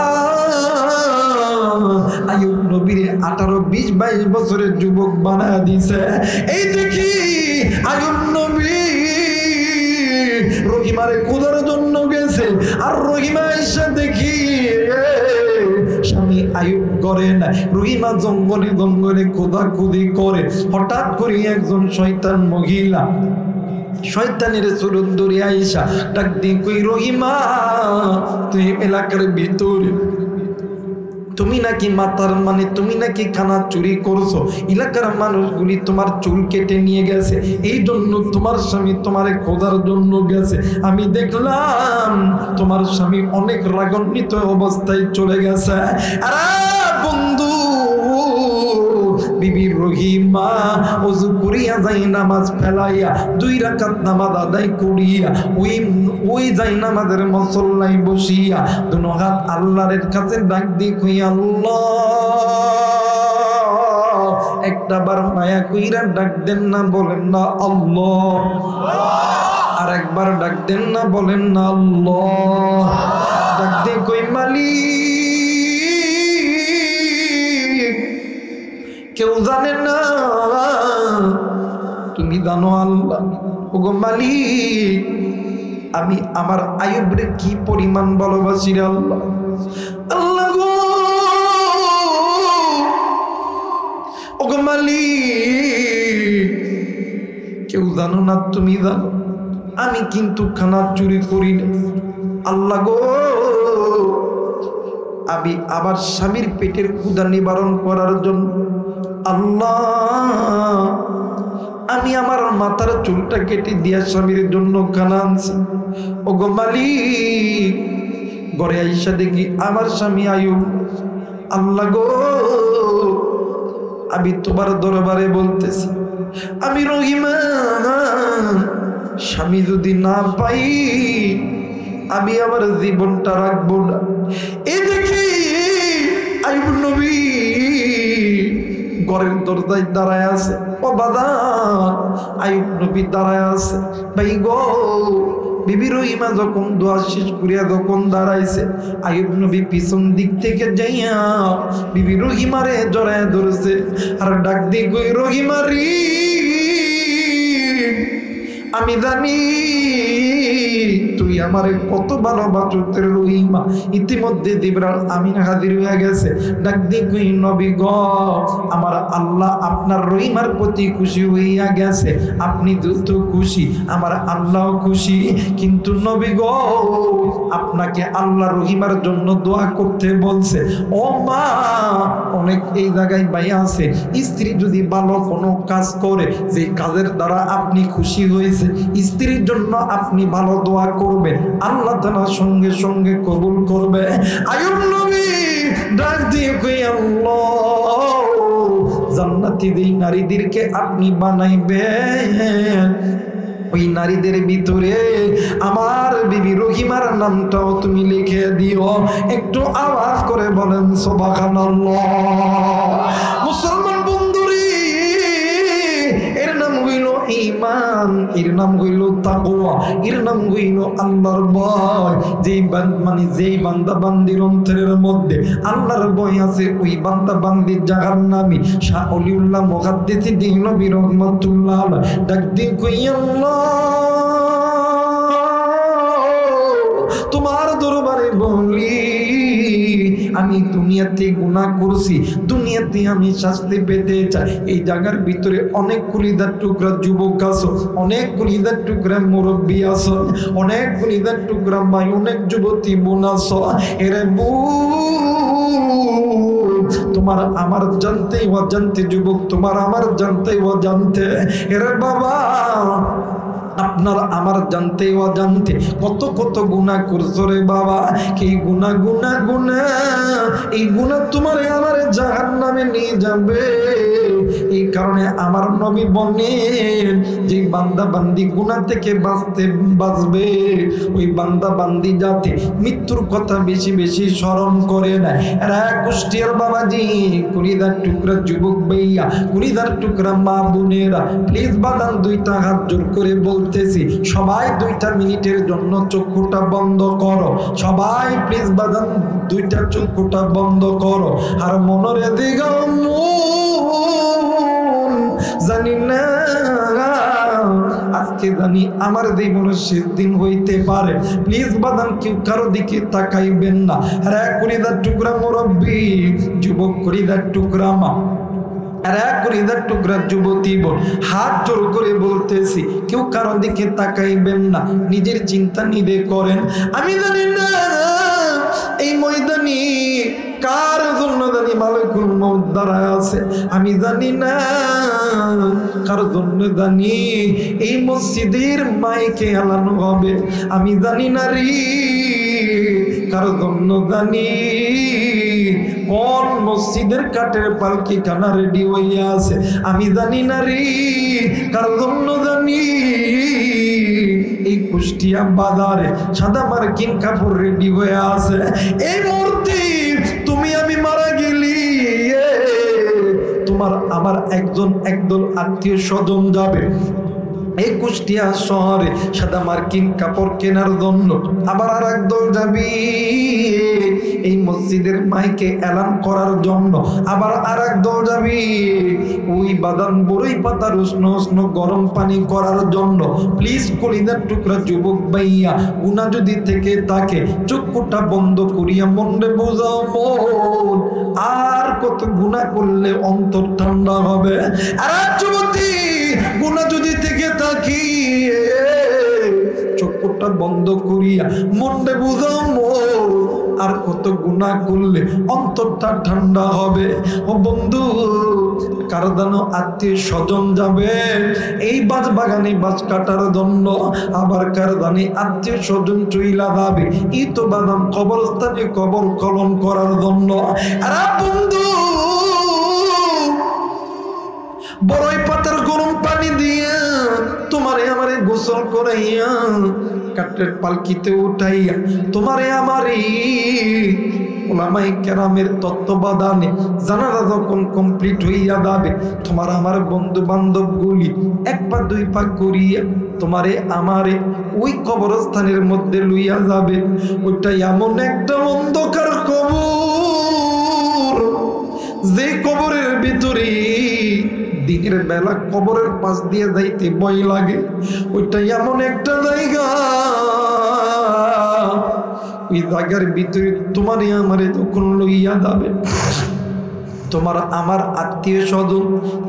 Speaker 1: আইয়ুব নবীর 18, 20, 22 বছরের যুবক বানায় দিছে। এই দেখি আইয়ুব নবী রহিমারে কুদার জন্য গেছে, আর রহিমা এসে দেখি স্বামী আইয়ুব করে না, রহিমা জঙ্গলে জঙ্গলে খোদাখুদি করে। হঠাৎ করে একজন শয়তান মহিলা শয়তানের সুরত ধরে আইসা ডাক দিয়ে কই রহিমা, তুই এলাকার ভিতরে তুমি নাকি মাতার মানে তুমি নাকি খানা চুরি করছো, এলাকার মানুষগুলি তোমার চুল কেটে নিয়ে গেছে, এই জন্য তোমার স্বামী তোমারে খোদার জন্য গেছে। আমি দেখলাম তোমার স্বামী অনেক রাগান্বিত অবস্থায় চলে গেছে। আরে বন্ধু, বিবি রহিমা ওযু করিয়া যাই নামাজ ফেলাইয়া 2 রাকাত নামাজ আদায় করিয়া ওই যাই নামাজের মুসল্লায় বসিয়া দুনো হাত আল্লাহর কাছে ডাক দিয়ে কই আল্লাহ, একটা বার মায়া কইরা ডাক দেন না, বলেন না আল্লাহ। আর একবার ডাক দেন না, বলেন না আল্লাহ। ডাক দিয়ে কই মালিক, কেউ জানে না, তুমি জানো আল্লাহ। ওগো মালিক, আমি আমার আইয়ুবরে কি পরিমাণ ভালোবাসি রে আল্লাহ। আল্লাহ গো, ওগো মালিক, কেউ জানো না, তুমি জানো। আমি কিন্তু খানা চুরি করি না। আল্লাহ গো, আমি আবার স্বামীর পেটের ক্ষুধা নিবারণ করার জন্য আল্লাহ আমি আমার মাথার চুলটা কেটে দিয়া স্বামীর জন্য খানা আনছি। ওগো মালিক, ঘরে আইসা দেখি আমার স্বামী আয়ুব। আল্লাহ গো, আমি তোমার দরবারে বলতেছি, আমি রহিমা স্বামী যদি না পাই আমি আমার জীবনটা রাখবো না। এ দেখি আইয়ুব নবী ঘরের দরজায় দাঁড়ায় আছে। ও বাদান, আইয়ুব নবী দাঁড়ায় আছে। ভাই গো, বিবি রহিমা যখন দোয়া শেষ করিয়া যখন দাঁড়াইছে, আইয়ুব নবী পিছন দিক থেকে যাইয়া বিবি রহিমারে জড়ায় ধরছে আর ডাক দিয়ে কই, রহিমা রে, আমি জানি তুই আমারে কত ভালোবাসো তোর রহিমা। ইতিমধ্যে জিবরাইল আমিন হাজির হয়ে গেছে। ডাক দিয়ে কই, নবী গো, আমার আল্লাহ আপনার রহিমার প্রতি খুশি হইয়া গেছে। আপনি যত খুশি আমার আল্লাহ খুশি। কিন্তু নবী গো, আপনাকে আল্লাহ রহিমার জন্য দোয়া করতে বলছে। ও মা, অনেক এই জায়গায় ভাই আছে, স্ত্রী যদি ভালো কোনো কাজ করে যে কাজের দ্বারা আপনি খুশি হয়েছে, স্ত্রীর জন্য আপনি ভালো দোয়া করবেন, আল্লাহ তাআলা সঙ্গে সঙ্গে কবুল করবে। আইয়ুব নবী ডাক দিয়ে কই, আল্লাহ জান্নাতি যেই নারীদেরকে আপনি বানাইবেন, ওই নারীদের ভিতরে আমার বিবি রহিমার নামটাও তুমি লিখে দিও। একটু আওয়াজ করে বলেন সুবহানাল্লাহ। মুসলমান বন্ধুরে, এর নাম হইল ঈমান, এর নাম হইল তাকওয়া, এর নাম হইল আল্লাহর ভয়। যেই বান্দা বান্দির অন্তরের মধ্যে আল্লাহর ভয় আছে, ওই বান্দা বান্দির জাহান্নামী। শাহ ওলিউল্লাহ মুহাদ্দিস নবী রাহমাতুল্লাহ ডাক দিয়ে কই, আল্লাহ তোমার দরবারে বলি, আমি দুনিয়াতে গুনাহ করছি, দুনিয়াতে আমি শাস্তি পেতে চাই। এই জায়গার ভিতরে অনেক কলিজার টুকরা যুবক আছো, অনেক কলিজার টুকরা মুরব্বী আছো, অনেক কলিজার টুকরা মাই, অনেক যুবতী বোন আছো। এরে তোমার আমার জানতে অজান্তে যুবক, তোমার আমার জানতে অজান্তে, এরে বাবা আপনার আমার জানতে অজান্তে কত কত গুনাহ করছো রে বাবা। এই গুনাহ গুনাহ গুনাহ, এই গুনাহ তোমার আমার জাহান্নামে নিয়ে যাবে। এই কারণে আমার নবী বলেন, যে বান্দা বান্দি গুনাহ থেকে বাঁচবে, ওই বান্দা বান্দি যাতে মৃত্যুর কথা বেশি বেশি স্মরণ করে না। এরা কুষ্টিয়ার বাবাজি, কলিজার টুকরা যুবক ভাইয়া, কলিজার টুকরা মা বোনেরা, প্লিজ বাদান দুইটা হাত জোর করে বলতেছি, সবাই 2 মিনিটের জন্য চক্ষুটা বন্ধ করো। সবাই প্লিজ বাদান 2টা চক্ষুটা বন্ধ করো। আর মনরে দিগো জানি না আজকে জানি আমার জীবনের শেষ দিন হইতে পারে। প্লিজ বাদান কেউ কারো দিকে তাকাইবেন না। আরে কলিজার টুকরা মুরব্বী, যুবক কলিজার টুকরা মা, কলিজার টুকরা যুবতী বোন, হাত জোর করে বলতেছি, কেউ কারো দিকে তাকাইবেন না, নিজের চিন্তা নিজে করেন। আমি জানি না এই ময়দানে কার জন্য জানি মালাকুল মউত দাঁড়ায় আছে, আমি জানি না কার জন্য জানি এই মসজিদের মাইকে এলানো হবে, আমি জানি না রে কার জন্য জানি কোন মসজিদের কাঠের পালকি খানা রেডি হইয়া আছে, আমি জানি না রে কার জন্য জানি এই কুষ্টিয়া বাজারে সাদা মার্কিন কাপড় রেডি হয়ে আছে। এই মুহূর্তে তুমি আমি মারা গেলি, তোমার আমার একদল আত্মীয় স্বজন যাবে এই কুষ্টিয়া শহরে সাদা মার্কিন কাপড় কেনার জন্য, আবার আর একদল যাবি এই মসজিদের মাইকে এলান করার জন্য, আবার আর একদল যাবি ওই বাদাম বড়ই পাতার উষ্ণ উষ্ণ গরম পানি করার জন্য। প্লিজ কলিজার টুকরা যুবক ভাইয়া, গুনাহ যদি থেকে থাকে চক্ষুটা বন্ধ করিয়া মনে বোঝাও মন, আর কত গুনাহ করলে অন্তর ঠান্ডা হবে। আর যুবতী, গুনাহ যদি থেকে থাকি চক্ষু রেডিওটা বন্ধ করিয়া মনটা বুঝাও আর কত গুনাহ করলে অন্তরটা ঠান্ডা হবে। ও বন্ধু, কারো দানো আত্মীয় স্বজন যাবে এই বাজ বাগানে বাজ কাটার জন্য, আবার কারো দানি আত্মীয় স্বজন চইলা যাবে ইতো বাদাম কবরস্থানে কবর খনন করার জন্য। আরে বন্ধু, বড়ই পাতার গরম পানি দিয়ে তোমারে আমারে গোসল করাইয়া কাঠের পালকিতে উঠাইয়া তোমারে আমারে ওলামায়ে কেরামের তত্ত্বাবধানে জানাজা যখন কমপ্লিট হইয়া যাবে, তোমার আমার বন্ধু বান্ধব গুলি এক পা দুই পা করিয়া তোমারে আমারে ওই কবরস্থানের মধ্যে লইয়া যাবে। ওইটা এমন একটা অন্ধকার কবর, যে কবরের ভিতরে দিনের বেলা কবরের পাশ দিয়ে যাইতে ভয় লাগে। ওইটা এমন একটা জায়গা, ওই জায়গার ভিতরে তোমার আমারে যখন লইয়া যাবে, তোমার আমার আত্মীয় স্বজন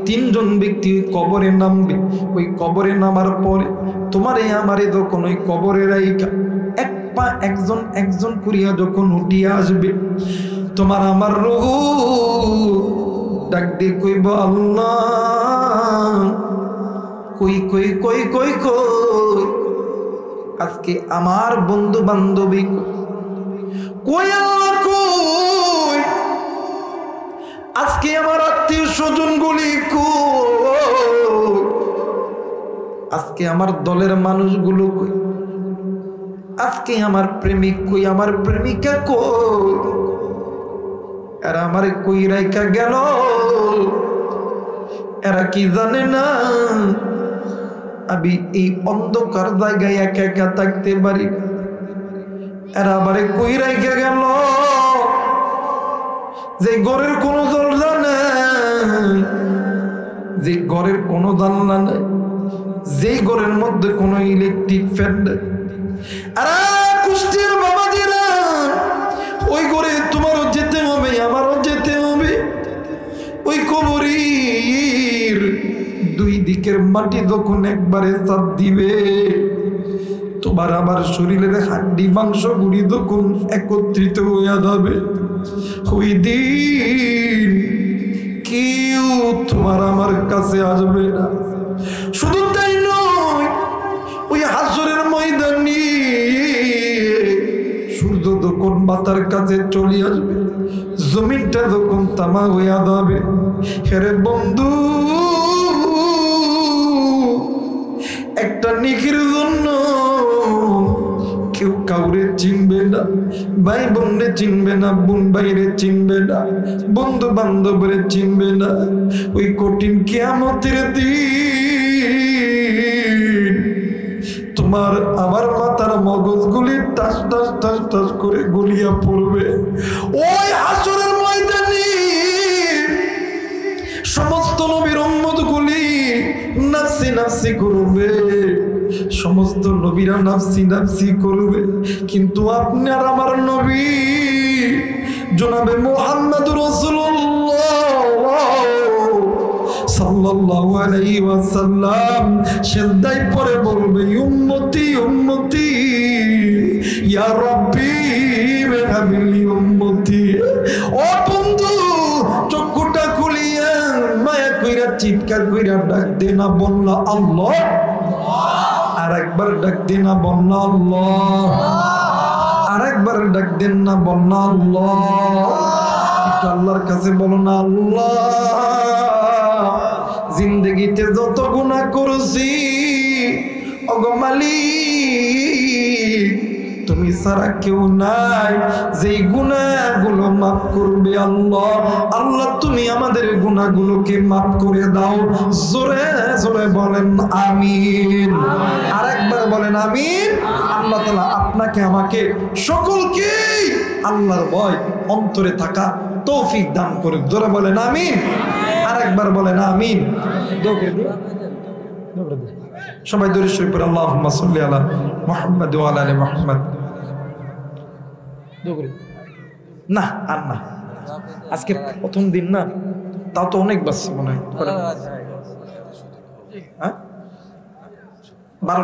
Speaker 1: তিনজন ব্যক্তি কবরে নামবে। ওই কবরে নামার পরে তোমারে আমারে যখন ওই কবরে রাইখা এক পা একজন একজন করিয়া যখন উঠিয়া আসবে, তোমার আমার রূহ ডাক দিয়ে কইব আল্লাহ, কই কই কই কই কই আজকে আমার বন্ধু বান্ধবী কই, আল্লাহ কই আজকে আমার আত্মীয় স্বজন গুলি কই, আজকে আমার দলের মানুষগুলো কই, আজকে আমার প্রেমিক কই, আমার প্রেমিকা কই, এরা আমারে কই রাইখা গেল। এরা কি জানে না আমি এই অন্ধকার জায়গায় একা একা থাকতে পারি? এরা আমারে কই রাইখা গেল যে ঘরের কোনো দরজা নেই, যে ঘরের কোনো জানলা নেই, যে ঘরের মধ্যে কোনো ইলেকট্রিক ফ্যান নেই। আরে কুষ্টির বাবাজিরা, ওই ঘরে তোমারও যেতে হবে, আমারও যেতে হবে। ওই কবরের দুই দিকের মাটি যখন একবারে চাপ দিবে, তোমার আমার শরীরের হাড্ডি মাংস গুলি যখন একত্রিত হইয়া যাবে, ওই দিন কেউ তোমার আমার কাছে আসবে না। শুধু তাই নয়, ওই হাসরের ময়দানে সূর্য যখন মাথার কাছে চলে আসবে, জমিনটা যখন তামা হইয়া যাবে, হেরে বন্ধু একটা নেকির জন্য কেউ কাউরে চিনবে না, ভাই বোনরে চিনবে না, বোন ভাইরে চিনবে না, বন্ধু বান্ধবরে চিনবে না। ওই কঠিন কিয়ামতের দিন তোমার আমার মাথার মগজগুলি টাস টাস টাস টাস করে গলিয়া পড়বে। ওই হাসরের ময়দানে সমস্ত নবীর উম্মতগুলি নাফসি নাফসি করবে, সমস্ত নবীরা নাফসি নাফসি করবে, কিন্তু আপনার আমার নবী জনাবে মুহাম্মদুর রাসূলুল্লাহ সাল্লাল্লাহু আলাইহি ওয়াসাল্লাম সিজদায় পড়ে বলবে, উম্মতি উম্মতি ইয়া রাব্বি বিহাবিলি উম্মতি। ও বন্ধু, চক্ষুটা খুলিয়া মায়া কইরা চিৎকার কইরা ডাক দে না, বললা আল্লাহ। আর একবার ডাক দে না, বললা আল্লাহ। আর একবার ডাক দেন না, বললা আল্লাহ। একটু আল্লাহর কাছে বলো না, আল্লাহ জিন্দগিতে যত গুনাহ করেছি, ওগো মালিক তুমি ছাড়া কেউ নাই যেই গুনাহগুলো মাফ করবে। আল্লাহ আল্লাহ তুমি আমাদের গুনাহগুলোকে মাফ করে দাও। জোরে জোরে বলেন আমিন। আরেকবার বলেন আমিন। আল্লাহ তাআলা আপনাকে আমাকে সকলকে আল্লাহর ভয় অন্তরে থাকা তৌফিক দান করুক। জোরে বলেন আমিন। আরেকবার বলেন আমিন। সবাই দরুদ শরীফ পড়ে আল্লাহুম্মা সাল্লি আলা মুহাম্মাদ ওয়া আলা আলি মুহাম্মাদ। না আর না, আজকে প্রথম দিন না, তাও তো অনেক বাসছে মনে হয়। হ্যাঁ